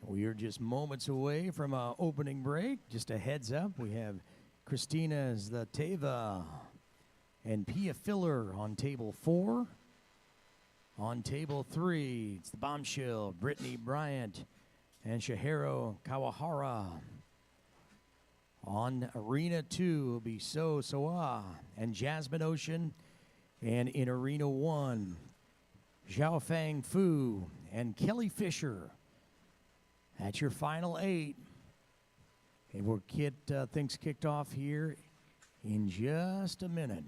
[SPEAKER 3] We are just moments away from opening break. Just a heads up, we have Christina Zlateva and Pia Filler on table 4. On table 3, it's the Bombshell, Brittany Bryant and Shihiro Kawahara. On Arena 2 will be So Soa and Jasmine Ocean. And in Arena 1, Zhao Fang Fu and Kelly Fisher. That's your final 8. And we'll get things kicked off here in just a minute.